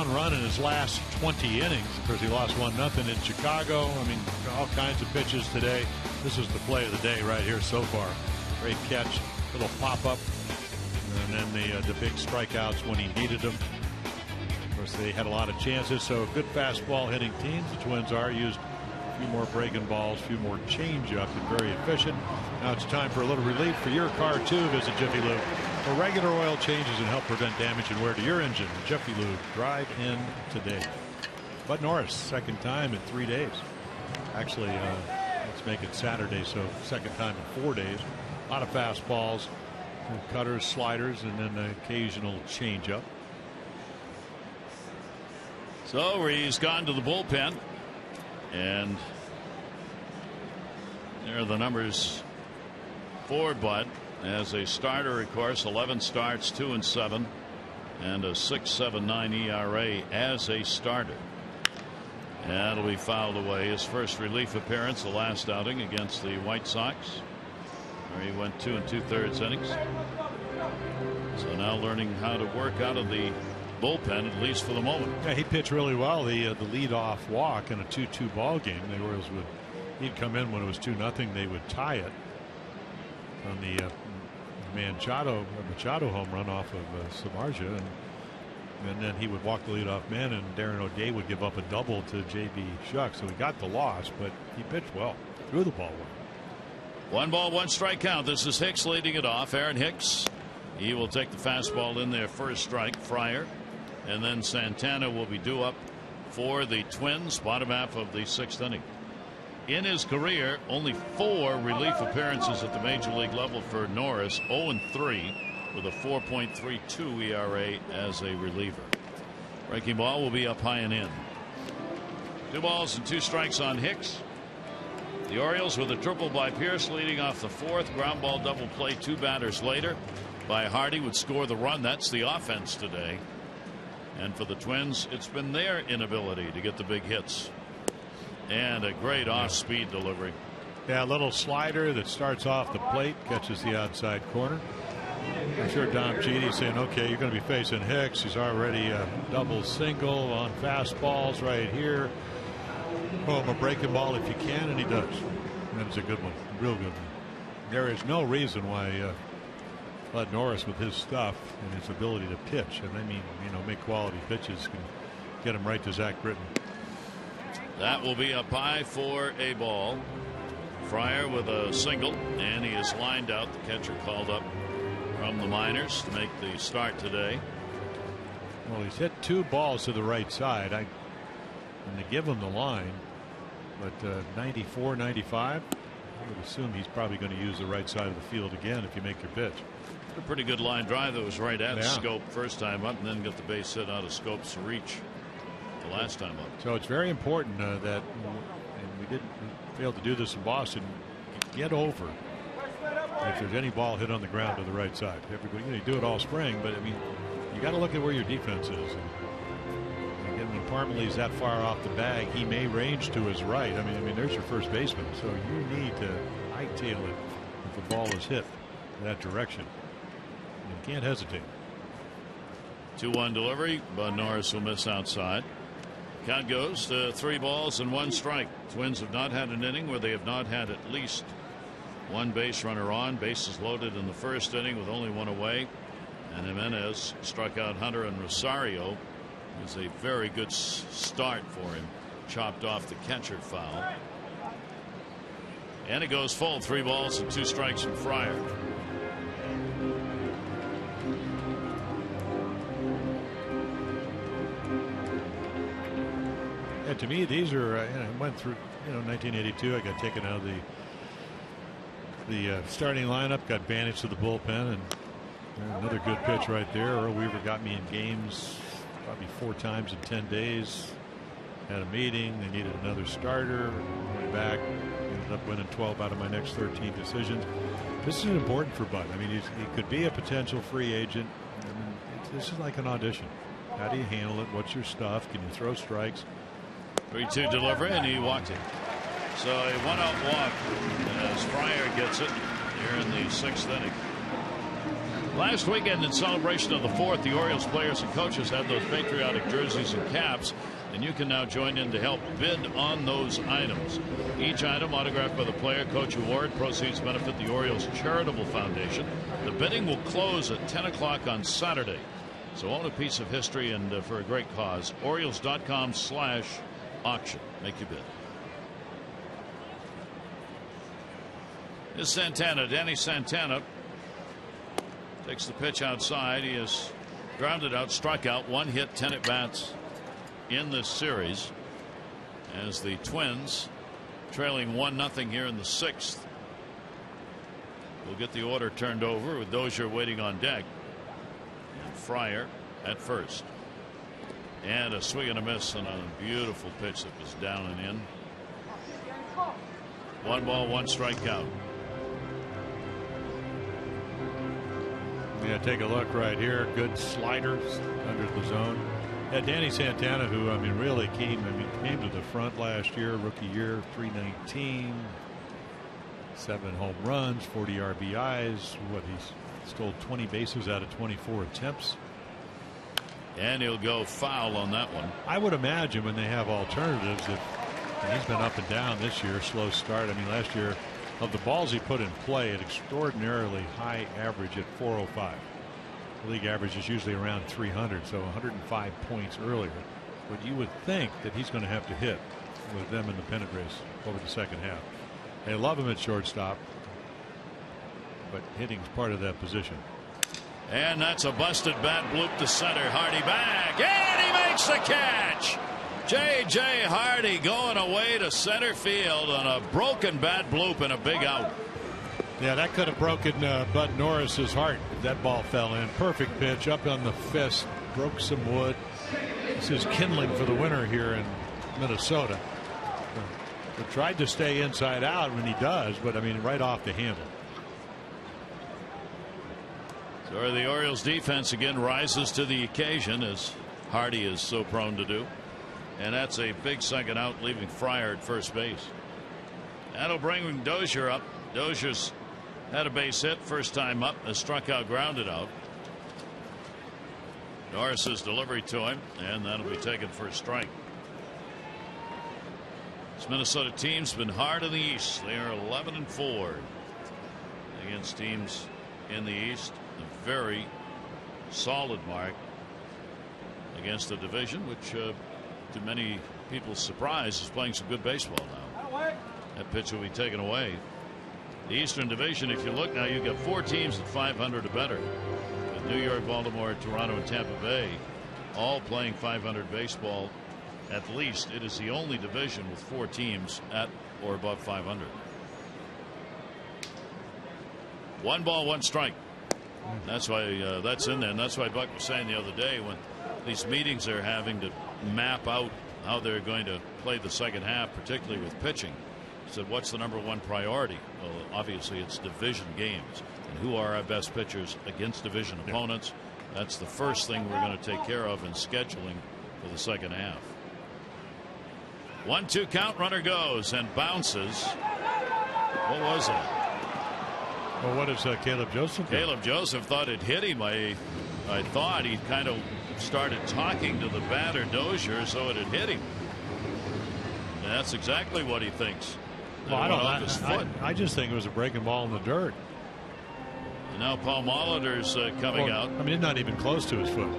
one run in his last 20 innings. Of course, he lost 1-0 in Chicago. I mean, all kinds of pitches today. This is the play of the day right here so far. Great catch, little pop-up, and then the big strikeouts when he needed them. Of course, they had a lot of chances, so good fastball hitting teams. The Twins are used a few more breaking balls, a few more change-up, and very efficient. Now it's time for a little relief for your car, too. Visit Jiffy Lube for regular oil changes and help prevent damage and wear to your engine. Jiffy Lube, drive in today. Bud Norris, second time in 3 days. Actually, let's make it Saturday, so second time in 4 days. A lot of fastballs, cutters, sliders, and then an occasional changeup. So he's gone to the bullpen, and there are the numbers for Bud. As a starter, of course, 11 starts, 2-7, and a 6.79 ERA as a starter. That'll be fouled away. His first relief appearance, the last outing against the White Sox, where he went 2 2/3 innings. So now learning how to work out of the bullpen, at least for the moment. Yeah, he pitched really well. The leadoff walk in a 2-2 ball game. The Orioles he'd come in when it was 2-0. They would tie it on the Machado home run off of Samardzija, and then he would walk the leadoff man, and Darren O'Day would give up a double to J.B. Shuck. So he got the loss, but he pitched well, threw the ball well. 1-1 strike count. This is Hicks leading it off. Aaron Hicks, he will take the fastball in there, first strike. Fryer, and then Santana will be due up for the Twins, bottom half of the 6th inning. In his career, only 4 relief appearances at the major league level for Norris. 0-3 with a 4.32 ERA as a reliever. Breaking ball will be up high and in. 2 balls and 2 strikes on Hicks. The Orioles with a triple by Pierce leading off the 4th. Ground ball double play 2 batters later by Hardy would score the run. That's the offense today. And for the Twins, it's been their inability to get the big hits. And a great off-speed delivery. Yeah, a little slider that starts off the plate, catches the outside corner. I'm sure Dom Cheaty's saying, okay, you're going to be facing Hicks. He's already a double single on fastballs right here. Throw him a breaking ball if you can, and he does. That was a good one, real good one. There is no reason why Bud Norris, with his stuff and his ability to pitch, and I mean, make quality pitches, can get him right to Zach Britton. That will be up high for a ball. Fryer with a single, and he is lined out. The catcher called up from the minors to make the start today. Well, he's hit 2 balls to the right side. And they give him the line, but 94, 95. I would assume he's probably going to use the right side of the field again if you make your pitch. A pretty good line drive that was right at Scope first time up, and then got the base hit out of Scope's reach the last time up. So it's very important that, and we failed to do this in Boston, get over if there's any ball hit on the ground to the right side. Everybody, you do it all spring, but I mean, you got to look at where your defense is. And again, when Parmalee's that far off the bag, he may range to his right. I mean, there's your first baseman, so you need to hightail it if the ball is hit in that direction. You can't hesitate. 2-1 delivery, but Norris will miss outside. Count goes to 3 balls and 1 strike. Twins have not had an inning where they have not had at least 1 base runner on. Bases loaded in the first inning with only 1 away. And Jimenez struck out Hunter, and Rosario. It was a very good start for him. Chopped off the catcher foul. And it goes full. 3 balls and 2 strikes from Fryer. And to me, these are went through 1982. I got taken out of the starting lineup, got banished to the bullpen, and another good pitch right there. Earl Weaver got me in games probably 4 times in 10 days. Had a meeting. They needed another starter. Went back. Ended up winning 12 out of my next 13 decisions. This is important for Bud. I mean, he could be a potential free agent. I mean, this is like an audition. How do you handle it? What's your stuff? Can you throw strikes? 3-2 delivery, and he walked it. So a 1-out walk as Fryer gets it here in the 6th inning. Last weekend, in celebration of the 4th, the Orioles players and coaches had those patriotic jerseys and caps, and you can now join in to help bid on those items. Each item autographed by the player coach award. Proceeds benefit the Orioles Charitable Foundation. The bidding will close at 10 o'clock on Saturday. So own a piece of history and for a great cause. Orioles.com/auction. Make your bid. Here's Santana. Danny Santana takes the pitch outside. He is grounded out, struck out, 1 hit, 10 at bats in this series, as the Twins, trailing 1-0 here in the 6th, will get the order turned over with Dozier waiting on deck and Fryer at first. And a swing and a miss on a beautiful pitch that was down and in. 1 ball, 1 strikeout. Yeah, take a look right here. Good sliders under the zone. Yeah, Danny Santana, who really came to the front last year, rookie year, 319, 7 home runs, 40 RBIs. He's stole 20 bases out of 24 attempts. And he'll go foul on that one. I would imagine when they have alternatives, and he's been up and down this year, slow start. Last year, of the balls he put in play, an extraordinarily high average at 405. The league average is usually around 300, so 105 points earlier. But you would think that he's going to have to hit with them in the pennant race over the second half. They love him at shortstop, but hitting's part of that position. And that's a busted bat bloop to center. Hardy back, and he makes the catch. J.J. Hardy going away to center field on a broken bat bloop and a big out. Yeah, that could have broken Bud Norris's heart if that ball fell in. Perfect pitch up on the fist, broke some wood. This is kindling for the winter here in Minnesota. He tried to stay inside out when he does, but right off the handle. So the Orioles defense again rises to the occasion, as Hardy is so prone to do. And that's a big second out, leaving Fryer at first base. That'll bring Dozier up. Dozier's had a base hit first time up, has struck out, grounded out. Norris's delivery to him, and that'll be taken for a strike. This Minnesota team's been hard in the East. They are 11-4 against teams in the East. A very solid mark against the division, which to many people's surprise is playing some good baseball now. That pitch will be taken away. The Eastern Division, if you look now, you've got 4 teams at 500 or better. With New York, Baltimore, Toronto, and Tampa Bay all playing 500 baseball at least. It is the only division with 4 teams at or above 500. 1 ball, 1 strike. That's why that's in there, and that's why Buck was saying the other day, when these meetings they're having to map out how they're going to play the second half, particularly with pitching. He said, what's the #1 priority? Well, obviously it's division games, and who are our best pitchers against division opponents. That's the first thing we're going to take care of in scheduling for the second half. 1-2 count, runner goes and bounces. What was that? Well, what is Caleb Joseph? Caleb Joseph thought it hit him. I thought he kind of started talking to the batter Dozier, so it had hit him. And that's exactly what he thinks. Well, I just think it was a breaking ball in the dirt. And now Paul Molitor's coming out. It's not even close to his foot.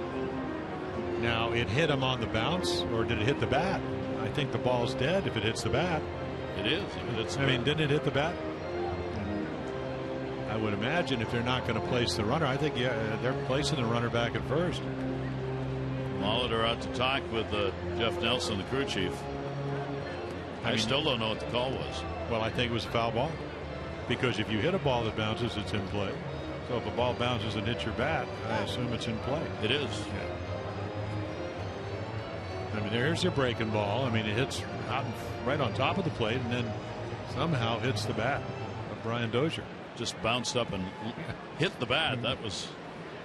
Now, it hit him on the bounce, or did it hit the bat? I think the ball's dead if it hits the bat. It is. Didn't it hit the bat? I would imagine if they're not going to place the runner, I think they're placing the runner back at first. Molitor out to talk with Jeff Nelson, the crew chief. I still don't know what the call was. Well, I think it was a foul ball, because if you hit a ball that bounces, it's in play. So if a ball bounces and hits your bat, I assume it's in play. It is. Yeah. There's your breaking ball. It hits right on top of the plate, and then somehow hits the bat of Brian Dozier. Just bounced up and hit the bat.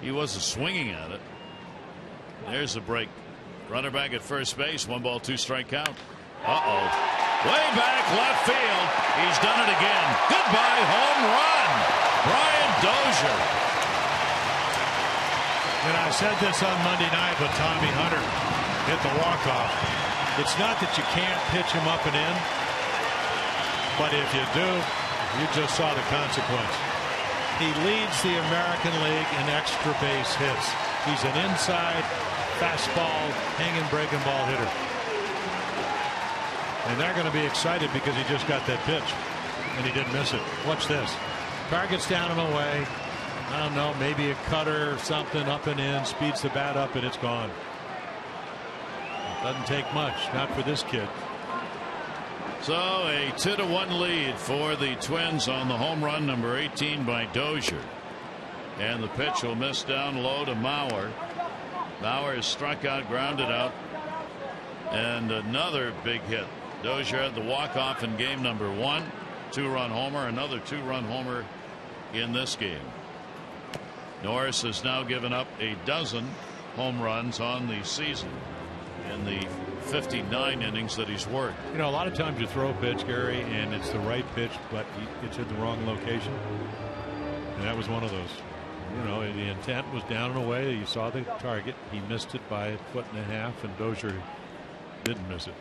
He wasn't swinging at it. There's the break. Runner back at first base. 1 ball, 2 strike count. Way back left field. He's done it again. Goodbye home run. Brian Dozier. And I said this on Monday night, but Tommy Hunter hit the walk-off. It's not that you can't pitch him up and in, but if you do, you just saw the consequence. He leads the American League in extra base hits. He's an inside fastball, hanging breaking ball hitter. And they're going to be excited because he just got that pitch and he didn't miss it. Watch this. Target's down and away. I don't know, maybe a cutter or something up and in, speeds the bat up, and it's gone. Doesn't take much, not for this kid. So a 2-1 lead for the Twins on the home run, number 18 by Dozier. And the pitch will miss down low to Mauer. Mauer is struck out, grounded out. And another big hit. Dozier had the walk-off in game number 1. 2-run homer, another 2-run homer in this game. Norris has now given up a dozen home runs on the season in the 59 innings that he's worked. You know, a lot of times you throw a pitch, Gary, and it's the right pitch, but it's in the wrong location. And that was one of those. You know, the intent was down and away. You saw the target. He missed it by 1.5 feet, and Dozier didn't miss it.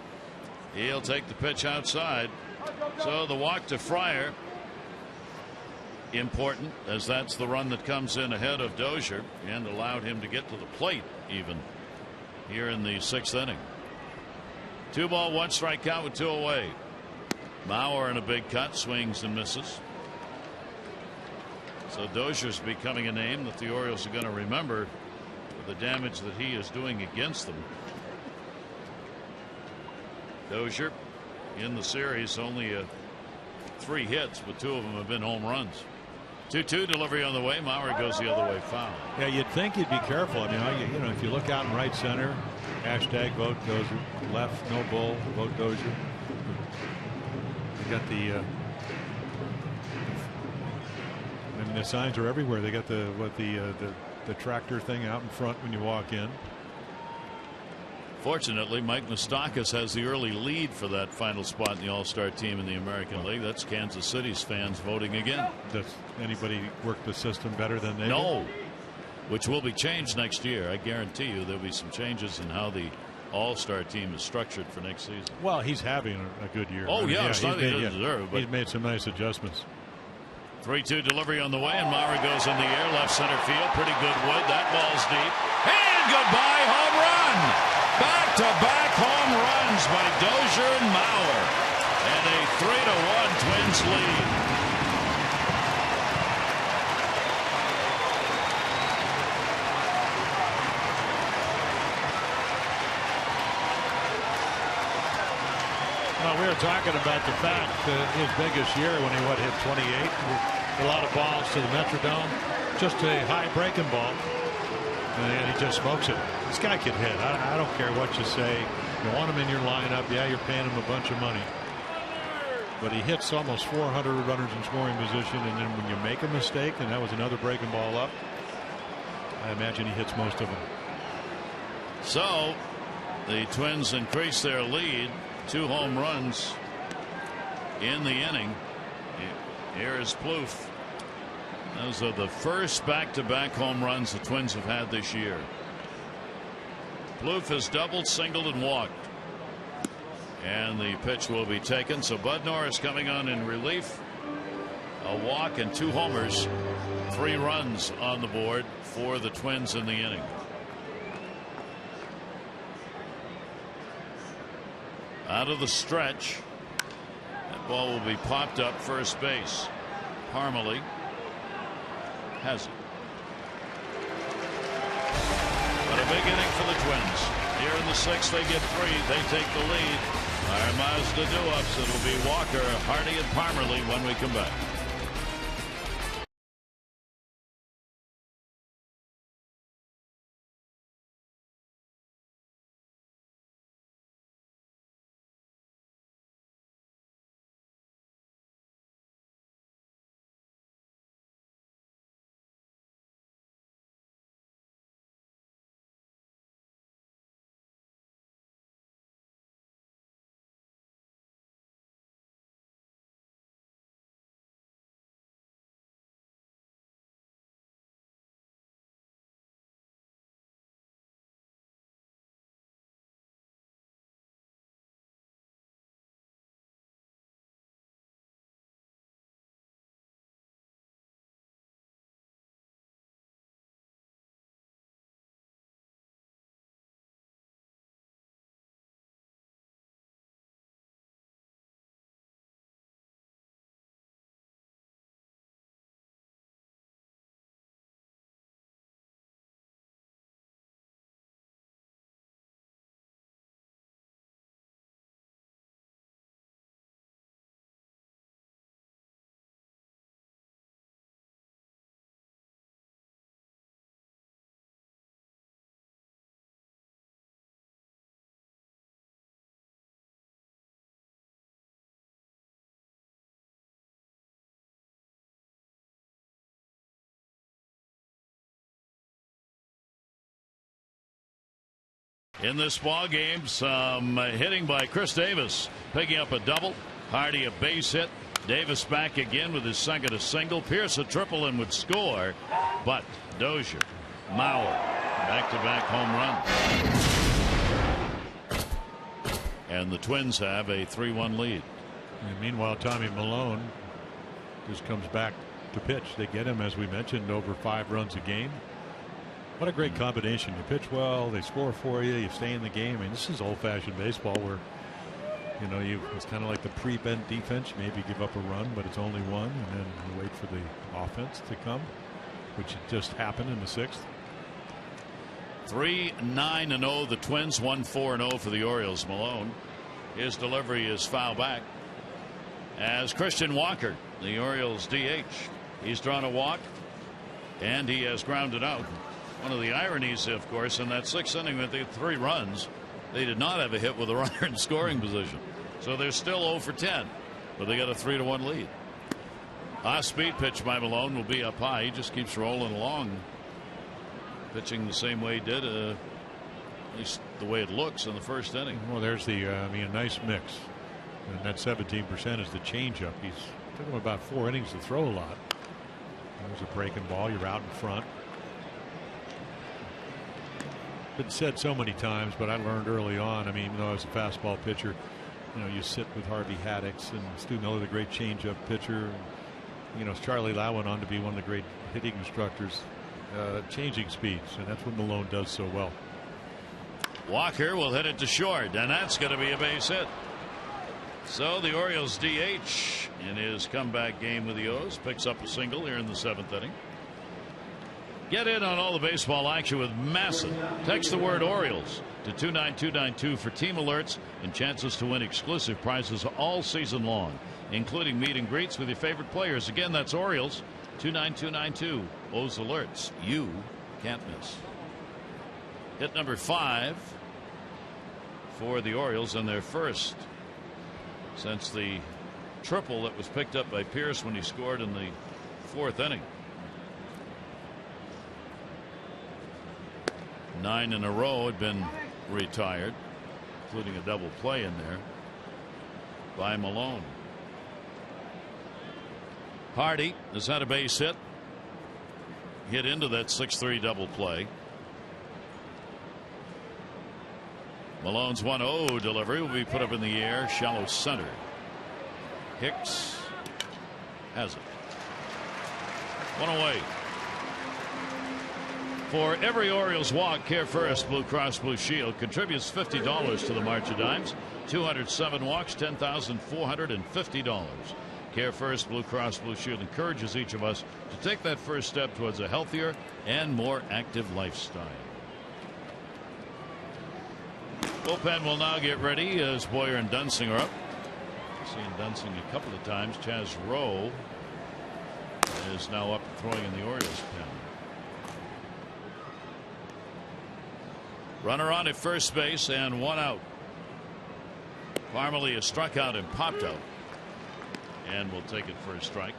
He'll take the pitch outside. So the walk to Fryer, important, as that's the run that comes in ahead of Dozier and allowed him to get to the plate even here in the 6th inning. 2 ball, 1 strike count with 2 away. Mauer in a big cut, swings and misses. So Dozier's becoming a name that the Orioles are going to remember for the damage that he is doing against them. Dozier in the series only 3 hits, but 2 of them have been home runs. 2-2 delivery on the way. Mauer goes the other way, foul. Yeah, you'd think you'd be careful. I mean, you know, if you look out in right center, hashtag vote Dozier. Left, no bull, vote Dozier. You got the I mean, the signs are everywhere. They got the tractor thing out in front when you walk in. Fortunately, Mike Moustakas has the early lead for that final spot in the All-Star team in the American League. That's Kansas City's fans voting again. Does anybody work the system better than they do? No, which will be changed next year. I guarantee you there'll be some changes in how the All-Star team is structured for next season. Well, he's having a good year. Oh, yeah, it's not he doesn't deserve, but he's made some nice adjustments. 3-2 delivery on the way, and Mauer goes in the air, left center field. Pretty good wood. That ball's deep. And goodbye, home run! Back-to-back home runs by Dozier and Mauer. And a 3-1 Twins lead. Well, we were talking about the fact that his biggest year when he hit 28, a lot of balls to the Metrodome, just a high breaking ball, and he just smokes it. This guy can hit. I don't care what you say. You want him in your lineup. Yeah, you're paying him a bunch of money. But he hits almost 400 runners in scoring position, and then when you make a mistake, and that was another breaking ball up, I imagine he hits most of them. So the Twins increase their lead. 2 home runs in the inning. Here is Plouffe. Those are the first back-to-back home runs the Twins have had this year. Plouffe has doubled, singled, and walked. And the pitch will be taken. So Bud Norris coming on in relief. A walk and 2 homers. 3 runs on the board for the Twins in the inning. Out of the stretch. That ball will be popped up first base. Parmalee has it. But a big inning for the Twins. Here in the 6th, they get 3. They take the lead. Our Mazda do-ups. It'll be Walker, Hardy, and Parmalee when we come back. In this ball game, some hitting by Chris Davis, picking up a double. Hardy a base hit. Davis back again with his second a single. Pierce a triple and would score, but Dozier, Mauer, back-to-back home run, and the Twins have a 3-1 lead. And meanwhile, Tommy Milone just comes back to pitch. They get him, as we mentioned, over 5 runs a game. What a great combination. You pitch well, they score for you, you stay in the game. I mean, this is old-fashioned baseball where, you know, it's kind of like the pre-bent defense. Maybe give up a run, but it's only one, and then you wait for the offense to come, which just happened in the 6th. 3-9-0 the Twins, 1-4-0 for the Orioles. Malone, his delivery is foul back. As Christian Walker, the Orioles DH, he's drawn a walk, and he has grounded out. One of the ironies, of course, in that 6th inning with the 3 runs, they did not have a hit with a runner in scoring position. So they're still 0 for 10, but they got a 3-1 lead. Speed pitch by Malone will be up high. He just keeps rolling along, pitching the same way he did, at least the way it looks in the 1st inning. Well, there's the, a nice mix. And that 17% is the changeup. He's took him about 4 innings to throw a lot. There's a breaking ball. You're out in front. Been said so many times, but I learned early on. I mean, even though I was a fastball pitcher, you know, you sit with Harvey Haddix and Stu Miller, the great changeup pitcher. You know, Charlie Lau went on to be one of the great hitting instructors, changing speeds, and that's what Malone does so well. Walker will hit it to short, and that's going to be a base hit. So the Orioles DH in his comeback game with the O's picks up a single here in the 7th inning. Get in on all the baseball action with Masson. Text the word Orioles to 29292 for team alerts and chances to win exclusive prizes all season long, including meet and greets with your favorite players. Again, that's Orioles 29292. O's alerts you can't miss. Hit number 5 for the Orioles in their first since the triple that was picked up by Pierce when he scored in the 4th inning. 9 in a row had been retired, including a double play in there by Malone. Hardy has had a base hit into that 6-3 double play. Malone's 1-0 delivery will be put up in the air, shallow center. Hicks has it. 1 away. For every Orioles walk, Care First Blue Cross Blue Shield contributes $50 to the March of Dimes. 207 walks, $10,450. Care First Blue Cross Blue Shield encourages each of us to take that first step towards a healthier and more active lifestyle. Bullpen will now get ready as Boyer and Dunsing are up. Seen Dunsing a couple of times. Chaz Rowe is now up throwing in the Orioles pen. Runner on at first base and 1 out. Parmalee is struck out and popped out, and will take it for a strike.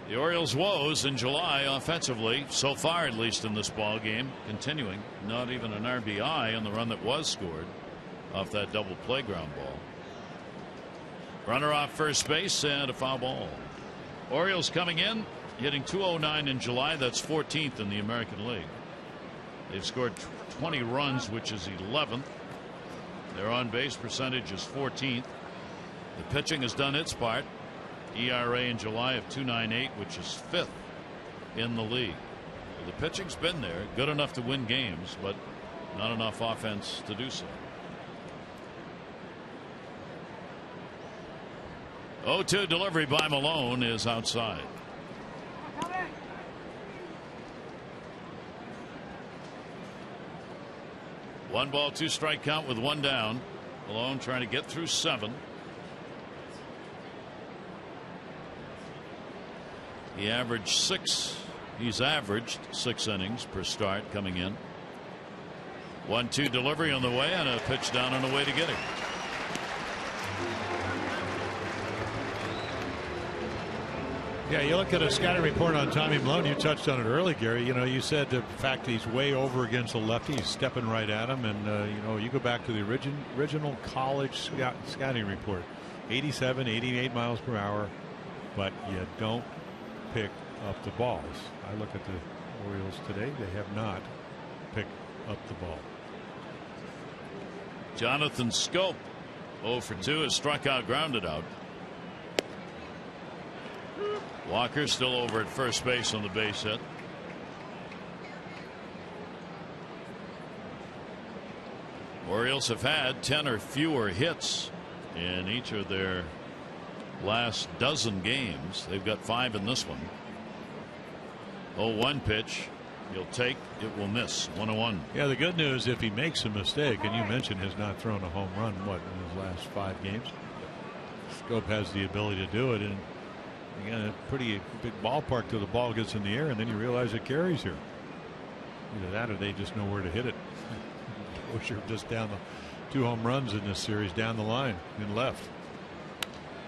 The Orioles' woes in July offensively, so far at least in this ball game, continuing. Not even an RBI on the run that was scored off that double play ground ball. Runner off first base and a foul ball. Orioles coming in, hitting .209 in July. That's 14th in the American League. They've scored 20 runs, which is 11th. Their on base percentage is 14th. The pitching has done its part. ERA in July of 2.98, which is 5th in the league. The pitching's been there, good enough to win games, but not enough offense to do so. 0-2 delivery by Malone is outside. One ball, 2 strike count with 1 down. Malone trying to get through 7. He averaged 6. He's averaged 6 innings per start coming in. 1-2 delivery on the way and a pitch down on the way to get him. Yeah, you look at a scouting report on Tommy Milone. You touched on it early, Gary. You know, you said the fact that he's way over against a lefty, he's stepping right at him, and you know, you go back to the original college scouting report, 87, 88 miles per hour, but you don't pick up the balls. I look at the Orioles today; they have not picked up the ball. Jonathan Schoop, 0 for 2, has struck out, grounded out. Walker still over at first base on the base hit. Orioles have had 10 or fewer hits in each of their last dozen games. They've got 5 in this one. 0-1 pitch. He'll take. It will miss. 1-1. Yeah, the good news, if he makes a mistake, and you mentioned has not thrown a home run, what, in his last 5 games? Schoop has the ability to do it, and again, a pretty big ballpark till the ball gets in the air, and then you realize it carries here. Either that or they just know where to hit it. Busher just down the 2 home runs in this series down the line and left.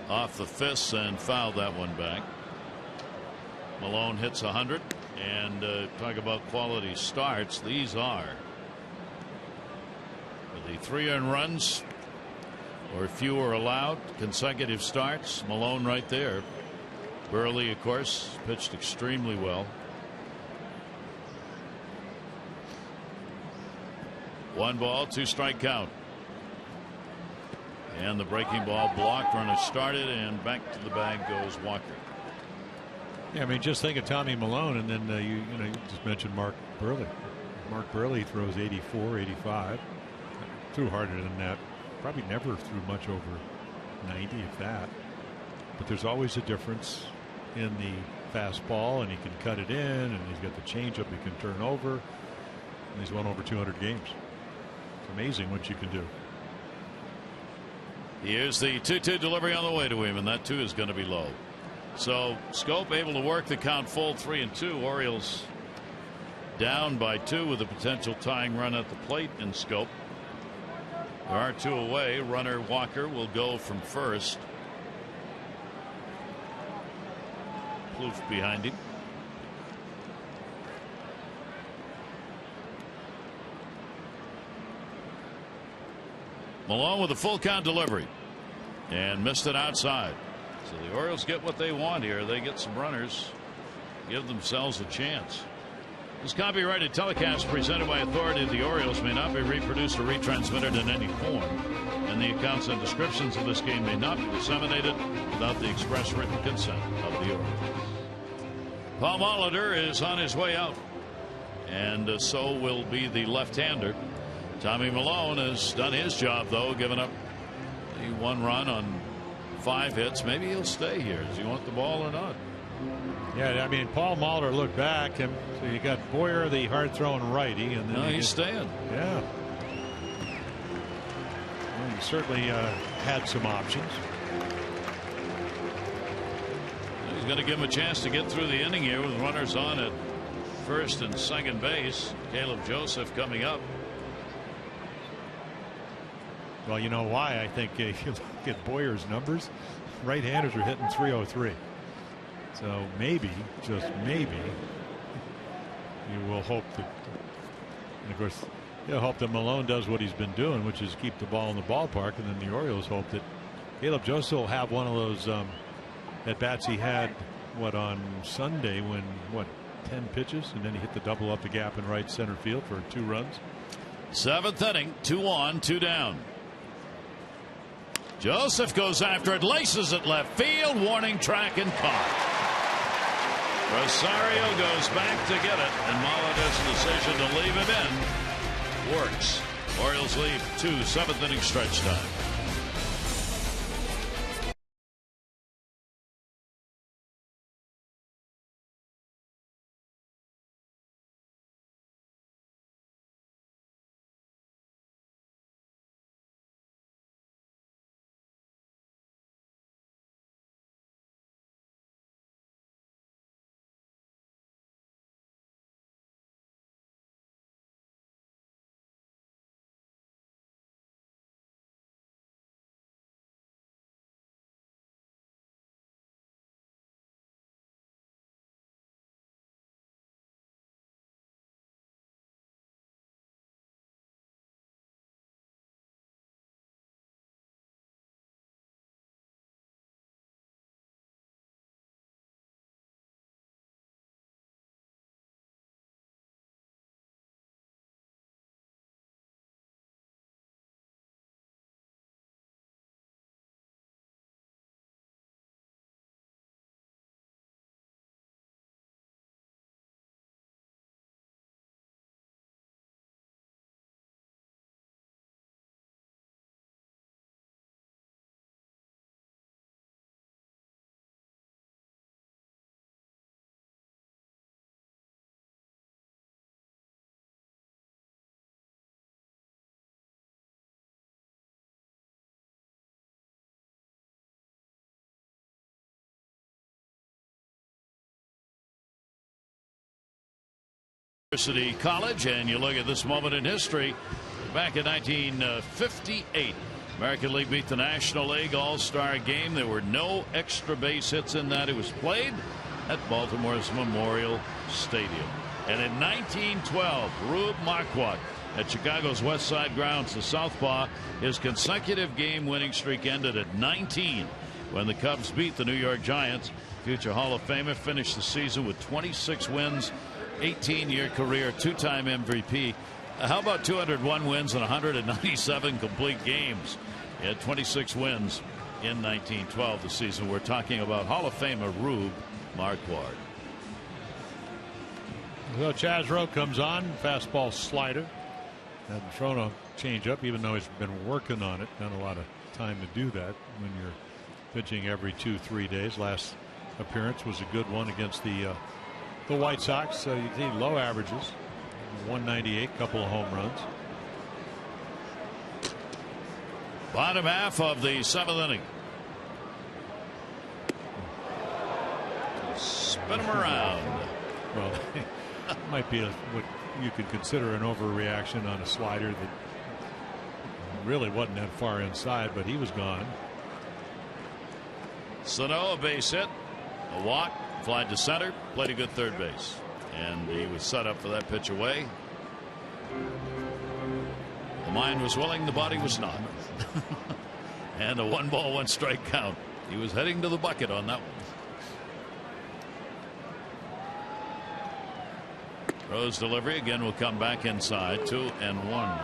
Off the fists and fouled that one back. Milone hits 100, and talk about quality starts. These are the 3 earned runs or fewer allowed consecutive starts. Milone right there. Burley, of course, pitched extremely well. 1 ball, 2 strike count. And the breaking ball blocked. Runner started, and back to the bag goes Walker. Yeah, I mean, just think of Tommy Milone, and then you just mentioned Mark Burley. Mark Burley throws 84, 85. Threw harder than that. Probably never threw much over 90, if that. But there's always a difference in the fastball, and he can cut it in, and he's got the changeup he can turn over, and he's won over 200 games. It's amazing what you can do. Here's the 2-2 delivery on the way to him, and that 2 is going to be low. So Schoop able to work the count full, 3-2. Orioles down by 2 with a potential tying run at the plate in Schoop. There are 2 away. Runner Walker will go from first. Plouffe behind him. Milone with a full count delivery and missed it outside. So the Orioles get what they want here. They get some runners, give themselves a chance. This copyrighted telecast presented by authority of the Orioles may not be reproduced or retransmitted in any form, and the accounts and descriptions of this game may not be disseminated without the express written consent of the Orioles. Paul Molitor is on his way out, and so will be the left-hander. Tommy Milone has done his job, though, giving up the 1 run on 5 hits. Maybe he'll stay here. Does he want the ball or not? Yeah, I mean, Paul Molitor looked back, and so you got Boyer, the hard-throwing righty, and then he's staying. Yeah, well, he certainly had some options. He's going to give him a chance to get through the inning here with runners on at first and second base. Caleb Joseph coming up. Well, you know why? I think if you look at Boyer's numbers, right-handers are hitting .303. So maybe, just maybe, you will hope that, and of course, you'll hope that Milone does what he's been doing, which is keep the ball in the ballpark, and then the Orioles hope that Caleb Joseph will have one of those at-bats he had, on Sunday when, 10 pitches, and then he hit the double up the gap in right center field for 2 runs. 7th inning, 2 on, 2 down. Joseph goes after it, laces it left field, warning track and caught. Rosario goes back to get it, and Molitor's decision to leave it in works. Orioles lead 2, 7th inning stretch time. University College, and you look at this moment in history. Back in 1958, American League beat the National League All-Star game. There were no extra base hits in that. It was played at Baltimore's Memorial Stadium. And in 1912, Rube Marquardt at Chicago's West Side grounds, the southpaw, his consecutive game-winning streak ended at 19 when the Cubs beat the New York Giants. Future Hall of Famer finished the season with 26 wins, 18-year career, two-time MVP. How about 201 wins and 197 complete games? He had 26 wins in 1912, the season we're talking about. Hall of Famer Rube Marquardt. Well, Chaz Rowe comes on, fastball slider. Hadn't thrown a changeup, even though he's been working on it. Not a lot of time to do that when you're pitching every 2-3 days. Last appearance was a good one against the White Sox. So you see low averages, 198, couple of home runs. Bottom half of the 7th inning. Spin him around. Well, it might be what you could consider an overreaction on a slider that really wasn't that far inside, but he was gone. Sano, a base hit, a walk, fly to center, played a good third base, and he was set up for that pitch away. The mind was willing, the body was not. And a 1-ball 1-strike count. He was heading to the bucket on that one. Rowe's delivery again will come back inside. 2-1.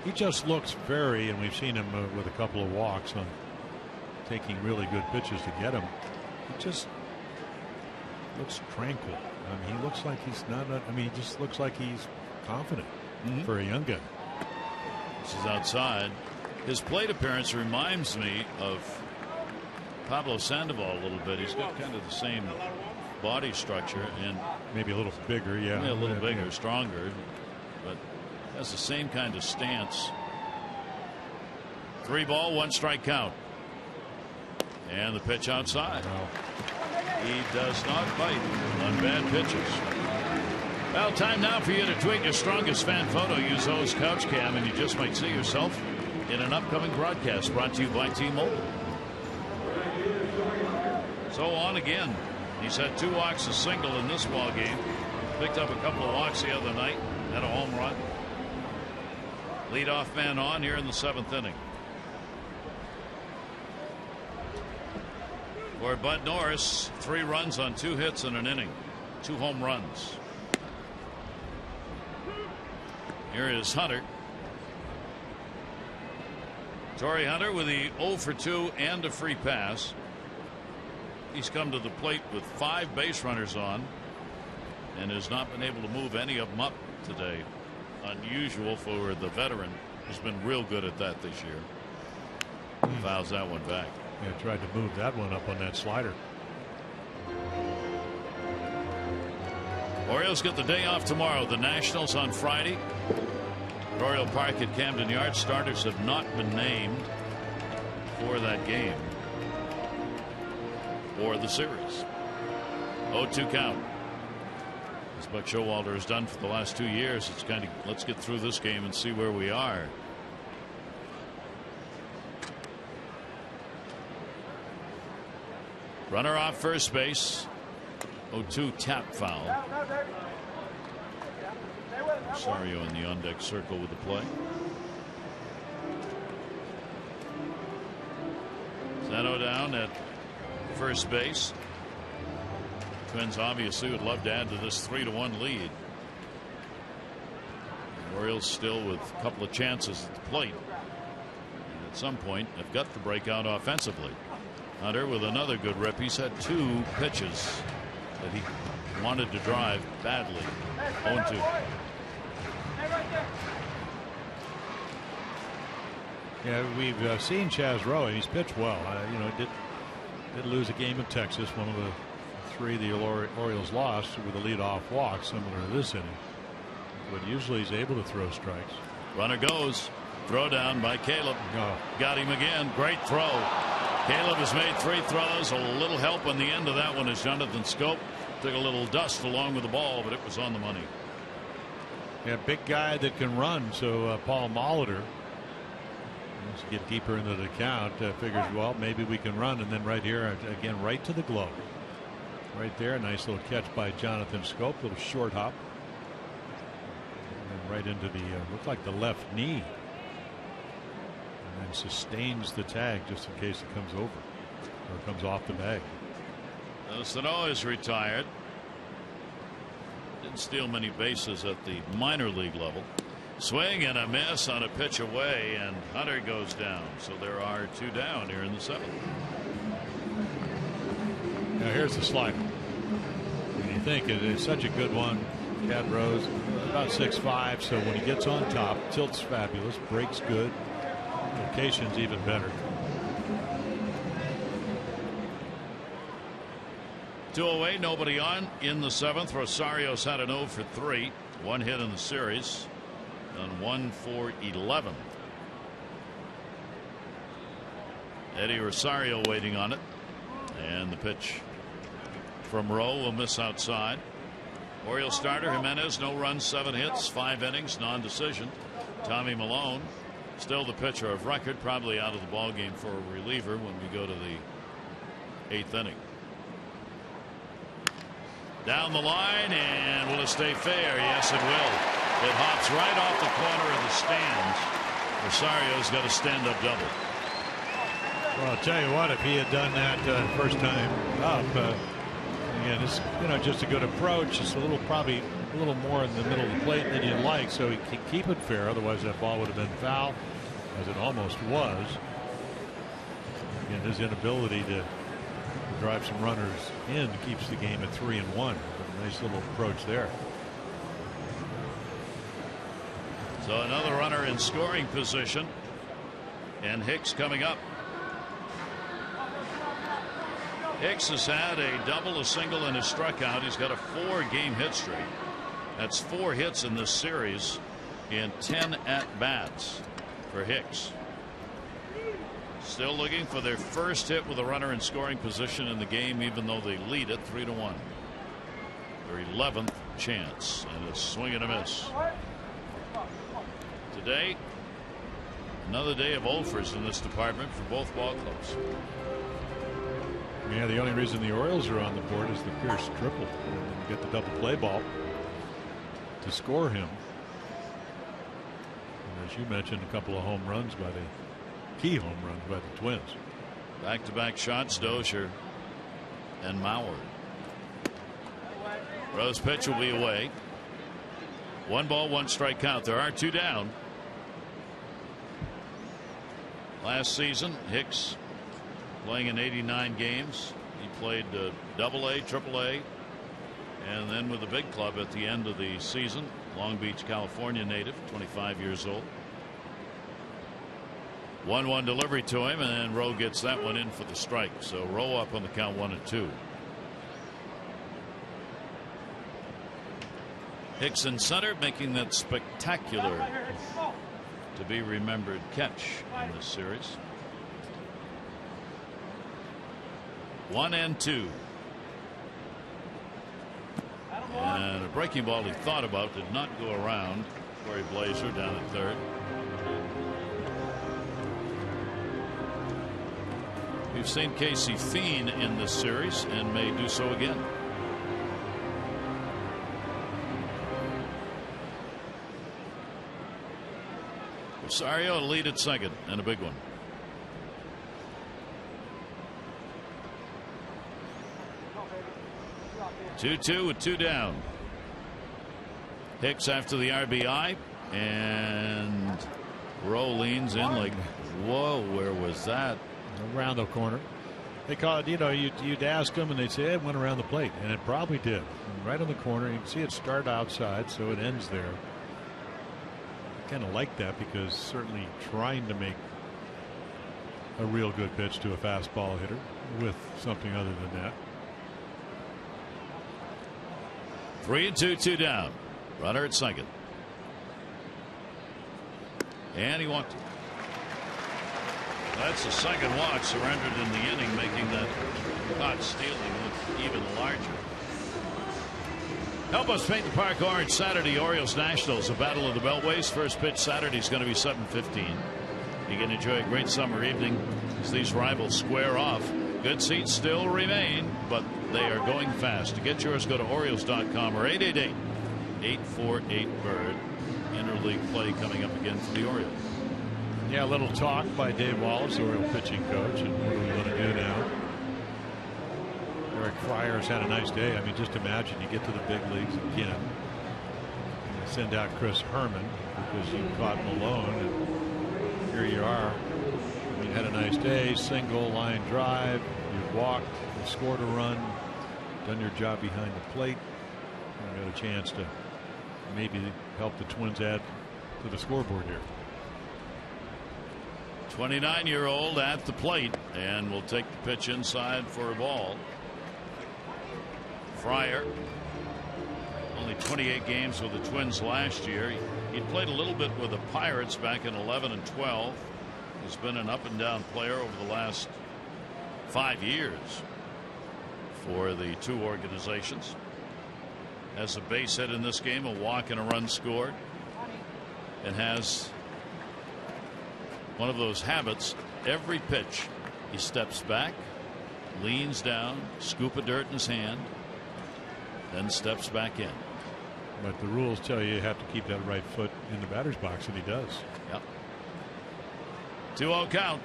He just looks very, and we've seen him with a couple of walks on taking really good pitches to get him. He just looks tranquil. I mean, he looks like he's not. He just looks like he's confident for a young guy. This is outside. His plate appearance reminds me of Pablo Sandoval a little bit. He's got kind of the same body structure and maybe a little bigger, yeah, a little bigger, stronger, but has the same kind of stance. 3-ball 1-strike count, and the pitch outside. Wow. He does not bite on bad pitches. Well, time now for you to tweet your strongest fan photo. Use O's Couch Cam, and you just might see yourself in an upcoming broadcast brought to you by T-Mobile. So on again. He's had 2 walks, a single in this ball game. Picked up a couple of walks the other night. Had a home run. Leadoff man on here in the 7th inning. For Bud Norris, 3 runs on 2 hits in an inning. 2 home runs. Here is Hunter. Torrey Hunter with the 0 for 2 and a free pass. He's come to the plate with 5 base runners on and has not been able to move any of them up today. Unusual for the veteran, who's been real good at that this year. Fouls that one back. Yeah, tried to move that one up on that slider. Orioles get the day off tomorrow. The Nationals on Friday. At Oriole Park at Camden Yards. Starters have not been named for that game or the series. 0-2 count. As Buck Showalter has done for the last 2 years, it's kind of, let's get through this game and see where we are. Runner off first base. 0-2 tap foul. Rosario in the on-deck circle with the play. Zeno down at first base. Twins obviously would love to add to this 3-1 lead. The Orioles still with a couple of chances at the plate. And at some point have got to break out offensively. Hunter with another good rip. He's had 2 pitches that he wanted to drive badly. 0-2. Yeah, we've seen Chaz Rowe, and he's pitched well. Did lose a game in Texas, one of the 3 the Orioles lost with a leadoff walk, similar to this inning. But usually he's able to throw strikes. Runner goes. Throw down by Caleb. Oh. Got him again. Great throw. Caleb has made 3 throws. A little help on the end of that one as Jonathan Scope took a little dust along with the ball, but it was on the money. Yeah, big guy that can run. So Paul Molitor, wants to get deeper into the count, figures, well, maybe we can run. And then right here, again, right to the glove. Right there, nice little catch by Jonathan Scope, little short hop. And right into the, looked like the left knee. And then sustains the tag just in case it comes over or comes off the bag. Sano is retired. Didn't steal many bases at the minor league level. Swing and a miss on a pitch away, and Hunter goes down. So there are 2 down here in the 7th. Now here's the slider. And you think it's such a good one. Cat Rose, about 6'5", so when he gets on top, tilt's fabulous, breaks good, location's even better. 2:08, nobody on in the 7th. Rosario's had an 0 for 3, 1 hit in the series, and 1 for 11. Eddie Rosario waiting on it, and the pitch from Rowe will miss outside. Orioles starter Jimenez, no runs, 7 hits, 5 innings, non-decision. Tommy Malone, still the pitcher of record, probably out of the ballgame for a reliever when we go to the 8th inning. Down the line, and will it stay fair? Yes, it will. It hops right off the corner of the stands. Rosario's got a stand-up double. Well, I'll tell you what, if he had done that first time up, again, it's just a good approach. It's probably a little more in the middle of the plate than you'd like, so he can keep it fair. Otherwise, that ball would have been foul, as it almost was. Again, his inability to drive some runners in keeps the game at 3-1. A nice little approach there. So another runner in scoring position, and Hicks coming up. Hicks has had a double, a single, and a strikeout. He's got a 4-game hit streak. That's 4 hits in this series in 10 at-bats for Hicks. Still looking for their first hit with a runner in scoring position in the game, even though they lead it 3-1. Their 11th chance, and a swing and a miss. Today, another day of ulfers in this department for both ball clubs. Yeah, the only reason the Orioles are on the board is the Pierce triple. And get the double play ball to score him. And as you mentioned, a couple of home runs by the key home runs by the Twins. Back-to-back shots, Dozier and Mauer. Rose pitch will be away. 1 ball, 1 strike count. There are 2 down. Last season, Hicks playing in 89 games. He played AA, AAA, and then with the big club at the end of the season. Long Beach, California native, 25 years old. 1-1 delivery to him, and then Rowe gets that one in for the strike. So Rowe up on the count 1-2. Hicks in center, making that spectacular to be remembered catch in this series. 1-2. And a breaking ball he thought about did not go around. Corey Blazer down at third. We've seen Casey Fiend in this series and may do so again. Rosario lead at second, and a big one. Two with 2 down. Hicks after the RBI, and Rowe leans in like, whoa, where was that? Around the corner. They call it, you'd ask them and they'd say it went around the plate, and it probably did. Right on the corner. You can see it start outside, so it ends there. I kind of like that because certainly trying to make a real good pitch to a fastball hitter with something other than that. 3-2, 2 down. Runner at second. And he walked. That's the second walk surrendered in the inning, making that caught stealing look even larger. Help us paint the park orange Saturday. Orioles Nationals, a battle of the Beltways. First pitch Saturday is going to be 7:15. You can enjoy a great summer evening as these rivals square off. Good seats still remain, but they are going fast. To get yours, go to Orioles.com or 888-848-BIRD. Interleague play coming up again for the Orioles. Yeah, a little talk by Dave Wallace, the Oriole pitching coach, and what are we going to do now? Eric Fryer's had a nice day. I mean, just imagine you get to the big leagues again. You send out Chris Herman because you caught Malone, and here you are. You had a nice day, single line drive, you walked, you scored a run, done your job behind the plate, and got a chance to maybe help the Twins add to the scoreboard here. 29-year-old at the plate, and will take the pitch inside for a ball. Fryer, only 28 games with the Twins last year. He played a little bit with the Pirates back in 11 and 12. He's been an up and down player over the last 5 years for the two organizations. Has a base hit in this game, a walk and a run scored, and has one of those habits. Every pitch he steps back, leans down, scoop of dirt in his hand, then steps back in. But the rules tell you have to keep that right foot in the batter's box, and he does. Yep. 2-0 count.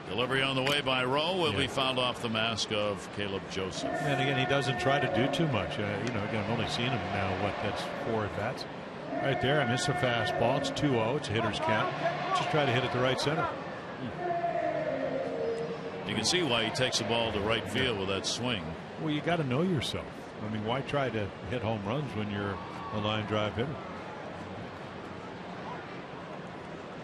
Delivery on the way by Rowe will be fouled off the mask of Caleb Joseph. And again, he doesn't try to do too much. You know, again, I've only seen him now. That's 4 at bats. Right there, I missed a fastball. It's 2-0. It's a hitter's count. Just try to hit it the right center. You can see why he takes the ball to right field with that swing. Well, you got to know yourself. I mean, why try to hit home runs when you're a line drive hitter?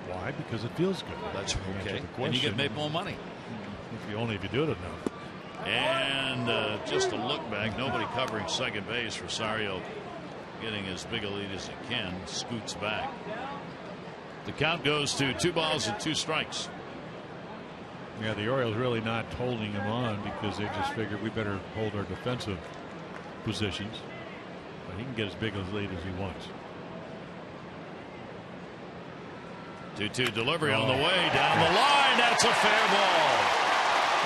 Why? Because it feels good. That's okay. And you get made more money. If you do it enough. And just a look back. Nobody covering second base. Rosario getting as big a lead as he can. Scoots back. The count goes to 2 balls and 2 strikes. Yeah, the Orioles really not holding him on because they just figured we better hold our defensive positions. But he can get as big a lead as he wants. 2-2 delivery on the way down the line. That's a fair ball.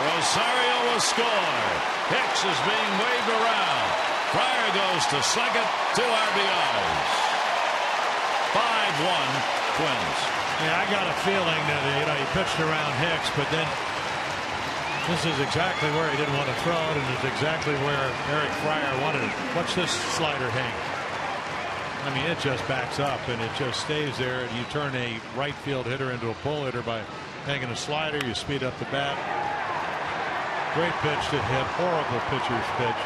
Rosario will score. Hicks is being waved around. Fryer goes to second. 2 RBIs. 5-1 Twins. Yeah, I got a feeling that he pitched around Hicks, but then this is exactly where he didn't want to throw it, and it's exactly where Eric Fryer wanted it. Watch this slider hang. I mean, it just backs up and it just stays there, and you turn a right field hitter into a pull hitter by hanging a slider. You speed up the bat. Great pitch to hit. Horrible pitcher's pitch.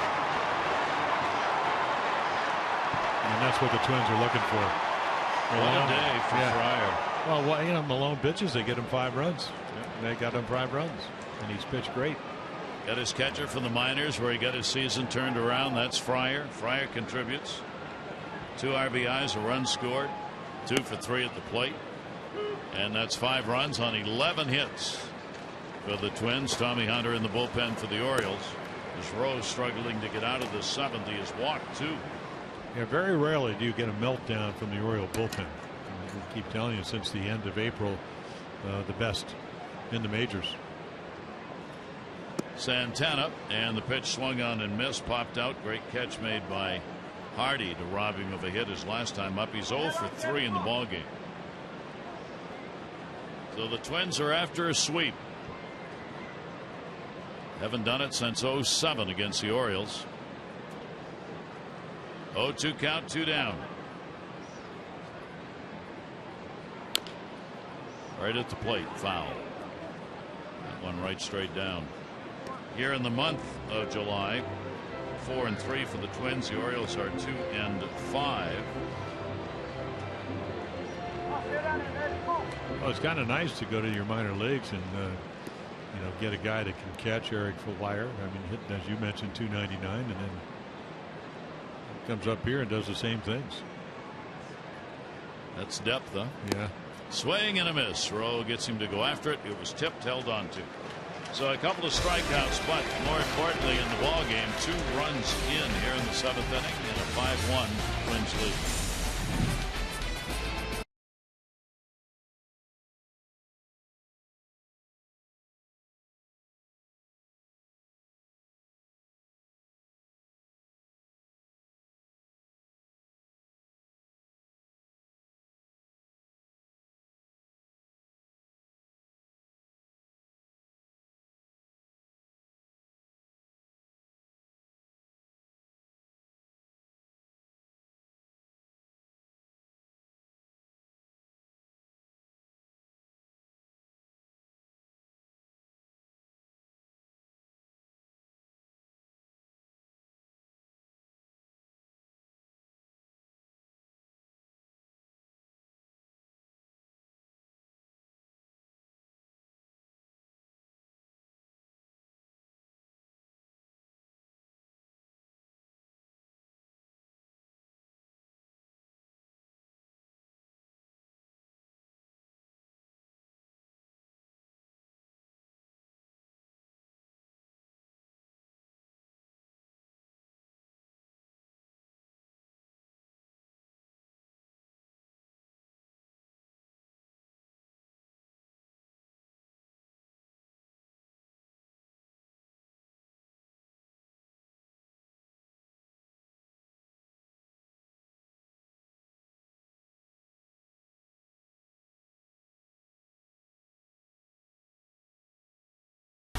And that's what the Twins are looking for. What a day for Fryer. Well, Malone pitches, they get him 5 runs. They got him 5 runs, and he's pitched great. Got his catcher from the minors where he got his season turned around. That's Fryer. Fryer contributes. 2 RBIs, a run scored, 2 for 3 at the plate, and that's 5 runs on 11 hits for the Twins. Tommy Hunter in the bullpen for the Orioles. As Rose struggling to get out of the 7th. He has walked 2. Yeah, very rarely do you get a meltdown from the Oriole bullpen. We keep telling you since the end of April, the best in the majors. Santana, and the pitch swung on and missed, popped out. Great catch made by Hardy to rob him of a hit his last time up. He's 0 for 3 in the ballgame. So the Twins are after a sweep. Haven't done it since 07 against the Orioles. 0-2 count, 2 down. Right at the plate, foul. That one right straight down. Here in the month of July, 4-3 for the Twins. The Orioles are 2-5. Well, it's kind of nice to go to your minor leagues and get a guy that can catch. Eric Fryer. I mean, hit, as you mentioned, 299, and then comes up here and does the same things. That's depth, huh? Yeah. Swing and a miss. Rowe gets him to go after it. It was tipped, held on to. So a couple of strikeouts, but more importantly in the ball game, 2 runs in here in the 7th inning and a 5-1 Twins lead.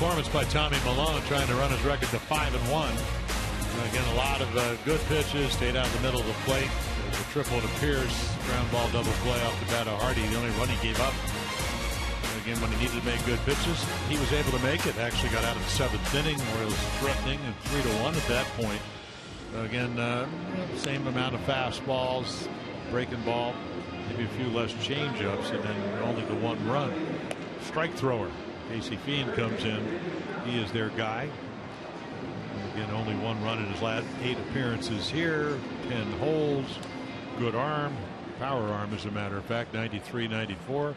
Performance by Tommy Malone, trying to run his record to 5-1. Again, a lot of good pitches, stayed out in the middle of the plate. There's a triple to Pierce, ground ball double play off the bat of Hardy, the only run he gave up. Again, when he needed to make good pitches, he was able to make it. Actually got out of the 7th inning, where it was threatening, and 3-1 at that point. Again, same amount of fastballs, breaking ball, maybe a few less changeups, and then only the 1 run. Strike thrower. Casey Fiend comes in. He is their guy. And again, only 1 run in his last 8 appearances here. 10 holds. Good arm. Power arm, as a matter of fact. 93, 94.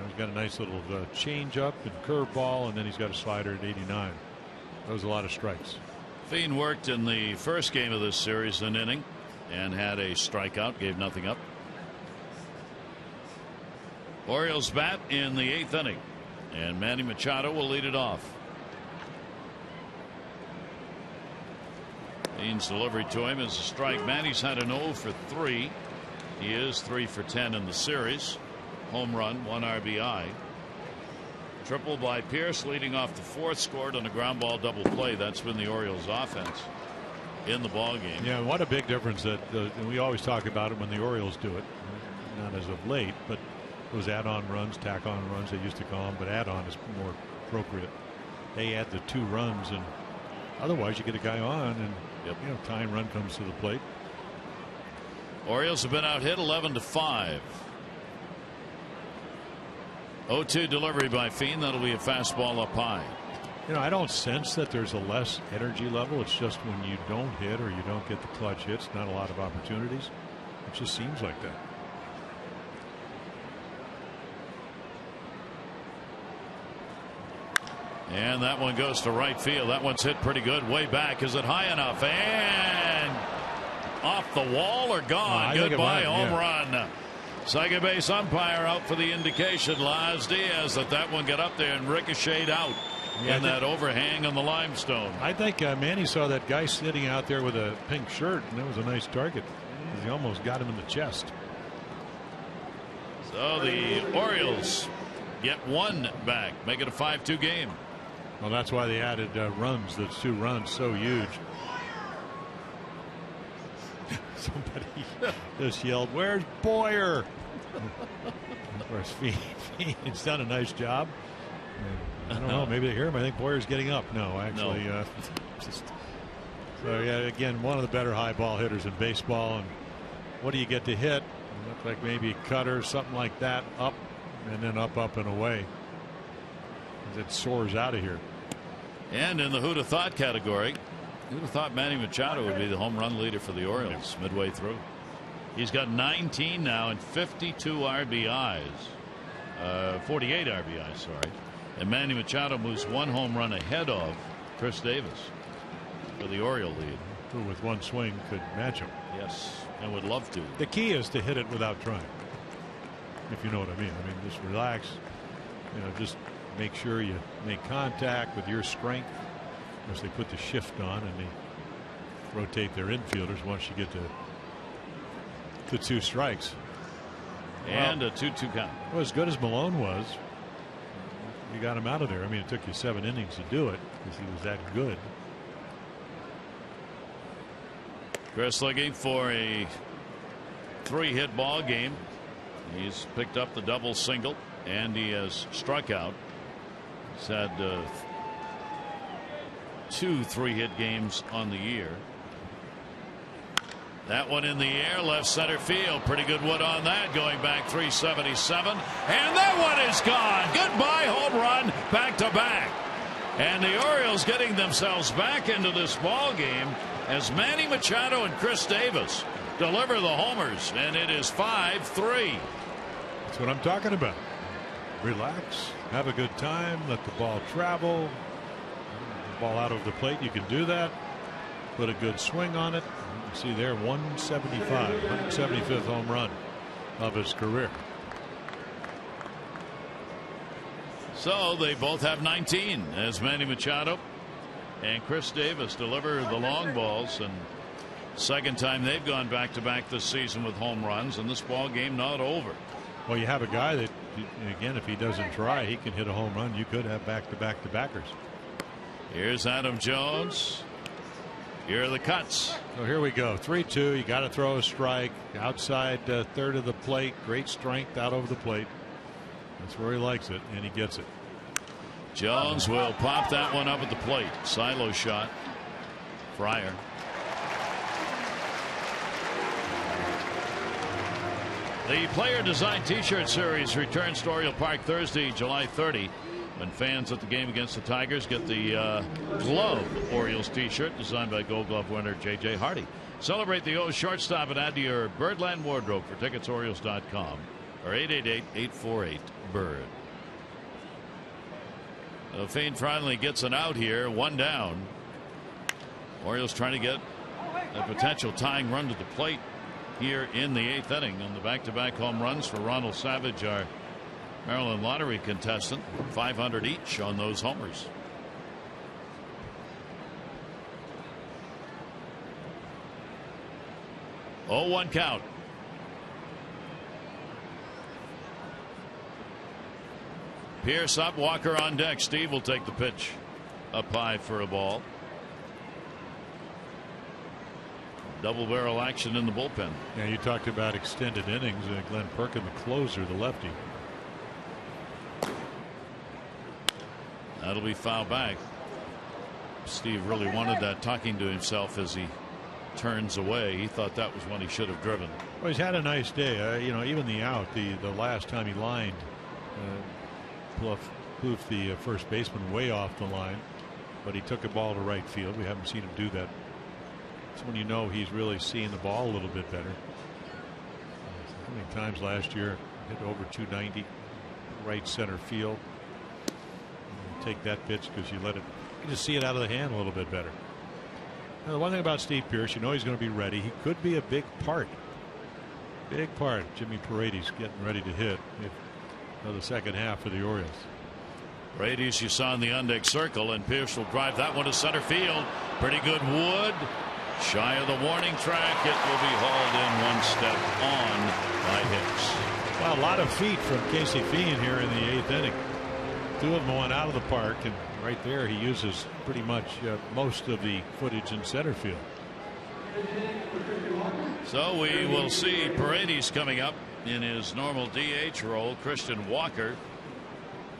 He's got a nice little change-up and curveball, and then he's got a slider at 89. That was a lot of strikes. Fiend worked in the first game of this series, an inning, and had a strikeout, gave nothing up. Orioles bat in the 8th inning. And Manny Machado will lead it off. Fiend's delivery to him is a strike. Manny's had an 0 for 3. He is 3 for 10 in the series. Home run, 1 RBI. Triple by Pierce, leading off the 4th, scored on a ground ball double play. That's been the Orioles offense in the ball game. Yeah, what a big difference that we always talk about it when the Orioles do it. Not as of late, but those add-on runs, tack-on runs, they used to call them, but add-on is more appropriate. They add the 2 runs, and otherwise you get a guy on, and tying run comes to the plate. Orioles have been out hit 11-5. 0-2 delivery by Fiend. That'll be a fastball up high. I don't sense that there's a less energy level. It's just when you don't hit or you don't get the clutch hits, not a lot of opportunities. It just seems like that. And that one goes to right field. That one's hit pretty good. Way back. Is it high enough? And off the wall or gone? Goodbye, home run. Second base umpire out for the indication. Laz Diaz that one got up there and ricocheted out in that overhang on the limestone. I think Manny saw that guy sitting out there with a pink shirt, and that was a nice target. He almost got him in the chest. So the Orioles get 1 back, make it a 5-2 game. Well, that's why they added runs. Those 2 runs so huge. Somebody just yelled, "Where's Boyer?" Of course, Fiend's done a nice job. I don't know. Maybe they hear him. I think Boyer's getting up. No, actually. No. So, yeah, again, one of the better high ball hitters in baseball. And what do you get to hit? It looks like maybe a cutter, something like that, up, and then up, and away. It soars out of here. And in the who'd have thought category, who'd have thought Manny Machado would be the home run leader for the Orioles midway through. He's got 19 now and 52 RBIs. 48 RBIs, sorry. And Manny Machado moves 1 home run ahead of Chris Davis for the Oriole lead. Who with one swing could match him. Yes, and would love to. The key is to hit it without trying, if you know what I mean. I mean, just relax, just make sure you make contact with your strength. As they put the shift on and they rotate their infielders once you get to 2 strikes. And a 2-2 count. Well, as good as Malone was, you got him out of there. I mean, it took you 7 innings to do it because he was that good. Chris looking for a 3-hit ball game. He's picked up the double single and he has struck out. He's had 2 3-hit games on the year. That one in the air, left center field. Pretty good wood on that, going back 377. And that one is gone. Goodbye, home run, back to back. And the Orioles getting themselves back into this ball game as Manny Machado and Chris Davis deliver the homers, and it is 5-3. That's what I'm talking about. Relax, have a good time, let the ball travel. The ball out of the plate, you can do that. Put a good swing on it. You can see there, 175, 175th home run of his career. So they both have 19 as Manny Machado and Chris Davis deliver the long balls, and second time they've gone back to back this season with home runs, and this ball game not over. Well, you have a guy that, again, if he doesn't try, he can hit a home run. You could have back-to-back-to-backers. Here's Adam Jones. Here are the cuts. So here we go. 3-2. You got to throw a strike outside third of the plate. Great strength out over the plate. That's where he likes it, and he gets it. Jones will pop that one up at the plate. Silo shot. Fryer. The Player Design T-shirt series returns to Oriole Park Thursday, July 30. When fans at the game against the Tigers get the Glove Orioles T-shirt designed by Gold Glove winner J.J. Hardy. Celebrate the O's shortstop and add to your Birdland wardrobe for tickets, Orioles.com or 888-848-BIRD. Fane finally gets an out here, 1 down. Orioles trying to get a potential tying run to the plate here in the 8th inning on the back-to-back home runs for Ronald Savage, our Maryland lottery contestant. 500 each on those homers. Oh, 1 count. Pierce up, Walker on deck. Steve will take the pitch up high for a ball. Double barrel action in the bullpen. Yeah, you talked about extended innings. Glenn Perkin, the closer, the lefty. That'll be foul back. Steve really wanted that, talking to himself as he turns away. He thought that was when he should have driven. Well, he's had a nice day. Even the out, the last time he lined, poofed the first baseman way off the line, but he took a ball to right field. We haven't seen him do that. That's when you know he's really seeing the ball a little bit better. How many times last year hit over 290 right center field? Take that pitch because you just see it out of the hand a little bit better. Now, the one thing about Steve Pierce, he's going to be ready. He could be a big part. Jimmy Paredes getting ready to hit for the second half for the Orioles. Paredes, you saw in the on-deck circle, and Pierce will drive that one to center field. Pretty good wood. Shy of the warning track. It will be hauled in 1 step on by Hicks. Well, a lot of feet from Casey Feehan here in the 8th inning. 2 of them went out of the park, and right there he uses pretty much most of the footage in center field. So we will see Paredes coming up in his normal DH role. Christian Walker,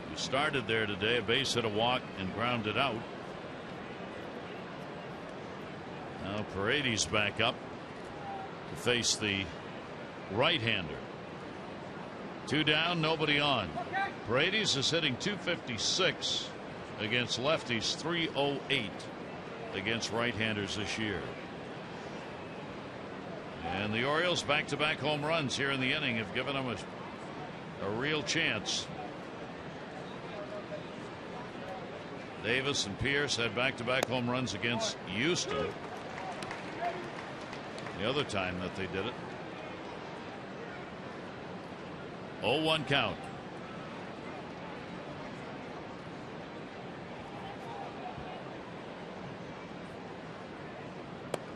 who started there today, a base hit, a walk, and grounded out. Now Paredes back up to face the right-hander. 2 down, nobody on. Paredes is hitting .256 against lefties, .308 against right-handers this year. And the Orioles back-to-back home runs here in the inning have given them a real chance. Davis and Pierce had back-to-back home runs against Houston. The other time that they did it. 0-1 count.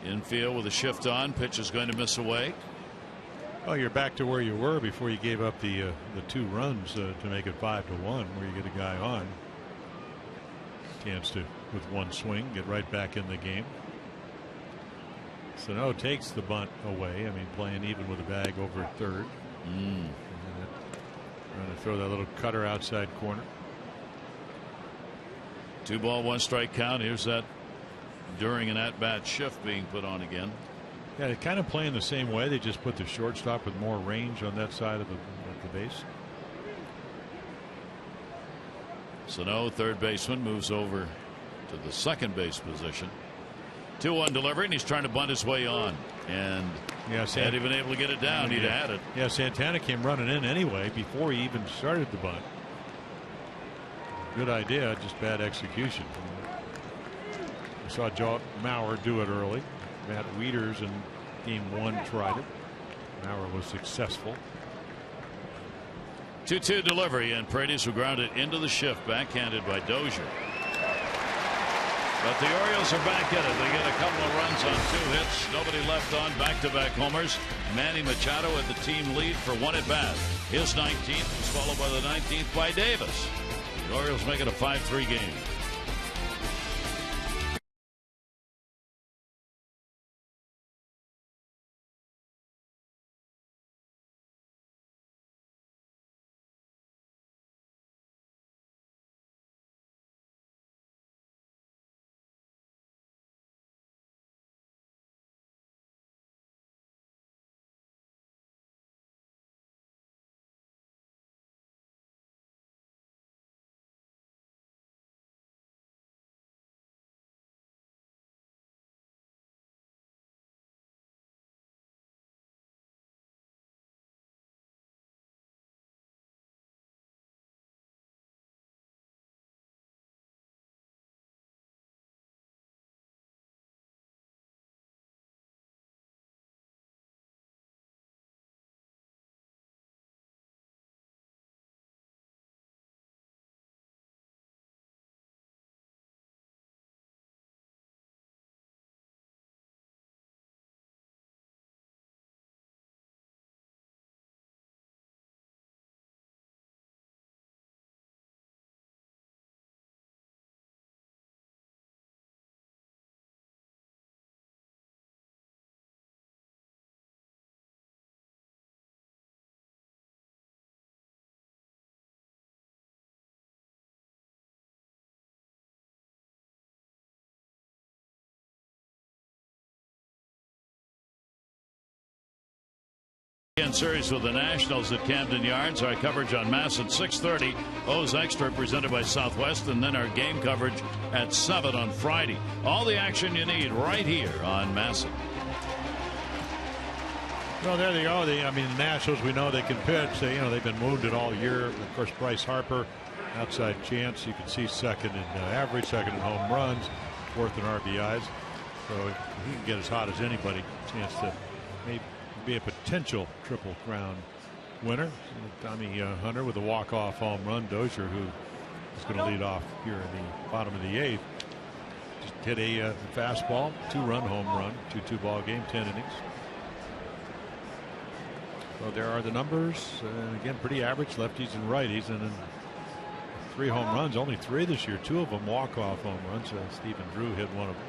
Infield with a shift on. Pitch is going to miss away. Well, you're back to where you were before you gave up the 2 runs to make it 5-1, where you get a guy on. Chance to, with one swing, get right back in the game. Sano takes the bunt away. I mean, playing even with a bag over at third. Trying to throw that little cutter outside corner. 2 ball, 1 strike count. Here's that during an at-bat shift being put on again. Yeah, they're kind of playing the same way. They just put the shortstop with more range on that side of the base. Sano, third baseman, moves over to the second base position. 2-1 delivery, and he's trying to bunt his way on. And hadn't even able to get it down. He'd had it. Yeah, Santana came running in anyway before he even started the bunt. Good idea, just bad execution. I saw Joe Mauer do it early. Matt Wieters in game 1 tried it. Mauer was successful. 2-2 delivery, and Paredes will ground it into the shift, backhanded by Dozier. But the Orioles are back in it. They get a couple of runs on 2 hits. Nobody left on. Back-to-back homers. Manny Machado had the team lead for 1 at bat. His 19th was followed by the 19th by Davis. The Orioles make it a 5-3 game. Series with the Nationals at Camden Yards. Our coverage on Mass at 6:30. O's Extra presented by Southwest, and then our game coverage at 7 on Friday. All the action you need right here on Mass. Well, there they go. I mean, the Nationals, we know they can pitch. They've been wounded all year. Of course, Bryce Harper, outside chance. You can see second in average, second in home runs, fourth in RBIs. So he can get as hot as anybody. Chance to maybe be a potential Triple Crown winner. Tommy Hunter with a walk-off home run. Dozier, who is going to lead off here in the bottom of the 8th, just hit a fastball, 2-run home run, 2-2 ball game, 10 innings. So there are the numbers. Again, pretty average lefties and righties, and then 3 home runs, only 3 this year. 2 of them walk-off home runs. Stephen Drew hit one of them.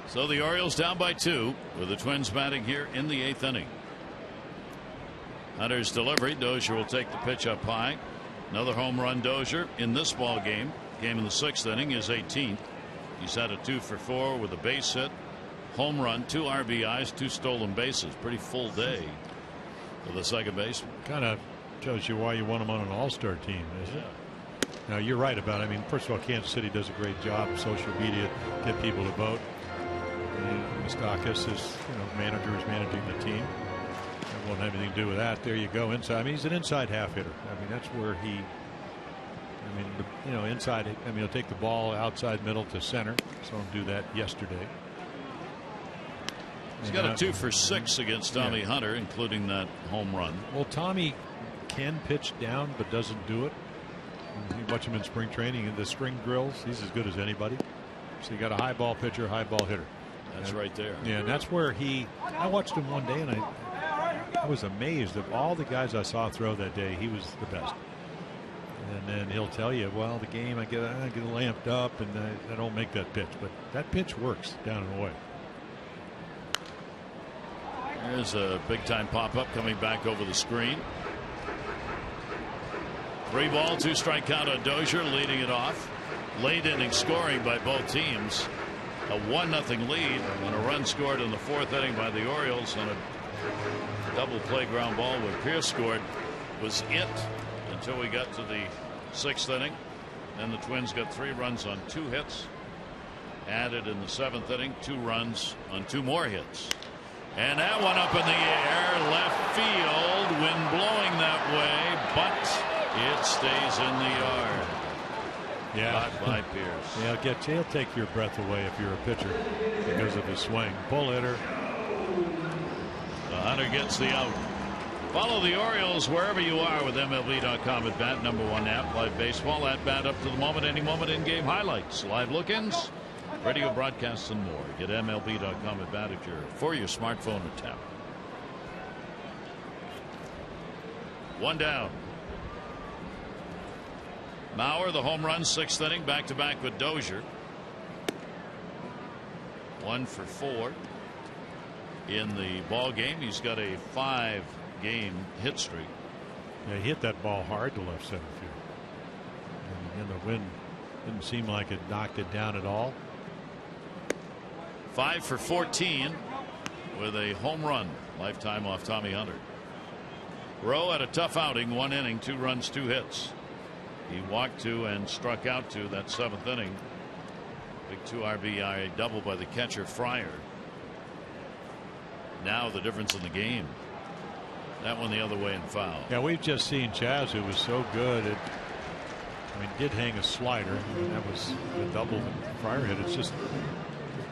So the Orioles down by 2 with the Twins batting here in the 8th inning. Hunter's delivery. Dozier will take the pitch up high. Another home run Dozier in this ball game. Game in the 6th inning, is 18th. He's had a 2 for 4 with a base hit, home run, 2 RBIs, 2 stolen bases. Pretty full day for the second baseman. Kind of tells you why you want him on an all-star team, isn't it? Now you're right about it. I mean, first of all, Kansas City does a great job of social media, get people to vote. Moustakas is, manager is managing the team. That won't have anything to do with that. There you go. Inside. I mean, he's an inside half hitter. I mean, that's where he I mean, inside. I mean, he'll take the ball outside middle to center. Saw him do that yesterday. He's got a 2 for 6 against Tommy Hunter, including that home run. Well, Tommy can pitch down, but doesn't do it. You watch him in spring training in the string drills. He's as good as anybody. So you got a high ball pitcher, high ball hitter. That's right there. Yeah, and that's where I watched him one day, and I was amazed of all the guys I saw throw that day. He was the best. And then he'll tell you, well, the game I get lamped up, and I don't make that pitch, but that pitch works down and away. There's a big time pop up coming back over the screen. 3 ball, 2 strike count on Dozier, leading it off. Late inning scoring by both teams. A 1-0 lead and a run scored in the 4th inning by the Orioles on a double play ground ball where Pierce scored was it until we got to the 6th inning. Then the Twins got 3 runs on 2 hits. Added in the 7th inning 2 runs on 2 more hits. And that one up in the air, left field, wind blowing that way, but it stays in the yard. Yeah. Caught by Pierce. Yeah, he'll take your breath away if you're a pitcher because of his swing. Pull hitter. The Hunter gets the out. Follow the Orioles wherever you are with MLB.com at bat. #1 app, live baseball at bat up to the moment, any moment, in-game highlights, live look-ins, radio broadcasts, and more. Get MLB.com at bat for your smartphone or tablet. 1 down. Mauer, the home run, 6th inning, back-to-back with Dozier. 1 for 4 in the ball game. He's got a 5-game hit streak. Yeah, he hit that ball hard to left center field. And the wind didn't seem like it knocked it down at all. 5 for 14 with a home run lifetime off Tommy Hunter. Rowe had a tough outing, 1 inning, 2 runs, 2 hits. He walked 2 and struck out 2 that 7th inning. Big 2 RBI double by the catcher Fryer. Now the difference in the game. That one the other way and foul. Yeah, we've just seen Chaz, who was so good at, did hang a slider. That was the double that Fryer hit. It's just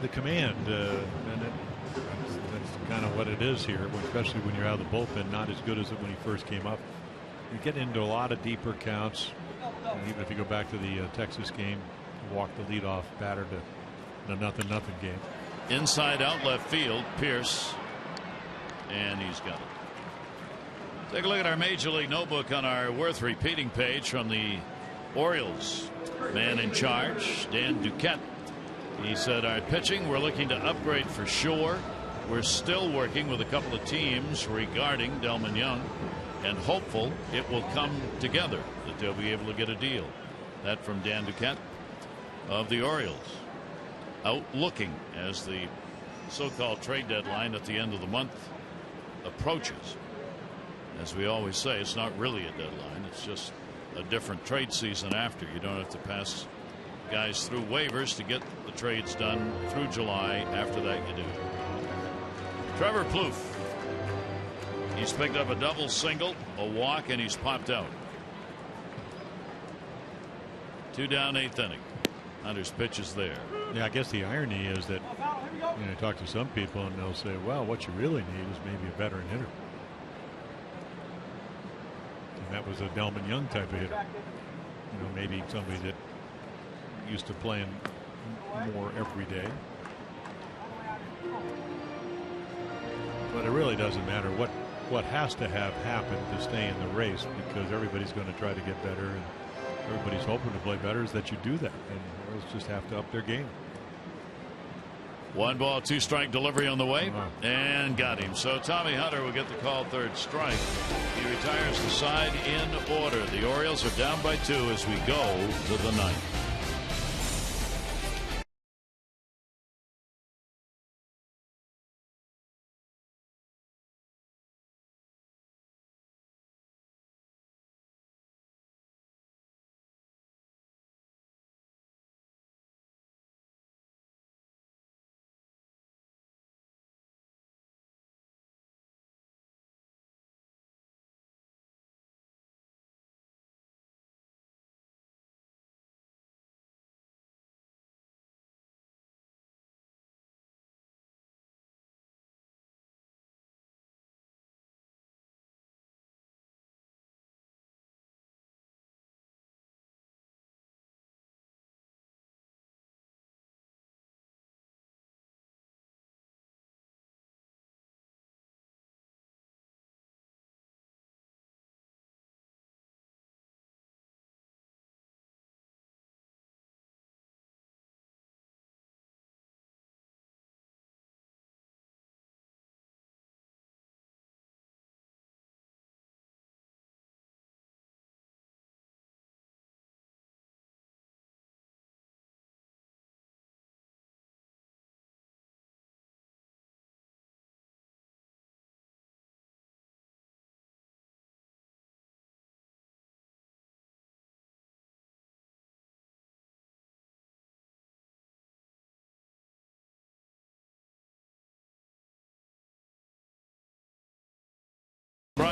the command, and that's kind of what it is here, especially when you're out of the bullpen. Not as good as it when he first came up. You get into a lot of deeper counts. Even if you go back to the Texas game, walk the leadoff batter to a 0-0 game. Inside out left field, Pierce, and he's got it. Take a look at our Major League Notebook on our worth repeating page from the Orioles. Man in charge, Dan Duquette. He said, our pitching, we're looking to upgrade for sure. We're still working with a couple of teams regarding Delman Young, and hopeful it will come together, that they'll be able to get a deal. That from Dan Duquette of the Orioles. Out looking as the so-called trade deadline at the end of the month approaches. As we always say, it's not really a deadline. It's just a different trade season after. You don't have to pass guys through waivers to get the trades done through July. After that, you do. Trevor Plouffe. He's picked up a double, single, a walk, and he's popped out. 2 down, 8th inning. Hunter's pitch is there. Yeah, I guess the irony is that you talk to some people and they'll say, well, what you really need is maybe a veteran hitter. And that was a Delman Young type of hitter. Maybe somebody that used to playing more every day. But it really doesn't matter what has to have happened to stay in the race, because everybody's going to try to get better and everybody's hoping to play better, is that you do that, and the Orioles just have to up their game. 1 ball, 2 strike delivery on the way, and got him. So Tommy Hunter will get the call, 3rd strike. He retires the side in order. The Orioles are down by 2 as we go to the 9th.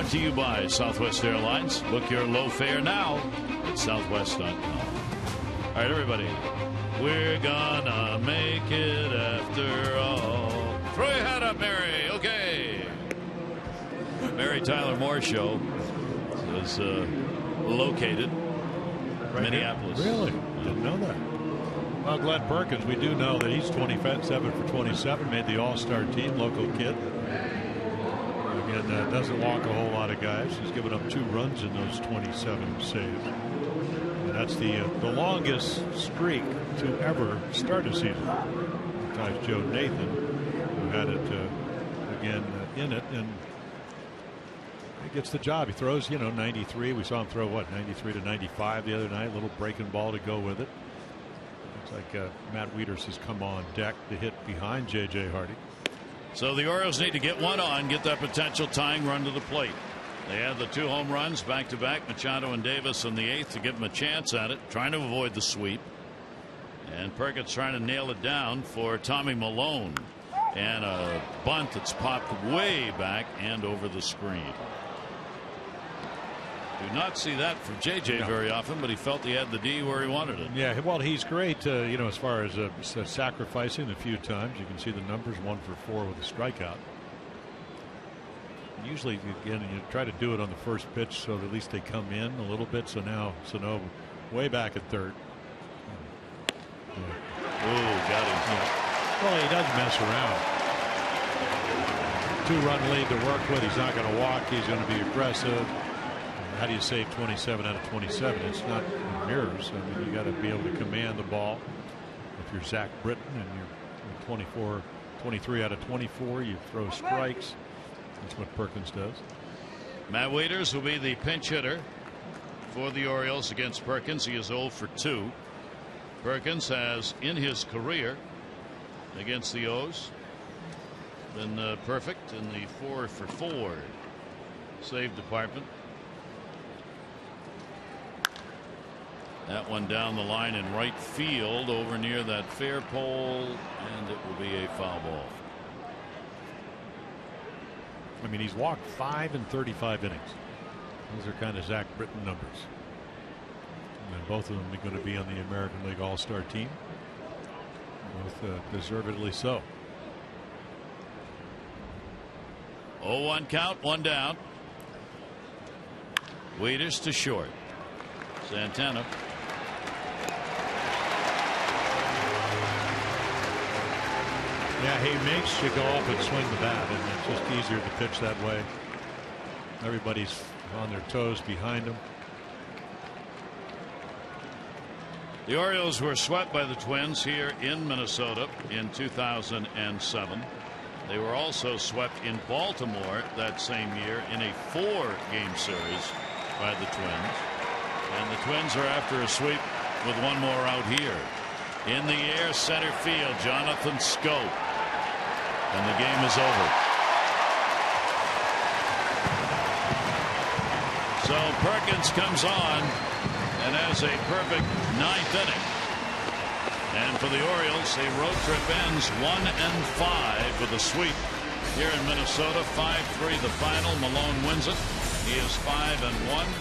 brought to you by Southwest Airlines. Book your low fare now at southwest.com. All right, everybody. We're gonna make it after all. Throw your hat up, Mary. Okay. Mary Tyler Moore Show is located in Minneapolis. Really? Didn't know that. Well, Glenn Perkins, we do know that he's 27 for 27, made the All-Star team, local kid. Again, doesn't walk a whole lot of guys. He's given up 2 runs in those 27 saves. And that's the longest streak to ever start a season. Besides Joe Nathan, who had it again in it, and he gets the job. He throws, 93. We saw him throw 93 to 95 the other night. A little breaking ball to go with it. Looks like Matt Wieters has come on deck to hit behind J.J. Hardy. So the Orioles need to get one on, get that potential tying run to the plate. They had the 2 home runs back-to-back, Machado and Davis in the 8th to give them a chance at it, trying to avoid the sweep. And Perkins trying to nail it down for Tommy Malone. And a bunt that's popped way back and over the screen. Do not see that from J.J. very often, but he felt he had the D where he wanted it. Yeah, well, he's great, as far as sacrificing a few times. You can see the numbers, 1 for 4 with a strikeout. Usually, again, you try to do it on the first pitch so that at least they come in a little bit. So now Sano way back at third. Oh, got him. Yeah. Well, he doesn't mess around. 2-run lead to work with. He's not going to walk. He's going to be aggressive. How do you save 27 out of 27? It's not mirrors. I mean, you got to be able to command the ball. If you're Zach Britton and you're 23 out of 24, you throw strikes. That's what Perkins does. Matt Wieters will be the pinch hitter for the Orioles against Perkins. He is 0 for 2. Perkins has in his career against the O's been perfect in the 4 for 4 save department. That one down the line in right field over near that fair pole, and it will be a foul ball. I mean, he's walked 5 in 35 innings. Those are kind of Zach Britton numbers. And both of them are going to be on the American League All-Star team. Both deservedly so. 0-1 count, 1 down. Wieters to short. Santana. Yeah, he makes you go up and swing the bat, and it's just easier to pitch that way. Everybody's on their toes behind him. The Orioles were swept by the Twins here in Minnesota in 2007. They were also swept in Baltimore that same year in a 4-game series by the Twins. And the Twins are after a sweep with one more out here. In the air, center field, Jonathan Scope. And the game is over. So Perkins comes on and has a perfect 9th inning. And for the Orioles, the road trip ends 1-5 with a sweep here in Minnesota. 5-3 the final. Malone wins it. He is 5-1.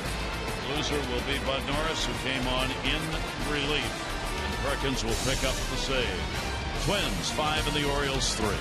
Loser will be Bud Norris, who came on in relief. And Perkins will pick up the save. Twins 5 and the Orioles 3.